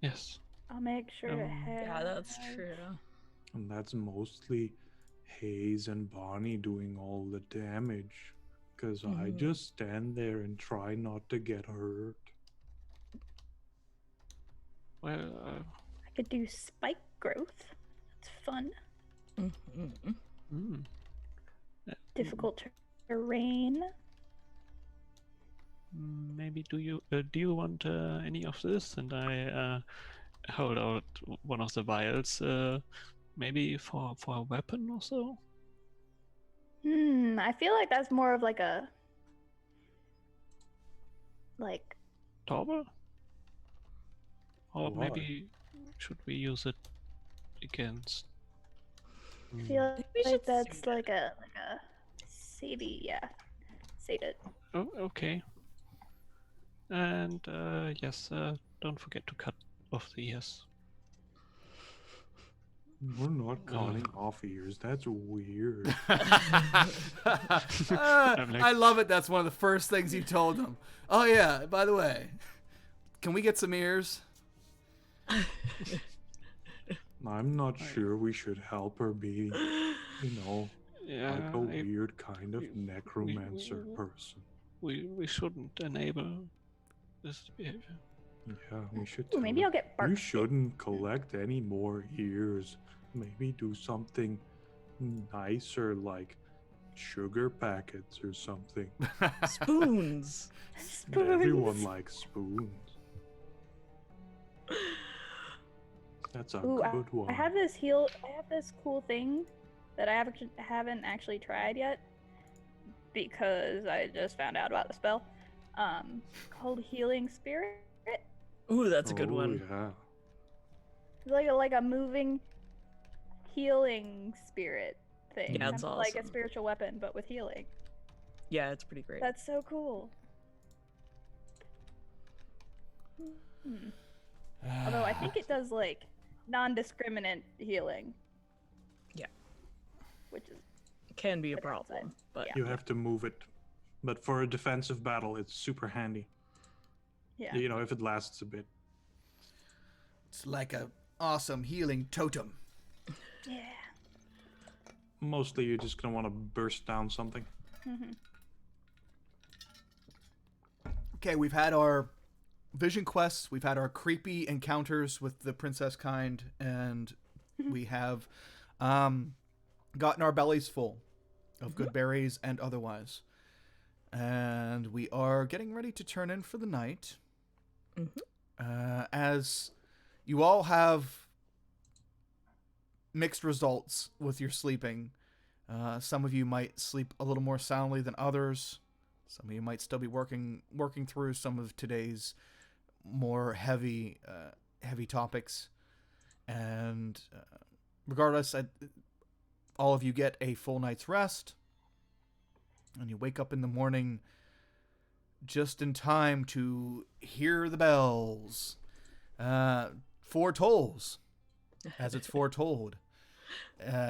Yes. I'll make sure to have. Yeah, that's true. And that's mostly Hayes and Bonnie doing all the damage. Because I Mhm. just stand there and try not to get hurt. Well, I could do spike growth. That's fun. Mm-hmm. Difficult terrain. Maybe do you want any of this? And I hold out one of the vials, maybe for a weapon or so. I feel like that's more of like a Torval? Or Why? maybe should we use it against? I feel we like should that's save like a savey, yeah. Save it. Oh, okay. And yes, don't forget to cut off the ears. We're not cutting off ears. That's weird. I love it. That's one of the first things you told them. Oh yeah, by the way, can we get some ears? I'm not sure we should help her be, Yeah, like a weird kind of necromancer person. we shouldn't enable this behavior. Yeah, we should. Ooh, maybe tell I'll her, get bark. You shouldn't collect any more ears. Maybe do something nicer, like sugar packets or something. Spoons. Everyone likes spoons. That's a Ooh, good one. I have this cool thing that I haven't actually tried yet because I just found out about the spell. Called Healing Spirit. Ooh, that's a good Oh, one. Yeah. It's like a moving healing spirit thing. Yeah, it's Kind of like a awesome. spiritual weapon, but with healing. Yeah, it's pretty great. That's so cool. Hmm. Although I think it does like non-discriminant healing. Yeah. Which is Can be a the downside. problem, but Yeah. You have to move it. But for a defensive battle, it's super handy. yeah. You know, if it lasts a bit. It's like a awesome healing totem. Yeah. Mostly you're just gonna want to burst down something. Mm-hmm. Okay, we've had our vision quests, we've had our creepy encounters with the princess kind, and we have gotten our bellies full of good berries and otherwise. And we are getting ready to turn in for the night. As you all have mixed results with your sleeping. Some of you might sleep a little more soundly than others. Some of you might still be working through some of today's more heavy topics. And regardless, all of you get a full night's rest. And you wake up in the morning just in time to hear the bells. 4 tolls, as it's foretold.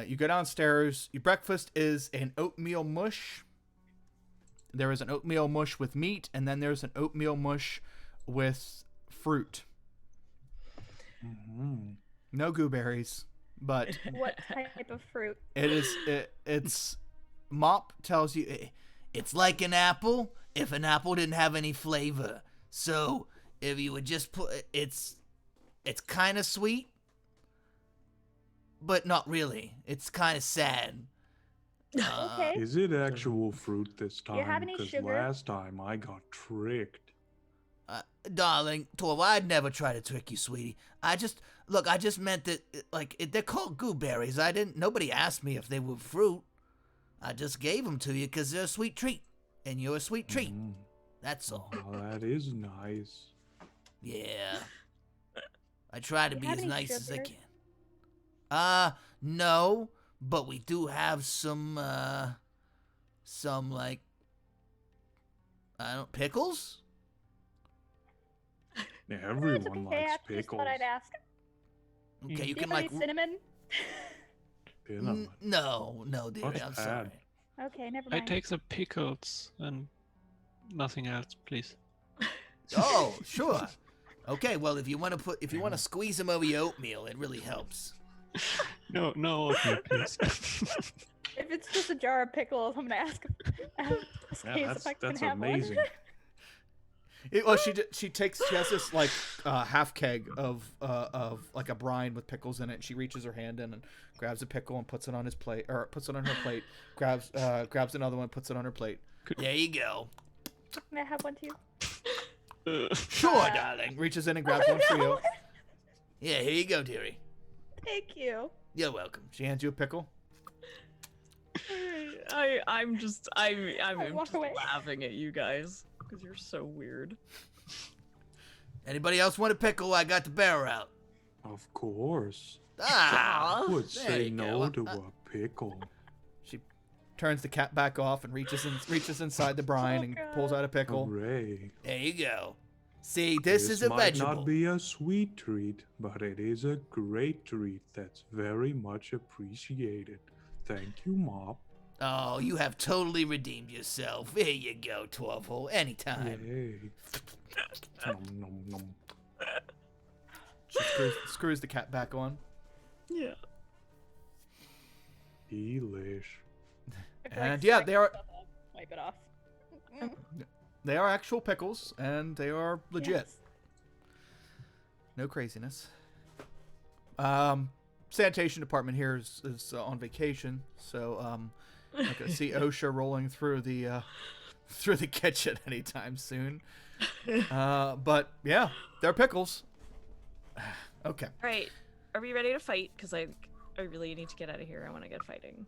You go downstairs. Your breakfast is an oatmeal mush. There is an oatmeal mush with meat, and then there's an oatmeal mush with fruit. Mm-hmm. No gooberries, but What type of fruit? it's Mop tells you it's like an apple if an apple didn't have any flavor. So if you would just put it's kind of sweet, but not really. It's kind of sad. Okay. Is it actual fruit this Do you have time? any Because sugar? last time I got tricked. Darling, Torv, I'd never try to trick you, sweetie. I just meant that, they're called gooberries. Nobody asked me if they were fruit. I just gave them to you because they're a sweet treat. And you're a sweet treat. Mm. That's all. Oh, that is nice. Yeah. I try to Do be you have as any nice as I sugar? can. No, but we do have some pickles? Yeah, It's everyone okay. likes I just pickles. thought I'd ask. Okay, Do you you can have any cinnamon? Cinnamon. No, dearie, What's I'm bad? sorry. Okay, never I mind. take the pickles and nothing else, please. Oh, sure. Okay, well, if you want to squeeze them over your oatmeal, it really helps. No oatmeal, please. If it's just a jar of pickles, I'm gonna ask Yeah, Hayes if I can that's have amazing. one. She has this half keg of like a brine with pickles in it. She reaches her hand in and grabs a pickle and puts it on his plate, or puts it on her plate. Grabs another one, puts it on her plate. There you go. May I have one too? Sure, darling. Reaches in and grabs one for you. Yeah, here you go, dearie. Thank you. You're welcome. She hands you a pickle. I'm just walk just away. laughing at you guys because you're so weird. Anybody else want a pickle? I got the barrel out. Of course. Ah, Would there say you no go. to a pickle. She turns the cap back off and reaches inside the brine and pulls out a pickle. Hooray. There you go. See, this is a might vegetable. not be a sweet treat, but it is a great treat that's very much appreciated. Thank you, Mop. Oh, you have totally redeemed yourself. Here you go, Torval. Anytime. Yay. Nom, nom, nom. She screws the cap back on. Yeah. Delish. And yeah, they are Wipe it off. actual pickles, and they are legit. Yes. No craziness. Sanitation department here is on vacation, so I'm not gonna see OSHA rolling through the kitchen anytime soon. But yeah, they're pickles. Okay. All right. Are we ready to fight? Because I really need to get out of here. I want to get fighting.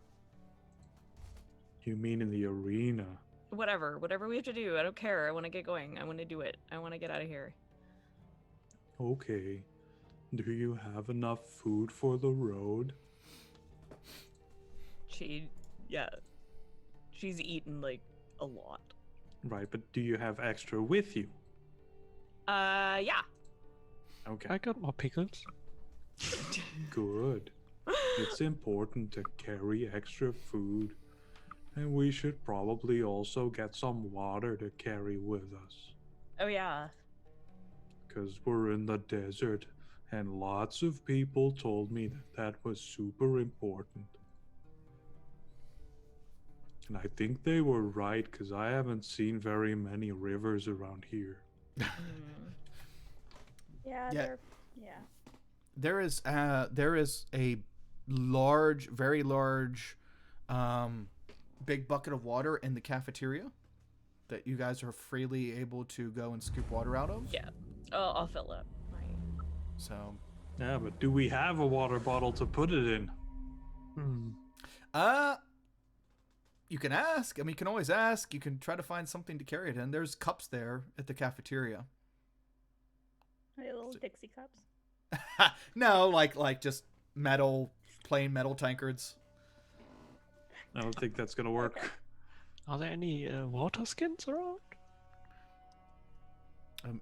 You mean in the arena? Whatever we have to do. I don't care. I want to get going. I want to do it. I want to get out of here. Okay. Do you have enough food for the road? She's eaten like a lot. Right, but do you have extra with you? Yeah. Okay, I got more pickles. good. It's important to carry extra food. And we should probably also get some water to carry with us. Oh yeah. Because we're in the desert, and lots of people told me that that was super important. And I think they were right, because I haven't seen very many rivers around here. Mm. Yeah, Yeah. yeah. There is a large, very large, big bucket of water in the cafeteria that you guys are freely able to go and scoop water out of. Yeah. Oh, I'll fill up. So, Yeah, but do we have a water bottle to put it in? you can ask. I mean, you can always ask. You can try to find something to carry it in. There's cups there at the cafeteria. Like little Dixie cups. No, like just plain metal tankards. I don't think that's gonna work. Okay. Are there any water skins around?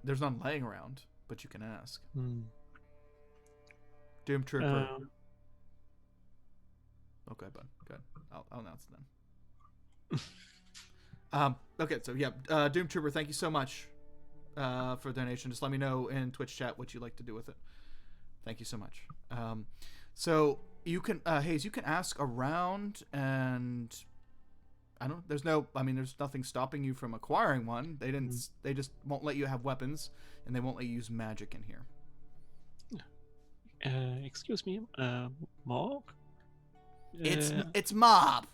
There's none laying around, but you can ask. Hmm. Doom Trooper. Um, Okay, bud. Good. I'll announce it then. Okay, so yeah, Doom Trooper, thank you so much for the donation. Just let me know in Twitch chat what you'd like to do with it. Thank you so much. So you can, Hayes, you can ask around, and there's nothing stopping you from acquiring one. They just won't let you have weapons, and they won't let you use magic in here. Excuse me, Morg? It's Mop,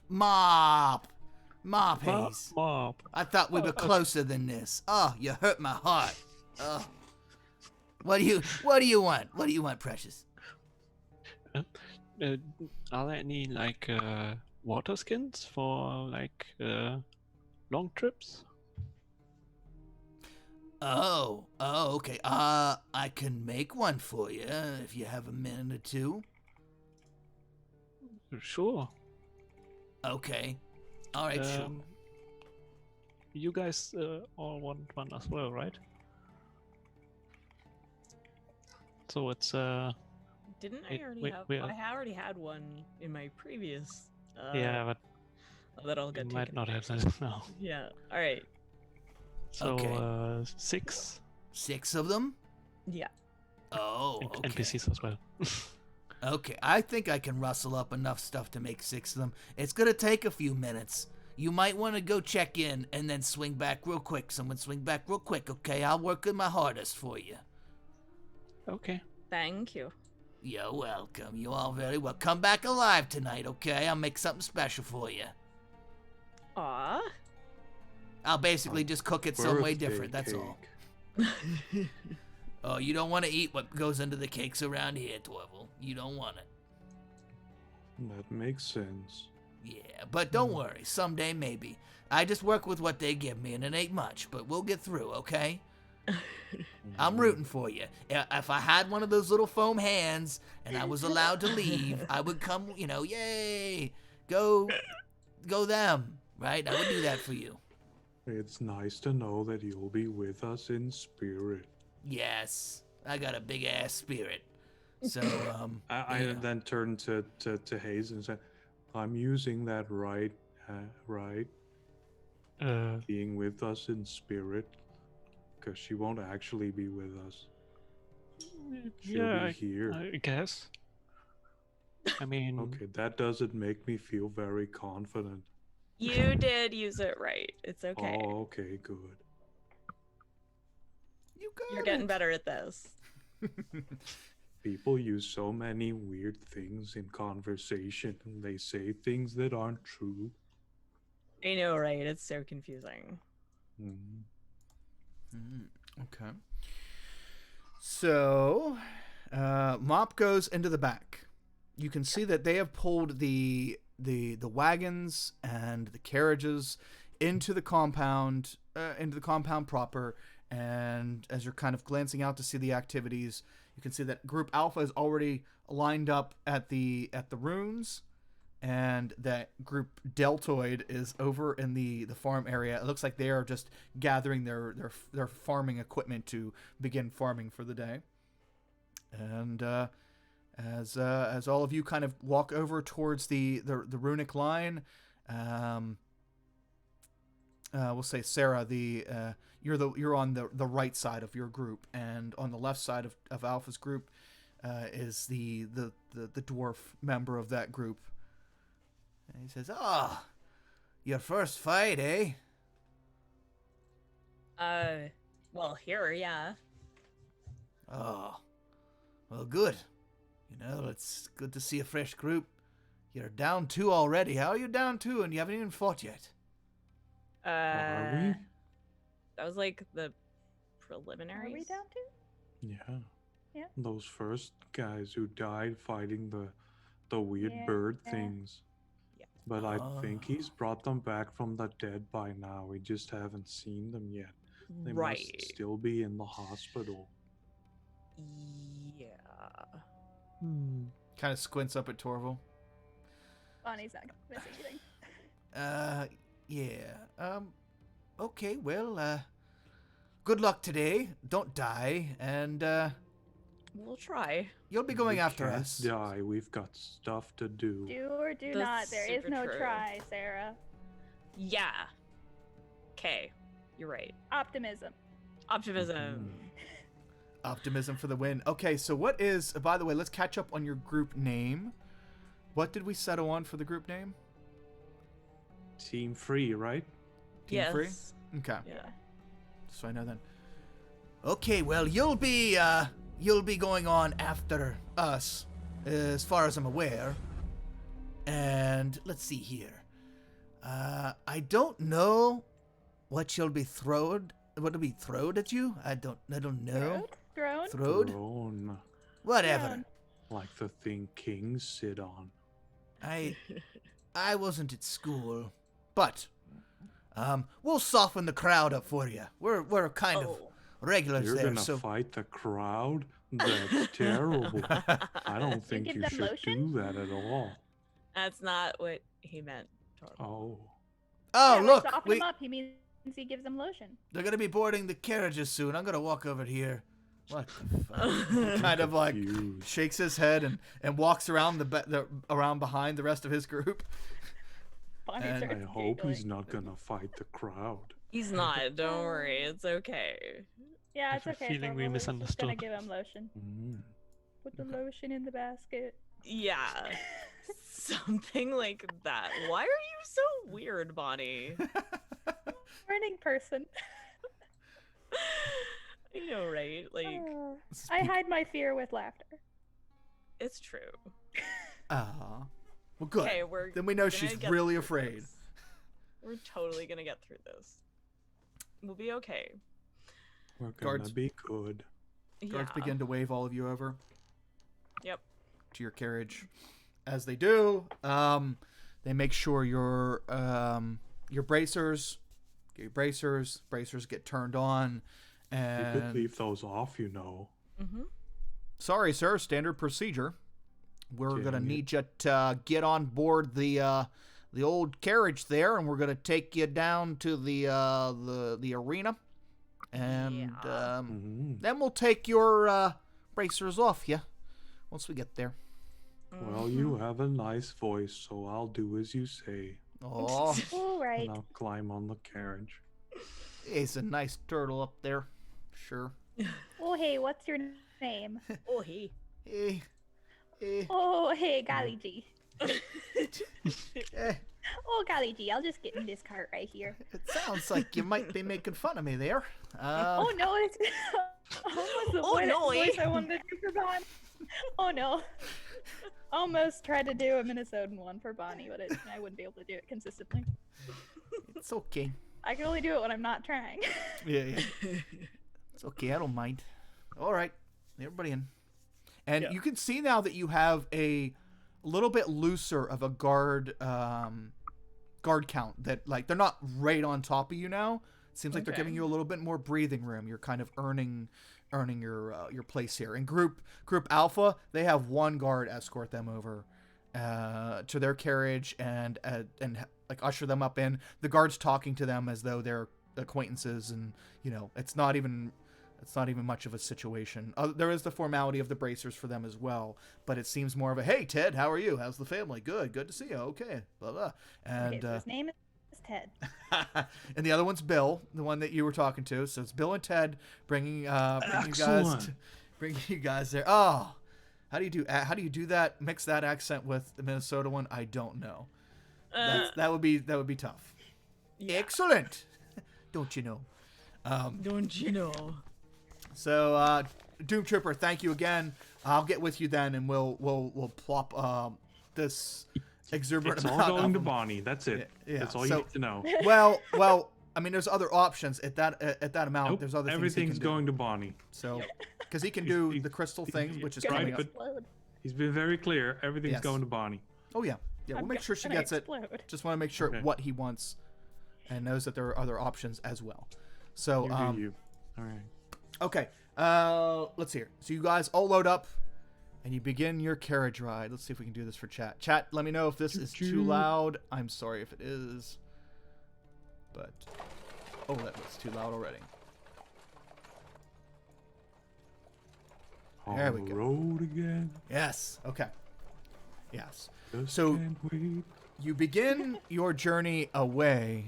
Hayes. Mob. I thought we were Okay. closer than this. Oh, you hurt my heart. Oh. What do you want? What do you want, Precious? Are there any like water skins for like long trips? Oh, okay. I can make one for you if you have a minute or two. Sure. Okay. All right, sure. You guys all want one as well, right? So it's Didn't I Wait, already wait, have? wait. I already had one in my previous. yeah, but That all you got might taken not away. have that now. Yeah. All right. So Okay. 6 6 of them? Yeah. Oh, okay. NPCs as well. Okay, I think I can rustle up enough stuff to make 6 of them. It's gonna take a few minutes. You might want to go check in and then swing back real quick. Someone swing back real quick, okay? I'll work my hardest for you. Okay. Thank you. You're welcome. You all very well. Come back alive tonight, okay? I'll make something special for you. Aw. I'll basically just cook it some way Birthday different, that's all. cake. Oh, you don't want to eat what goes into the cakes around here, Torval. You don't want it. That makes sense. Yeah, but don't worry. Someday, maybe. I just work with what they give me, and it ain't much, but we'll get through, okay? I'm rooting for you. If I had one of those little foam hands and I was allowed to leave, I would come, yay, go them, right? I would do that for you. It's nice to know that you'll be with us in spirit. Yes, I got a big ass spirit. So, I yeah. then turned to Hayes and said, I'm using that right? Being with us in spirit? Because she won't actually be with us. She'll yeah, be here. I guess. I mean, Okay, that doesn't make me feel very confident. You did use it right. It's okay. Oh, okay, good. You got You're getting it. better at this. People use so many weird things in conversation, and they say things that aren't true. I know, right? It's so confusing. Mm. Okay. So, Mop goes into the back. You can see that they have pulled the wagons and the carriages into the compound proper. And as you're kind of glancing out to see the activities, you can see that Group Alpha is already lined up at the runes, and that group Deltoid is over in the farm area. It looks like they are just gathering their farming equipment to begin farming for the day. And as all of you kind of walk over towards the runic line, we'll say Sarah, you're on the right side of your group, and on the left side of Alpha's group is the dwarf member of that group. And he says, "Oh, your first fight, eh?" Well, here, yeah. "Oh, well, good. You know, it's good to see a fresh group. You're down 2 already. How are you down 2 and you haven't even fought yet?" Are we? That was like the Are preliminaries. we down to? Yeah. Yeah. Those first guys who died fighting the weird Yeah. bird things. Yeah. But I think Ah. he's brought them back from the dead by now. We just haven't seen them yet. They Right. must still be in the hospital. Yeah. Kind of squints up at Torval. Bonnie's not gonna miss anything. Yeah. Okay, well, good luck today. Don't die, and, We'll try. you'll be going We after can't us. Die. We've got stuff to do. Do or do That's not. There is super no true. try, Sarah. Yeah. Okay. You're right. Optimism. Optimism. Optimism for the win. Okay, so what is, by the way, let's catch up on your group name. What did we settle on for the group name? Team free, right? Team Yes. Free? Okay. Yeah. So I know then. Okay, well, you'll be going on after us, as far as I'm aware. And let's see here. I don't know what you'll be throwed. What'll be throwed at you? I don't know. Throne? Throwed? Throne. Whatever. Throne. Like the thing kings sit on. I wasn't at school, but we'll soften the crowd up for you. We're kind of Oh. regulars You're there, gonna so fight the crowd? That's terrible. I don't think give you them should lotion? do that at all. That's not what he meant. Torvald. Oh. Oh, Yeah, we look, soften him up. He means he gives them lotion. they're gonna be boarding the carriages soon. I'm gonna walk over here. What the fuck? Kind of like Confused. shakes his head and walks around around behind the rest of his group. Bonnie And starts I hope he's giggling. not gonna fight the crowd. He's not. Don't worry. It's okay. Yeah, I it's have a okay. feeling we Thorvald. We're just gonna misunderstood. give him lotion. Mm. Put the lotion in the basket. Yeah. Something like that. Why are you so weird, Bonnie? Morning person. You know, right? Like, I hide my fear with laughter. it's true. Ah, well, good. Okay, we're Then we know gonna she's get really through afraid. this. We're totally gonna get through this. We'll be okay. We're gonna Guards. be good. Guards Yeah. begin to wave all of you over Yep. to your carriage. As they do, they make sure your bracers, get your bracers get turned on, You could and leave those off, you know. Mm-hmm. sorry, sir, standard procedure. We're gonna Dang it. need you to get on board the old carriage there, and we're gonna take you down to the arena, and Yeah. Mm. then we'll take your bracers off you once we get there. Well, you have a nice voice, so I'll do as you say. Oh, All right. And I'll climb on the carriage. he's a nice turtle up there. Sure. Oh, hey, what's your name? Oh, he. Eh, eh, Oh, hey, golly gee. eh. Oh, golly gee, I'll just get in this cart right here. It sounds like you might be making fun of me there. Oh, no, it's almost the Oh, no, voice I wanted to do for Bonnie. Oh, no. Almost tried to do a Minnesotan one for Bonnie, but I wouldn't be able to do it consistently. It's okay. I can only do it when I'm not trying. Yeah. It's okay. I don't mind. All right. Everybody in. And Yeah. you can see now that you have a little bit looser of a guard count, that like they're not right on top of you now. It seems like they're Okay. giving you a little bit more breathing room. You're kind of earning your place here. In group Alpha, they have one guard escort them over to their carriage and like usher them up in. The guards talking to them as though they're acquaintances, and it's not even much of a situation. There is the formality of the bracers for them as well, but it seems more of a, hey Ted, how are you? How's the family? Good to see you. Okay, blah blah. And Okay, so his name is Ted. and the other one's Bill, the one that you were talking to. So it's Bill and Ted bringing you guys there. Oh, how do you do that? Mix that accent with the Minnesota one? I don't know. That would be tough. Yeah. Excellent. Don't you know? Don't you know? So Doom Trooper, thank you again. I'll get with you then, and we'll plop this exuberant It's all amount going of to them. Bonnie. That's it. Yeah, That's all so- you need to know. Well, I mean, there's other options at that amount. Nope, There's other things he everything's can do. going to Bonnie. So, because he can do the crystal he's- thing, which is Gonna coming up. but- explode. He's been very clear. Everything's Yes. going to Bonnie. Oh yeah, we'll I'm make sure she gonna gets it. explode. Just want to make sure Okay. what he wants, and knows that there are other options as well. So, You do you. All right. okay, let's hear. So you guys all load up, and you begin your carriage ride. Let's see if we can do this for chat. Chat, let me know if this is too Choo-choo. loud. I'm sorry if it is, but oh, that was too loud already. There On we the go. road again. Yes. Okay. Yes. Just So- can't wait. You begin your journey away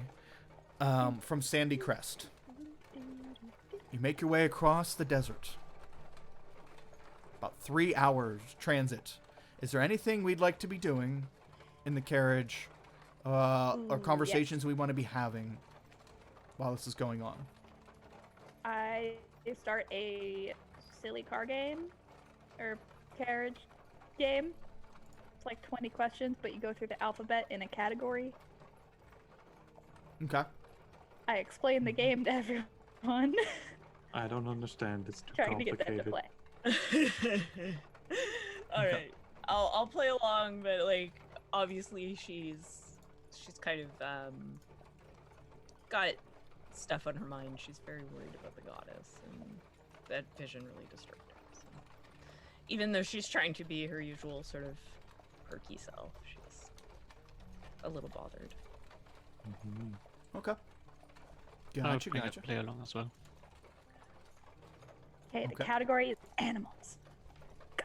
from Sandy Crest. You make your way across the desert. About 3 hours transit. Is there anything we'd like to be doing in the carriage, or conversations we want to be having while this is going on? I start a silly car game or carriage game. It's like 20 questions, but you go through the alphabet in a category. Okay. I explain the game to everyone, I don't understand. It's too trying to get them to complicated. play. All right, I'll play along, but like obviously she's kind of got stuff on her mind. She's very worried about the goddess, and that vision really disturbed her. So. Even though she's trying to be her usual sort of perky self, she's a little bothered. Mhm. Okay. I'll Gotcha. bring a Gotcha. play along as well. Okay, the Okay. category is animals. Go.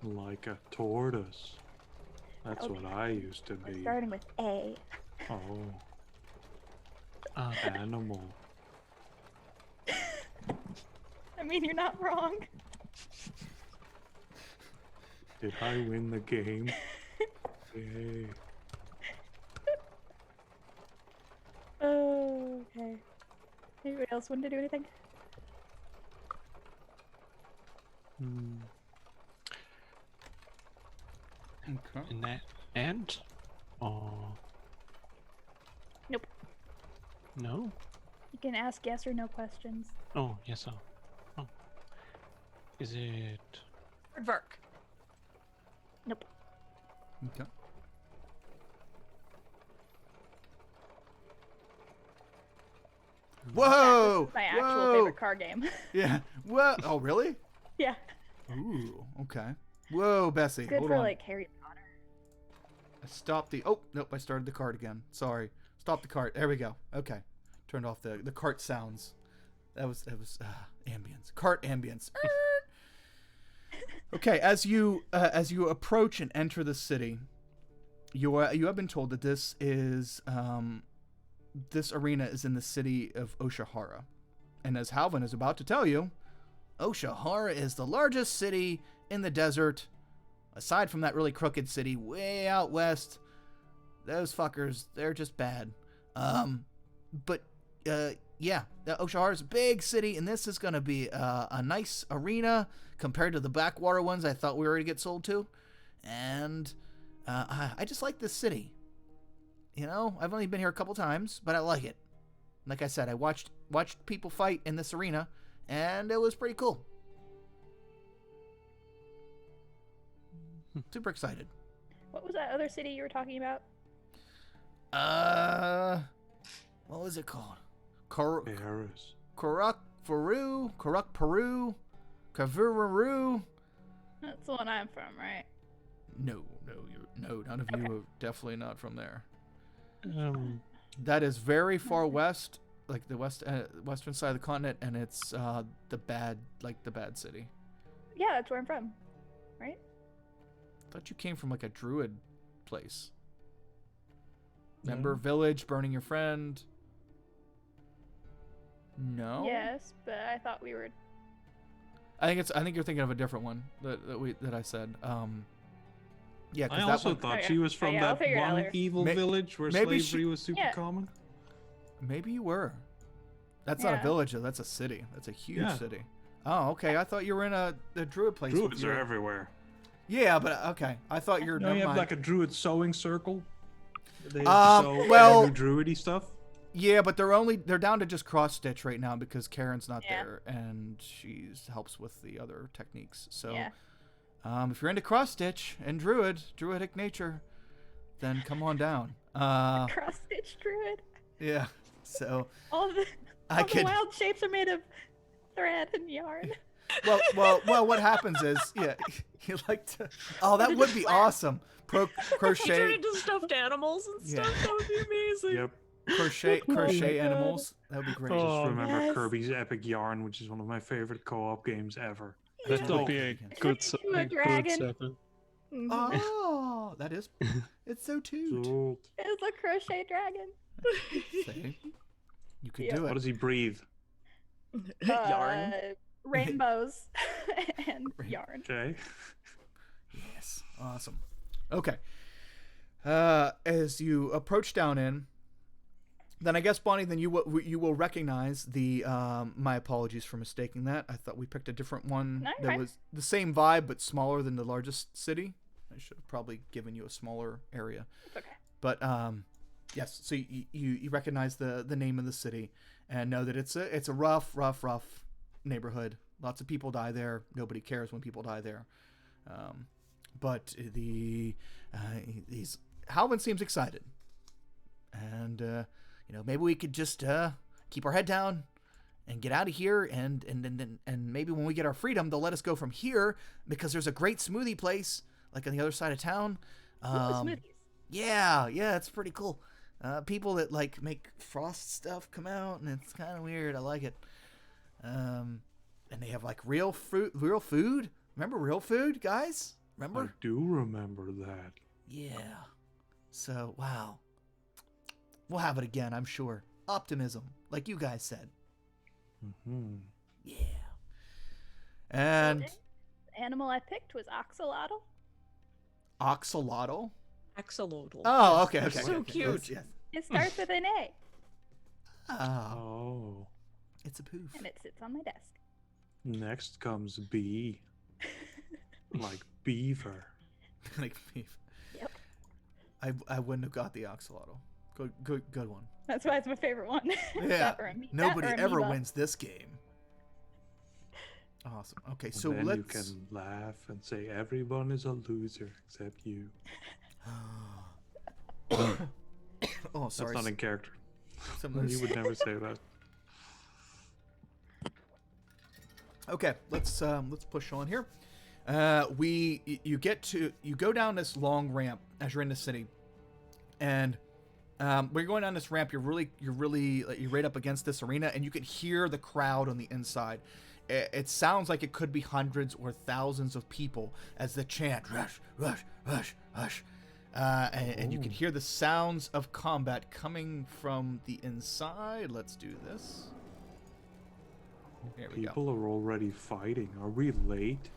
Like a tortoise. That's Okay. what I used to We're be. starting with A. Oh, Ah, animal. I mean, you're not wrong. Did I win the game? Yay. Oh, okay. Anybody else want to do anything? Hmm. Okay. In the end? Or Nope. no? You can ask yes or no questions. Oh, yes, sir. Oh. Is it... Aardvark. Nope. Okay. Whoa! This is my actual Whoa! favorite car game. Yeah. What? Oh, really? Yeah. Ooh. Okay. Whoa, Bessie. Good Hold for on. like Harry Potter. I stopped the. Oh, nope. I started the cart again. Sorry. Stop the cart. There we go. Okay. Turned off the cart sounds. That was ambience. Cart ambience. Okay. As you approach and enter the city, you have been told that this arena is in the city of Oshihara, and as Halvin is about to tell you, Oshihara is the largest city in the desert. Aside from that really crooked city way out west, those fuckers, they're just bad. But yeah, Oshihara's a big city, and this is going to be a nice arena compared to the backwater ones I thought we were going to get sold to. And I just like this city. You know, I've only been here a couple times, but I like it. Like I said, I watched people fight in this arena, and it was pretty cool. Super excited. What was that other city you were talking about? What was it called? Paris. Karakvaru, Kavururu. That's the one I'm from, right? No, none of you are definitely not from there. Um, That is very far west, like the western side of the continent, and it's the bad city. Yeah, that's where I'm from. Right? I thought you came from like a druid place. Remember village burning your friend? No. Yes, but I thought we were. I think you're thinking of a different one that I said. Yeah, 'cause I that also one, thought Okay. she was from Yeah, I'll that figure it out one later. evil May- village where maybe slavery she- was super Yeah. common. maybe you were. That's not a Yeah. village though. That's a city. That's a huge Yeah. city. Oh, okay. I thought you were in the druid place. with Druids are your- everywhere. Yeah, but okay. I thought you were. You know, Never you have mind. like a druid sewing circle. They well- do druidy stuff. Yeah, but they're down to just cross stitch right now because Karen's not Yeah. there and she helps with the other techniques. So, Yeah. if you're into cross stitch and druidic nature, then come on down. Cross stitch druid. Yeah. So All the I all the could. wild shapes are made of thread and yarn. Well. What happens is, yeah, you like to. Oh, that would be awesome. Turn Crochet, into stuffed animals and Yeah. stuff. That would be amazing. Yep. crochet God. animals. That would be great. I Oh, just remember yes. Kirby's Epic Yarn, which is one of my favorite co-op games ever. that Yeah. would be a good, You a a good dragon. setup. Mhm. Oh, that is. It's so toot. So, It's a crochet dragon. See? You could Yeah. do what it. does he breathe? Yarn. Rainbows and Rain- yarn. Okay. Yes. Awesome. Okay. As you approach down in, then I guess Bonnie, then you will recognize the. My apologies for mistaking that. I thought we picked a different one No, you're that fine. was the same vibe but smaller than the largest city. I should have probably given you a smaller area. It's okay. But yes. So you recognize the name of the city and know that it's a rough neighborhood. Lots of people die there. Nobody cares when people die there. But Halvin seems excited, and maybe we could just keep our head down and get out of here, and maybe when we get our freedom, they'll let us go from here because there's a great smoothie place like on the other side of town. Ooh, smoothies. Yeah, it's pretty cool. People that like make frost stuff come out, and it's kind of weird. I like it. And they have like real food. Remember real food, guys? I Remember? do remember that. Yeah. So, wow. We'll have it again, I'm sure. Optimism, like you guys said. Hmm. Yeah. And The animal I picked was axolotl. axolotl. Axolotl. Oh, okay. They're Okay. so okay. cute. Yes. It starts with an A, Oh, Oh. it's a poof. and it sits on my desk. Next comes bee. Like beaver. Like beef. Yep. I wouldn't have got the axolotl. Good one. That's why it's my favorite one. Yeah. That or that Nobody or ever amoeba. wins this game. Awesome. Okay, And so then let's. you can laugh and say everyone is a loser except you. Oh, sorry. That's not in character. Some of You those- would never say that. Okay, let's push on here. You go down this long ramp as you're in the city, and when you're going down this ramp, you're right up against this arena, and you can hear the crowd on the inside. It sounds like it could be hundreds or thousands of people as the chant rush, rush, rush, rush, and you can hear the sounds of combat coming from the inside. Let's do this. Here we go. People are already fighting. Are we late?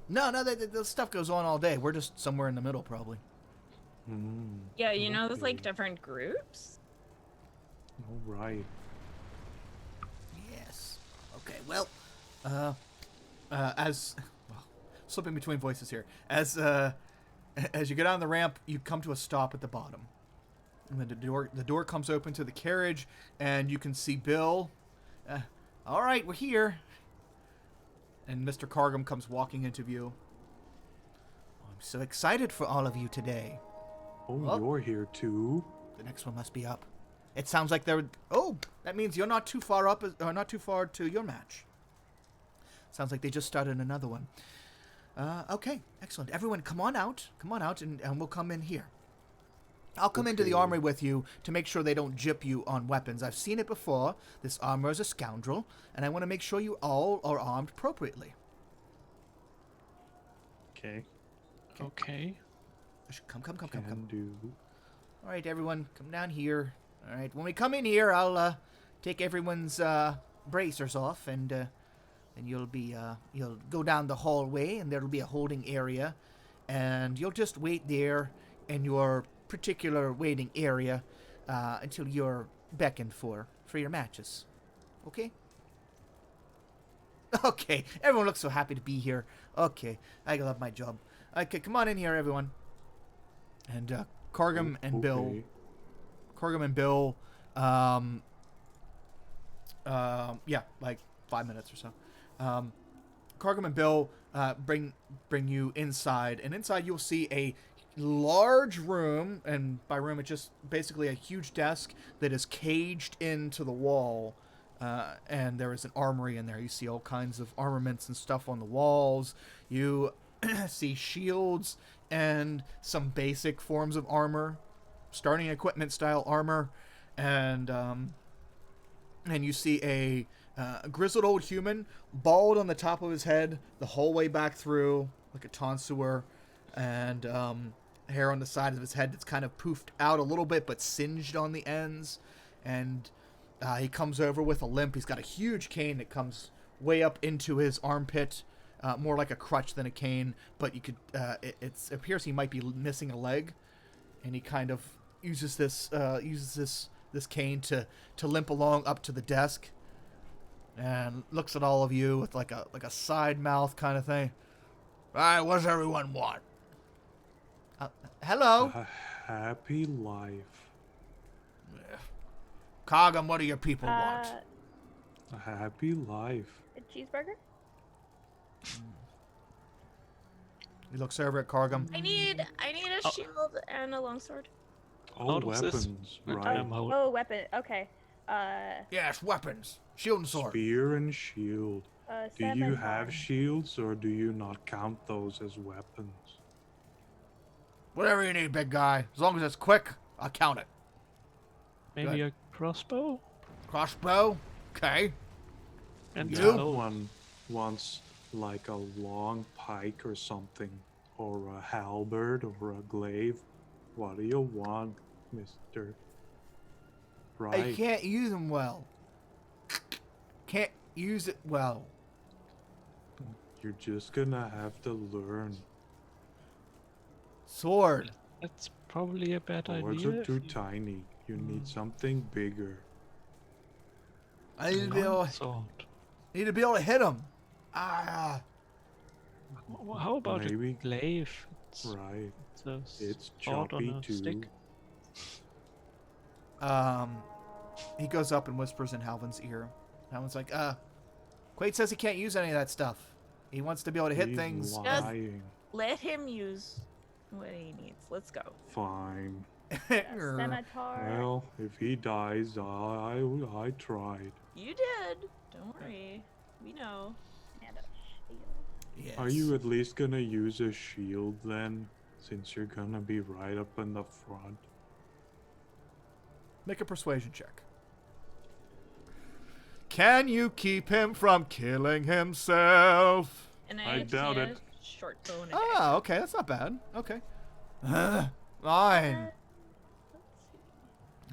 No, the stuff goes on all day. We're just somewhere in the middle, probably. Hmm. Yeah, you know, there's like Okay. different groups. All right. Yes. Okay. Well, slipping between voices here. As you get on the ramp, you come to a stop at the bottom. And then the door comes open to the carriage, and you can see Bill. All right, we're here. And Mr. Cargum comes walking into view. I'm so excited for all of you today. Oh, Oh. you're here too. The next one must be up. It sounds like they're... Oh, that means you're not too far up, or not too far to your match. Sounds like they just started another one. Okay, excellent. Everyone, come on out. Come on out, and we'll come in here. I'll come into the Okay. armory with you to make sure they don't gyp you on weapons. I've seen it before. This armor is a scoundrel, and I want to make sure you all are armed appropriately. Okay. Okay. Come. Can do. All right, everyone, come down here. All right, when we come in here, I'll take everyone's bracers off, and you'll go down the hallway, and there'll be a holding area, and you'll just wait there in your particular waiting area until you're beckoned for your matches. Okay? Okay, everyone looks so happy to be here. Okay, I love my job. Okay, come on in here, everyone. And Cargum and Bill. Okay. Cargum and Bill. Yeah, like 5 minutes or so. Cargum and Bill bring you inside, and inside you'll see a large room, and by room it's just basically a huge desk that is caged into the wall, and there is an armory in there. You see all kinds of armaments and stuff on the walls. You see shields and some basic forms of armor, starting equipment style armor, and you see a grizzled old human, bald on the top of his head, the whole way back through, like a tonsure, and hair on the side of his head that's kind of poofed out a little bit, but singed on the ends. And he comes over with a limp. He's got a huge cane that comes way up into his armpit, more like a crutch than a cane. But you could, it appears he might be missing a leg, and he kind of uses this cane to limp along up to the desk, and looks at all of you with like a side mouth kind of thing. All right, what's everyone want? Hello? A happy life. Cargum, what do your people want? A happy life. A cheeseburger? He looks over at Cargum. I need a shield and a longsword. All Out of this weapons, right? ammo. Oh, weapon. Okay. Yes, weapons. Shield and sword. Spear and shield. Do you scimitar. have shields, or do you not count those as weapons? Whatever you need, big guy. As long as it's quick, I'll count it. Maybe a crossbow? Crossbow? Okay. And You? Someone wants like a long pike or something, or a halberd or a glaive. What do you want, mister? I Right. can't use them well. Can't use it well. You're just gonna have to learn. Sword. That's probably a bad Swords idea. are if too you- tiny. You need something bigger. I need to be able, Sword. to hit him. Ah. How about Maybe. a glaive? It's, Right. it's a It's sword on choppy a too. stick. He goes up and whispers in Halvin's ear. Halvin's like, Quaid says he can't use any of that stuff. He wants to be able to hit He's things. lying. Let him use what he needs. Let's go. Fine. A scimitar. Well, if he dies, I tried. You did. Don't worry. We know. And a shield. Yes. Are you at least gonna use a shield then? Since you're gonna be right up in the front. Make a persuasion check. Can you keep him from killing himself? And I actually doubt had it. a short bow and a Ah, okay, that's not bad. Okay. Fine.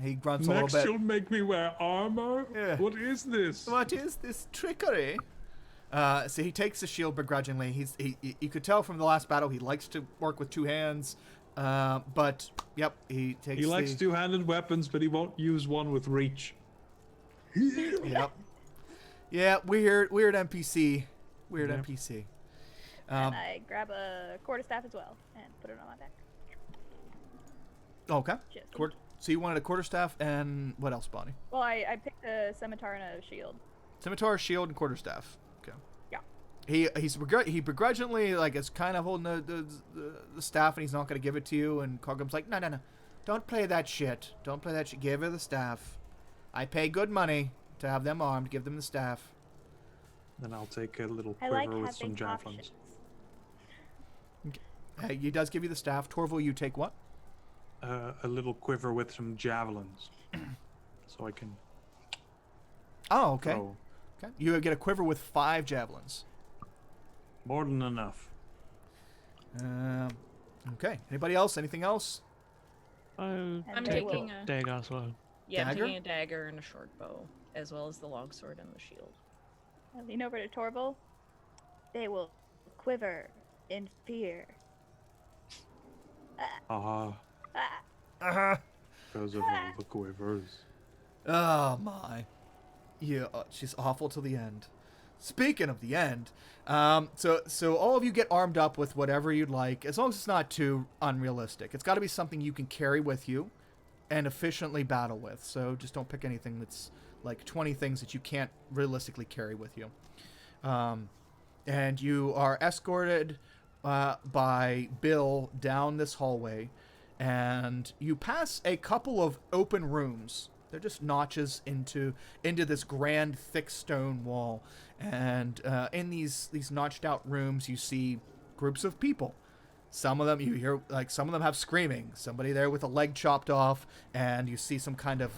He grunts a little bit. you'll make me wear armor? Yeah. What is this? What is this trickery? So he takes the shield begrudgingly. You could tell from the last battle he likes to work with two hands. But yep, he takes. He likes the, two-handed weapons, but he won't use one with reach. Yep. Yeah, weird NPC. Weird Yep. NPC. And I grab a quarterstaff as well and put it on my back. Okay. Just in case. So you wanted a quarterstaff and what else, Bonnie? Well, I picked a scimitar and a shield. Scimitar, shield, and quarterstaff. Okay. Yeah. He begrudgingly is kind of holding the staff, and he's not going to give it to you. And Cargum's like, no, don't play that shit. Don't play that shit. Give her the staff. I pay good money to have them armed. Give them the staff. Then I'll take a little I quiver like with having some javelins. options. He does give you the staff. Torval, you take what? A little quiver with some javelins, so I can. Oh, okay. Throw. Okay. You get a quiver with 5 javelins. More than enough. Okay. Anybody else? Anything else? I'll I'm take taking a a- dagger as well. Yeah, Dagger? I'm taking a dagger and a short bow, as well as the longsword and the shield. I lean over to Torval. They will quiver in fear. Ah, Uh-huh. because of all the quivers. Oh my. Yeah, she's awful till the end. Speaking of the end, so all of you get armed up with whatever you'd like, as long as it's not too unrealistic. It's got to be something you can carry with you and efficiently battle with. So just don't pick anything that's like 20 things that you can't realistically carry with you. And you are escorted by Bill down this hallway, and you pass a couple of open rooms. They're just notches into this grand, thick stone wall. And in these notched out rooms, you see groups of people. Some of them you hear, like, some of them have screaming. Somebody there with a leg chopped off, and you see some kind of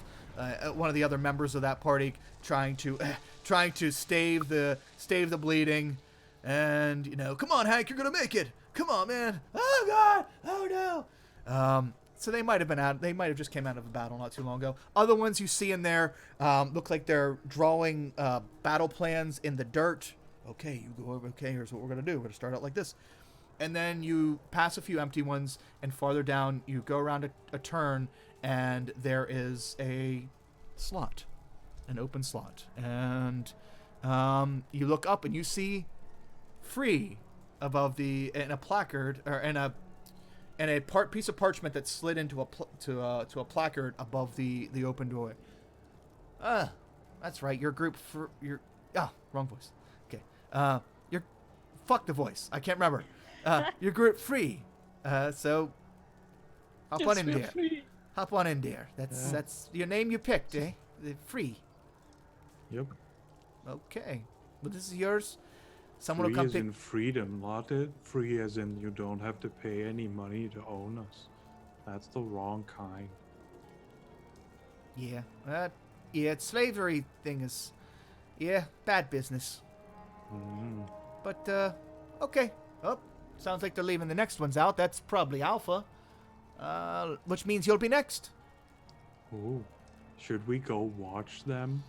one of the other members of that party trying to stave the bleeding. And, you know, come on, Hank, you're gonna make it. Come on, man. Oh God, oh no. So they might have just came out of a battle not too long ago. Other ones you see in there look like they're drawing battle plans in the dirt. Okay, you go over. Okay, here's what we're gonna do. We're gonna start out like this, and then you pass a few empty ones, and farther down you go around a turn, and there is a slot, an open slot, and you look up and you see free above in a placard or in a piece of parchment that's slid into to a placard above the open doorway. That's right. Your group for your wrong voice. Okay. Your fuck the voice. I can't remember. Your group free. So hop on in there. Hop on in there. That's your name you picked, eh? Free. Yep. Okay. Well, this is yours. Someone Free will come as pick. in freedom, not it. Free as in you don't have to pay any money to own us. That's the wrong kind. Yeah. Slavery thing is, bad business. Mm. But, okay. Oh, sounds like they're leaving the next ones out. That's probably Alpha. Which means you'll be next. Oh, should we go watch them?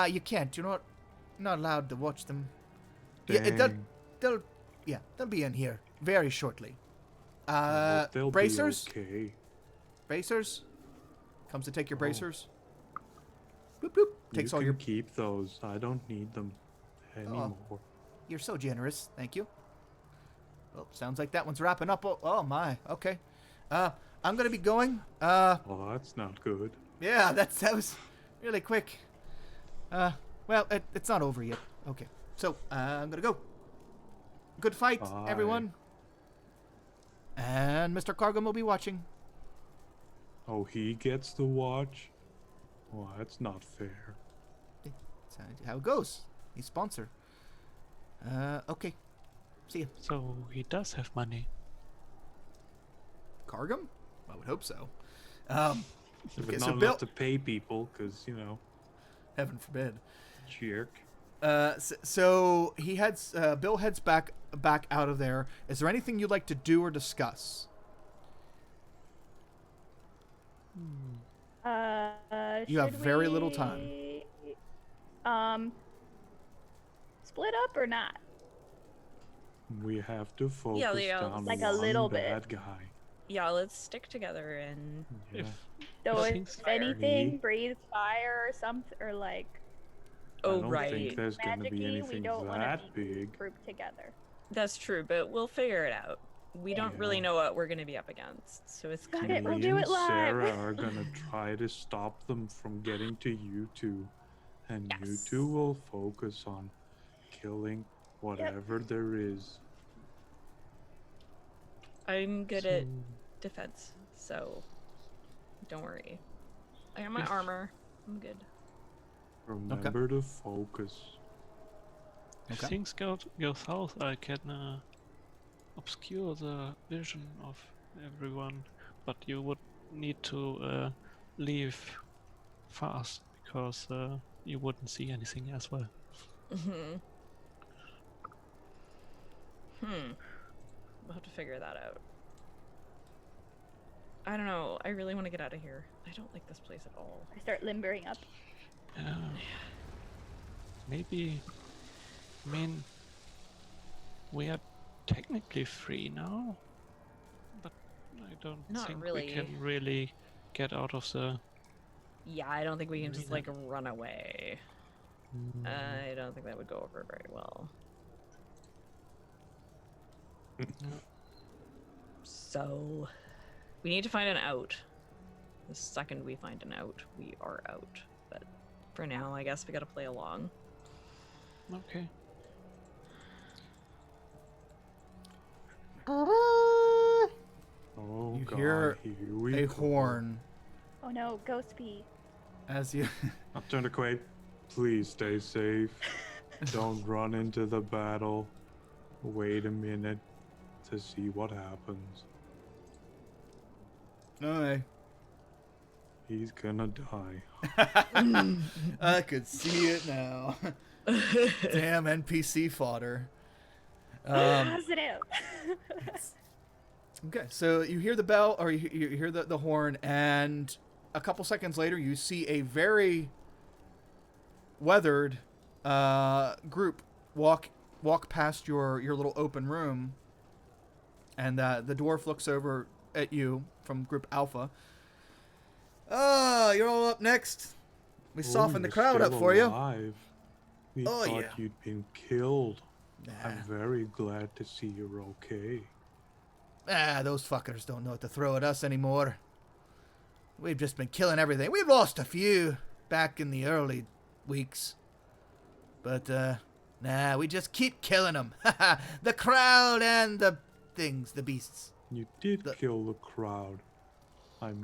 You can't. You're not allowed to watch them. Yeah, Dang. they'll be in here very shortly. I hope they'll Bracers? Be okay. Bracers? Comes to take your Oh. bracers. Bloop, bloop. Takes you all can your... keep those. I don't need them anymore. You're so generous. Thank you. Well, sounds like that one's wrapping up. Oh my. Okay. I'm going to be going. Oh, that's not good. Yeah, that was really quick. Well, it's not over yet. Okay. So, I'm gonna go. Good fight, Bye. everyone. And Mr. Cargum will be watching. Oh, he gets to watch? Well, that's not fair. That's how it goes. He's sponsor. Okay. See ya. So he does have money. Cargum? I would hope so. But Okay, not so enough Bill... to pay people, because, you know, Heaven forbid. jerk. So he heads. Bill heads back out of there. Is there anything you'd like to do or discuss? You have Should very little time. we, split up or not? We have to focus yeah, on like one a little bad guy. Yeah, let's stick together and Yeah. If So if Things- anything breathes fire or something, or like I oh don't right. think there's going to be magic-y, we anything don't want that to be big. grouped together. That's true, but we'll figure it out. We don't really Yeah. know what we're gonna be up against, so it's Got kind it, of we'll Me do and it live. Sarah are going to try to stop them from getting to you two. And you Yes. two will focus on killing whatever there is. I'm good at So- defense, so don't worry. I got my If- armor. I'm good. Remember to focus. If Okay. things go south, I can obscure the vision of everyone, but you would need to leave fast because you wouldn't see anything as well. Hmm. We'll have to figure that out. I don't know. I really want to get out of here. I don't like this place at all. I start limbering up. Maybe. I mean, we are technically free now, but I don't Not think really. we can really get out of the. Yeah, I don't think we can just Yeah. like run away. I don't think that would go over very well. So, we need to find an out. The second we find an out, we are out. But for now, I guess we gotta play along. Okay. Oh, You God, hear here we a go. horn Oh no, ghost pee. as you. I'll turn to Quaid. Please stay safe. Don't run into the battle. Wait a minute to see what happens. No, He's gonna die. I could see it now. Damn NPC fodder. Positive. Okay, so you hear the bell, or you hear the horn, and a couple seconds later, you see a very weathered group walk past your little open room, and the dwarf looks over at you from Group Alpha. Oh, you're all up next. We softened the you're crowd up still for you. alive. We Oh, thought yeah. you'd been killed. Nah. I'm very glad to see you're okay. Those fuckers don't know what to throw at us anymore. We've just been killing everything. We've lost a few back in the early weeks. But, nah, we just keep killing them. The crowd and the things, the beasts. You did The- kill the crowd. I mean,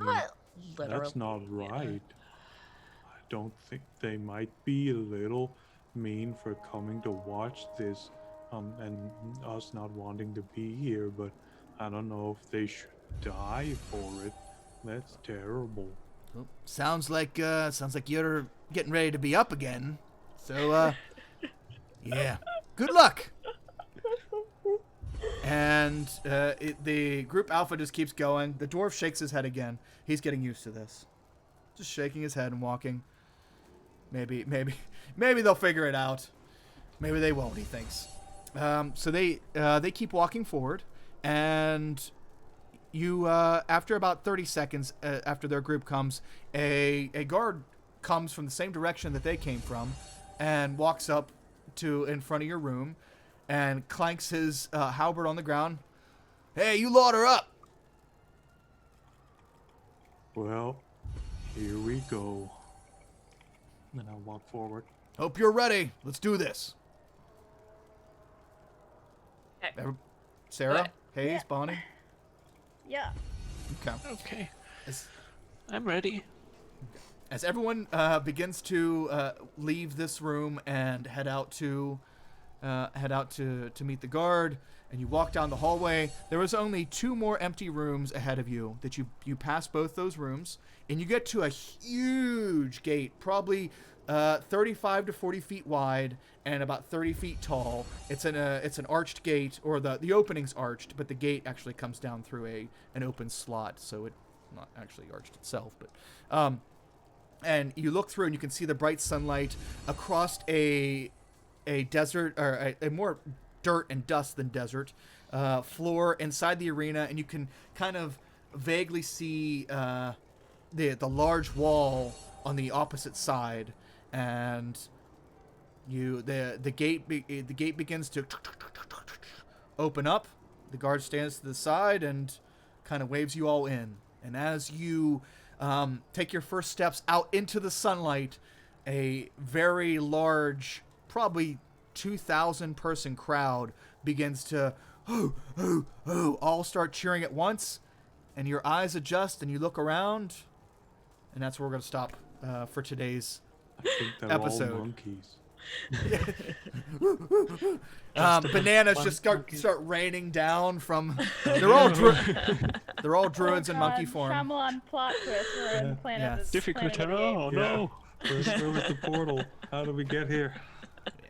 that's not right. I don't think they might be a little mean for coming to watch this, and us not wanting to be here, but I don't know if they should die for it. That's terrible. Well, sounds like you're getting ready to be up again. So, yeah. Good luck. And the Group Alpha just keeps going. The dwarf shakes his head again. He's getting used to this. Just shaking his head and walking. Maybe they'll figure it out. Maybe they won't, he thinks. So they keep walking forward, and you after about 30 seconds after their group comes, a guard comes from the same direction that they came from, and walks up to in front of your room, and clanks his halberd on the ground. Hey, you lot are up. Well, here we go. And I'll walk forward. Hope you're ready. Let's do this. Okay. Sarah, What? Hayes, Yeah. Bonnie. Yeah. Okay. Okay. As, I'm ready. as everyone begins to leave this room and head out to meet the guard, and you walk down the hallway, there was only 2 more empty rooms ahead of you. That you pass both those rooms, and you get to a huge gate, probably 35 to 40 feet wide and about 30 feet tall. It's an arched gate, or the opening's arched, but the gate actually comes down through an open slot, so it's not actually arched itself. But and you look through and you can see the bright sunlight across a desert, or a more dirt and dust than desert floor inside the arena, and you can kind of vaguely see the large wall on the opposite side, and the gate begins to open up. The guard stands to the side and kind of waves you all in, and as you take your first steps out into the sunlight, a very large, probably 2,000 person crowd begins to all start cheering at once, and your eyes adjust and you look around, and that's where we're going to stop for today's I think they're Episode. all monkeys. bananas one just monkey. start raining down from. They're all they're all druids in monkey form. Shyamalan plot twist. We're on Yeah. planet. Yes. Difficult planet of terrain. the Oh apes. no. Where was the portal? How did we get here?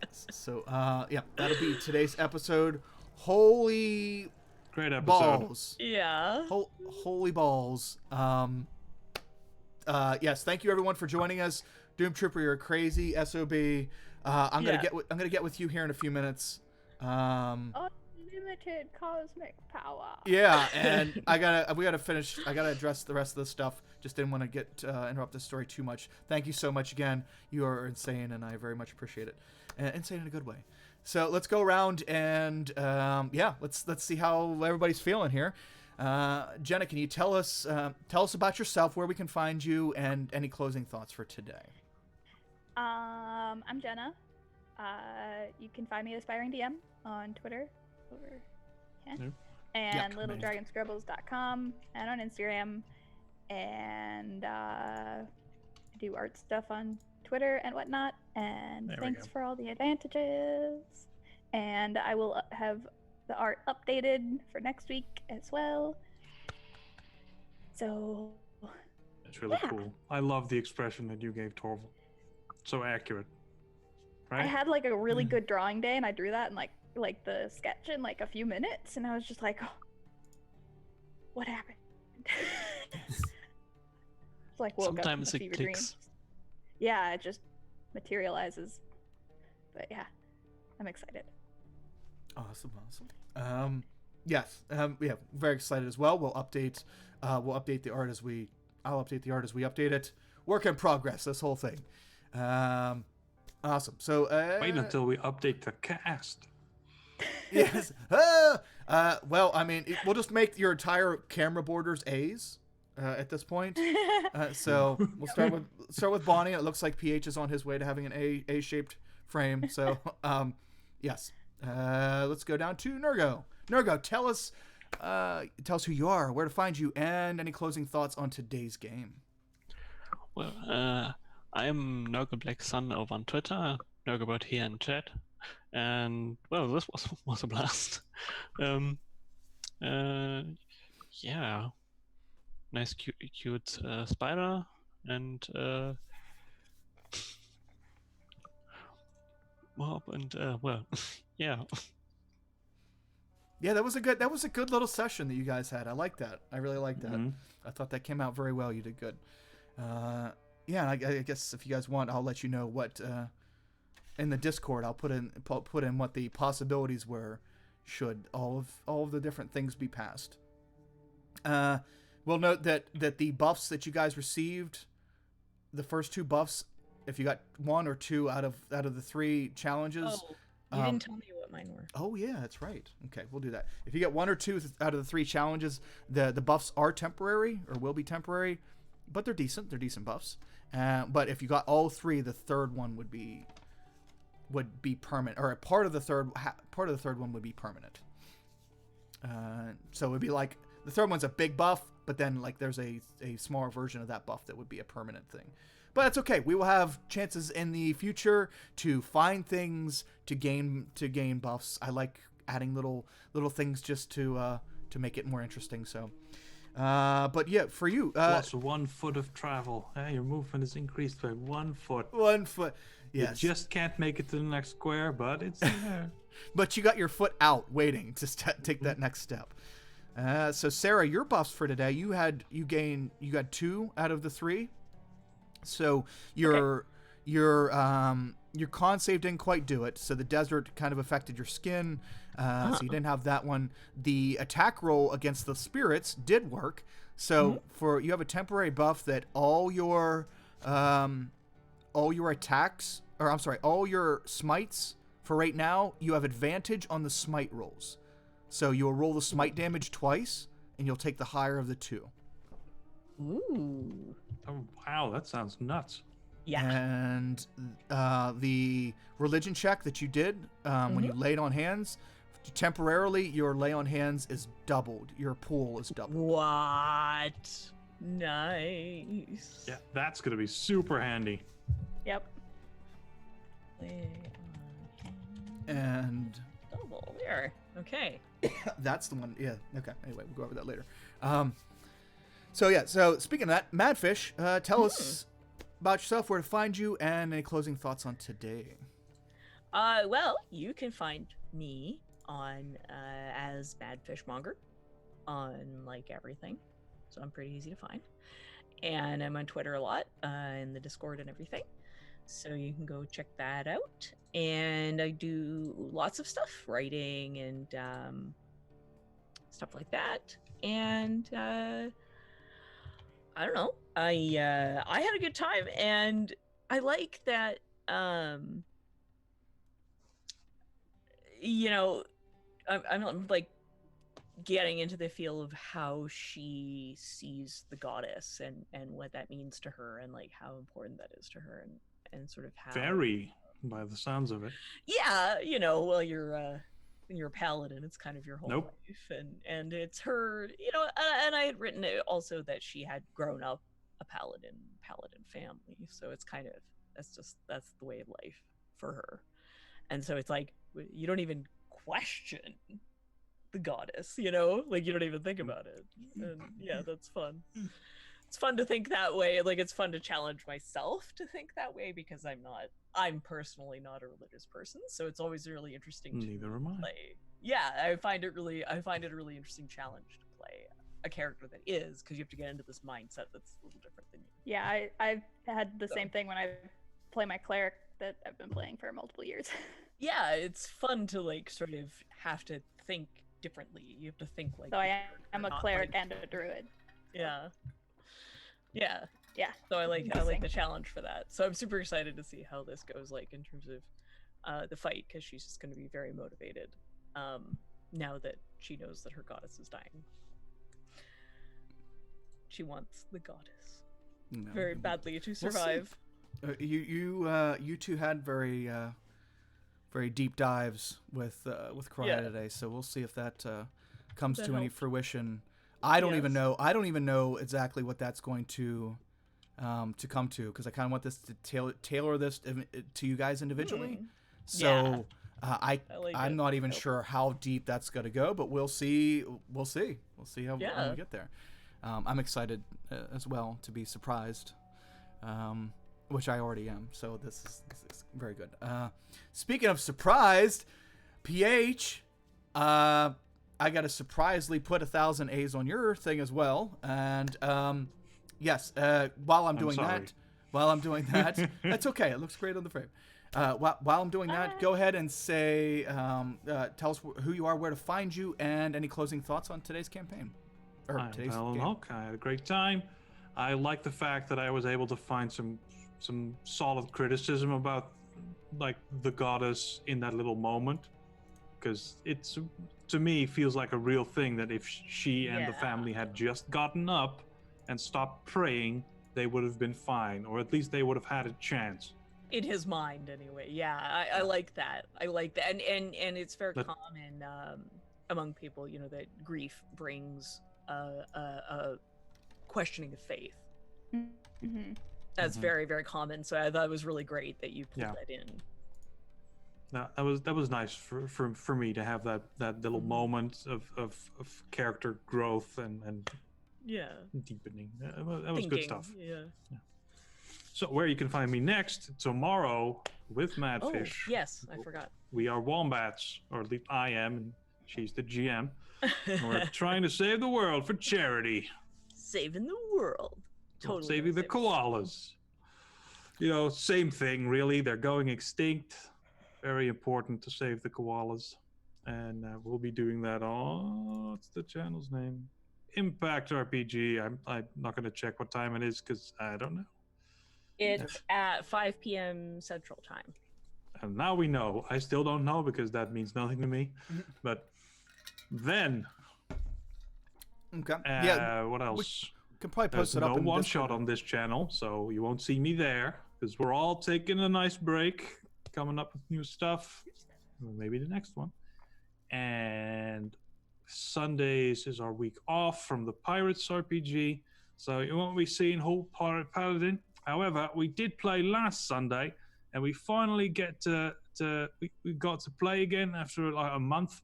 Yes. So, yeah, that'll be today's episode. Holy Great episode. balls. Yeah. Holy balls. Yes, thank you everyone for joining us. Doom Trooper, you're crazy. SOB. I'm gonna get with you here in a few minutes. Unlimited cosmic power. Yeah, and we gotta finish. I gotta address the rest of the stuff. Just didn't want to interrupt the story too much. Thank you so much again. You are insane, and I very much appreciate it. Insane in a good way. So let's go around and let's see how everybody's feeling here. Jenna, can you tell us about yourself, where we can find you, and any closing thoughts for today? I'm Jenna. You can find me at Aspiring DM on Twitter. And littledragonscribbles.com and on Instagram. And I do art stuff on Twitter and whatnot. And There we thanks go. for all the advantages. And I will have the art updated for next week as well. So It's really Yeah. cool. I love the expression that you gave Torval. So accurate. Right? I had like a really good drawing day, and I drew that in like the sketch in like a few minutes, and I was just like, oh, what happened? It's like woke Sometimes up from a it fever dream. clicks. Yeah, it just materializes. But yeah, I'm excited. Awesome. Yes. Yeah, very excited as well. We'll update the art as we. I'll update the art as we update it. Work in progress. This whole thing. Awesome. So Wait until we update the cast. yes. Well, I mean, we'll just make your entire camera borders A's at this point. So we'll start with Bonnie. It looks like PH is on his way to having an A-shaped frame. So yes. Let's go down to Nurgo. Nurgo, tell us who you are, where to find you, and any closing thoughts on today's game. Well, I'm Nurgle Black Sun over on Twitter, Nurglebot here in chat, and well, this was a blast. Yeah, nice, cute spider, and mob, and well, yeah. Yeah, that was a good little session that you guys had. I like that. I really like that. Mhm. I thought that came out very well. You did good. Yeah, I guess if you guys want, I'll let you know what in the Discord. I'll put in what the possibilities were should all of the different things be passed. We'll note that the buffs that you guys received, the first two buffs, if you got one or two out of the three challenges. Oh, you didn't tell me what mine were. Oh yeah, that's right. Okay, we'll do that. If you get one or two out of the three challenges, the buffs are temporary or will be temporary, but they're decent. They're decent buffs. But if you got all three, the third one would be permanent, or a part of the third one would be permanent. So it would be like the third one's a big buff, but then like there's a smaller version of that buff that would be a permanent thing. But that's okay. We will have chances in the future to find things to gain buffs. I like adding little things just to make it more interesting. So, but yeah, for you, Plus 1 foot of travel. Your movement is increased by 1 foot. 1 foot. Yes. You just can't make it to the next square, but it's there. But you got your foot out, waiting to take that next step. So Sarah, your buffs for today, you got 2 out of the 3. So your con save didn't quite do it. So the desert kind of affected your skin. So you didn't have that one. The attack roll against the spirits did work. So you have a temporary buff that all your attacks, or I'm sorry, all your smites for right now, you have advantage on the smite rolls. So you'll roll the smite damage twice, and you'll take the higher of the 2. Ooh. Oh, wow, that sounds nuts. Yeah. And the religion check that you did when you laid on hands, temporarily your lay on hands is doubled. Your pool is doubled. What? Nice. Yeah, that's going to be super handy. Yep. Lay on hands. And Oh, there. Okay. that's the one. Yeah. Okay. Anyway, we'll go over that later. So speaking of that, Madfish, tell us about yourself, where to find you, and any closing thoughts on today. Well, you can find me on as Mad Fishmonger on like everything, so I'm pretty easy to find. And I'm on Twitter a lot, in the Discord and everything, so you can go check that out. And I do lots of stuff, writing and stuff like that. And I don't know. I had a good time, and I like that. You know, I'm like getting into the feel of how she sees the goddess and what that means to her, and like how important that is to her, and sort of how Very, by the sounds of it. yeah, well, you're a paladin, it's kind of your whole Nope. life, and it's her, and I had written it also that she had grown up a paladin family, so it's kind of that's the way of life for her. And so it's like you don't even question the goddess, like you don't even think about it. And yeah, that's fun. It's fun to think that way. Like it's fun to challenge myself to think that way, because I'm personally not a religious person, so it's always really interesting to Neither am I. play. Yeah, I find it a really interesting challenge to play a character that is, because you have to get into this mindset that's a little different than you. Yeah, I've had the same thing when I play my cleric that I've been playing for multiple years. Yeah, it's fun to like sort of have to think differently. You have to think like. So I am a not cleric like- and a druid. Yeah. Yeah. So I like Interesting. the challenge for that. So I'm super excited to see how this goes, like in terms of the fight, because she's just going to be very motivated now that she knows that her goddess is dying. She wants the goddess No. very badly to see. survive. You two had very deep dives with Karaya today, so we'll see if that comes That to any helped. fruition. I don't even Yes. know. I don't even know exactly what that's going to come to, because I kind of want this to tailor this to you guys individually. Hmm. So Yeah. I like I'm it. not even Nope. sure how deep that's going to go, but we'll see. We'll see how when Yeah. we get there. I'm excited as well to be surprised, which I already am. So this is very good. Speaking of surprised, PH, I got to surprisingly put 1,000 A's on your thing as well. And yes, while I'm doing sorry. that, that's okay. It looks great on the frame. While I'm doing that, go ahead and say, tell us who you are, where to find you, and any closing thoughts on today's campaign. Or I'm today's Alan game. Hawk. I had a great time. I like the fact that I was able to find some solid criticism about like the goddess in that little moment, because it's, to me, feels like a real thing that if she and the Yeah. family had just gotten up and stopped praying, they would have been fine, or at least they would have had a chance. In his mind, anyway. Yeah, I like that. I like that, and it's very But- common among people, that grief brings a questioning of faith. Mm-hmm. That's Mhm. very, very common. So I thought it was really great that you pulled Yeah. that in. That was nice for me to have that little Mhm. moment of character growth and Yeah. deepening. That was good stuff. Yeah. So where you can find me next tomorrow with Madfish. Oh, yes, I forgot. We are wombats, or at least I am, and she's the GM. And we're trying to save the world for charity. Saving the world. Totally. Saving the koalas. Same thing, really. They're going extinct. Very important to save the koalas. And we'll be doing that on, what's the channel's name? Impact RPG. I'm not going to check what time it is because I don't know. It's at 5 p.m. Central Time. And now we know. I still don't know because that means nothing to me. But then, Okay. Yeah, what else? can probably There's post it up no in one Discord. shot on this channel, so you won't see me there because we're all taking a nice break, coming up with new stuff. Maybe the next one. And Sundays is our week off from the Pirates RPG, so you won't be seeing whole Pirate Paladin. However, we did play last Sunday, and we finally get to we got to play again after like a month,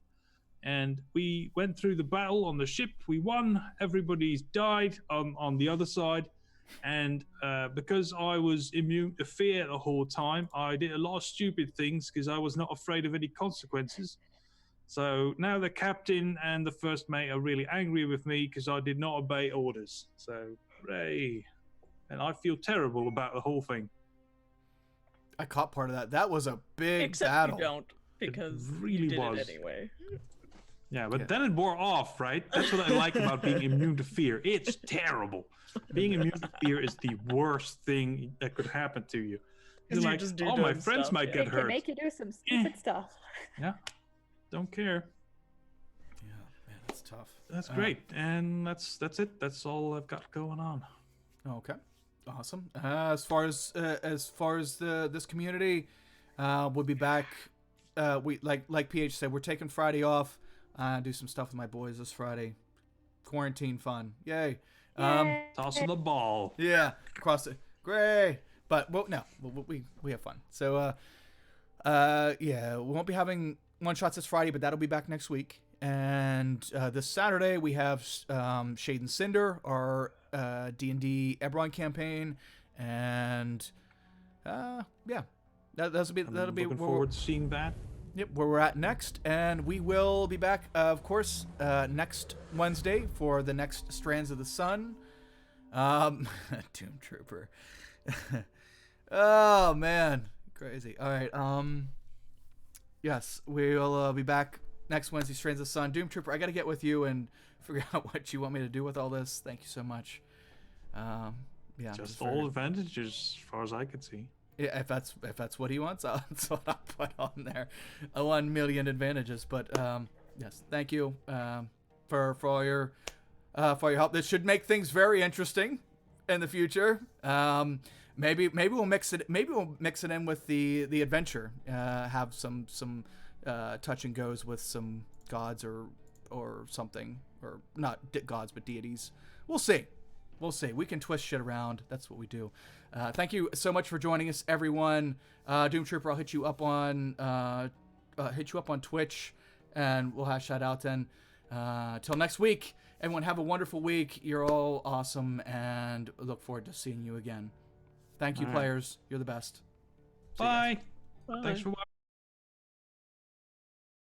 and we went through the battle on the ship. We won. Everybody's died on the other side, and because I was immune to fear the whole time, I did a lot of stupid things because I was not afraid of any consequences. So now the captain and the first mate are really angry with me because I did not obey orders. So, hooray. And I feel terrible about the whole thing. I caught part of that. That was a big Except battle. you don't, because really you did was. it anyway. Yeah, but Yeah. then it wore off, right? That's what I like about being immune to fear. It's terrible. Being immune to fear is the worst thing that could happen to you. 'Cause You're you like, just do oh, my dumb friends stuff, might yeah. get It can hurt. make you do some stupid stuff. Yeah, don't care. Yeah, man, that's tough. That's great, and that's it. That's all I've got going on. Okay, awesome. As far as this community, we'll be back. We like PH said, we're taking Friday off. Do some stuff with my boys this Friday. Quarantine fun, yay! Yay. Tossing the ball. Yeah, across the great. But we have fun. So yeah, we won't be having one shots this Friday, but that'll be back next week. And this Saturday we have Shade and Cinder, our D&D Eberron campaign, and yeah, that'll be I'm looking forward to seeing that. Yep, where we're at next, and we will be back, of course, next Wednesday for the next Strands of the Sun. Doom Trooper. Oh man, crazy. All right. Yes, we'll be back next Wednesday. Strands of the Sun. Doom Trooper. I got to get with you and figure out what you want me to do with all this. Thank you so much. Yeah. Just all advantages, as far as I could see. Yeah, if that's what he wants, that's what I'll put on there. 1 million advantages. But yes, thank you for all your help. This should make things very interesting in the future. Maybe we'll mix it. Maybe we'll mix it in with the adventure. Have some touch and goes with some gods or something, or not gods but deities. We'll see. We can twist shit around. That's what we do. Thank you so much for joining us, everyone. Doom Trooper, I'll hit you up on Twitch, and we'll hash that out then. Till next week, everyone have a wonderful week. You're all awesome, and look forward to seeing you again. Thank you, All right. players. You're the best. See you guys. Bye. Thanks for watching.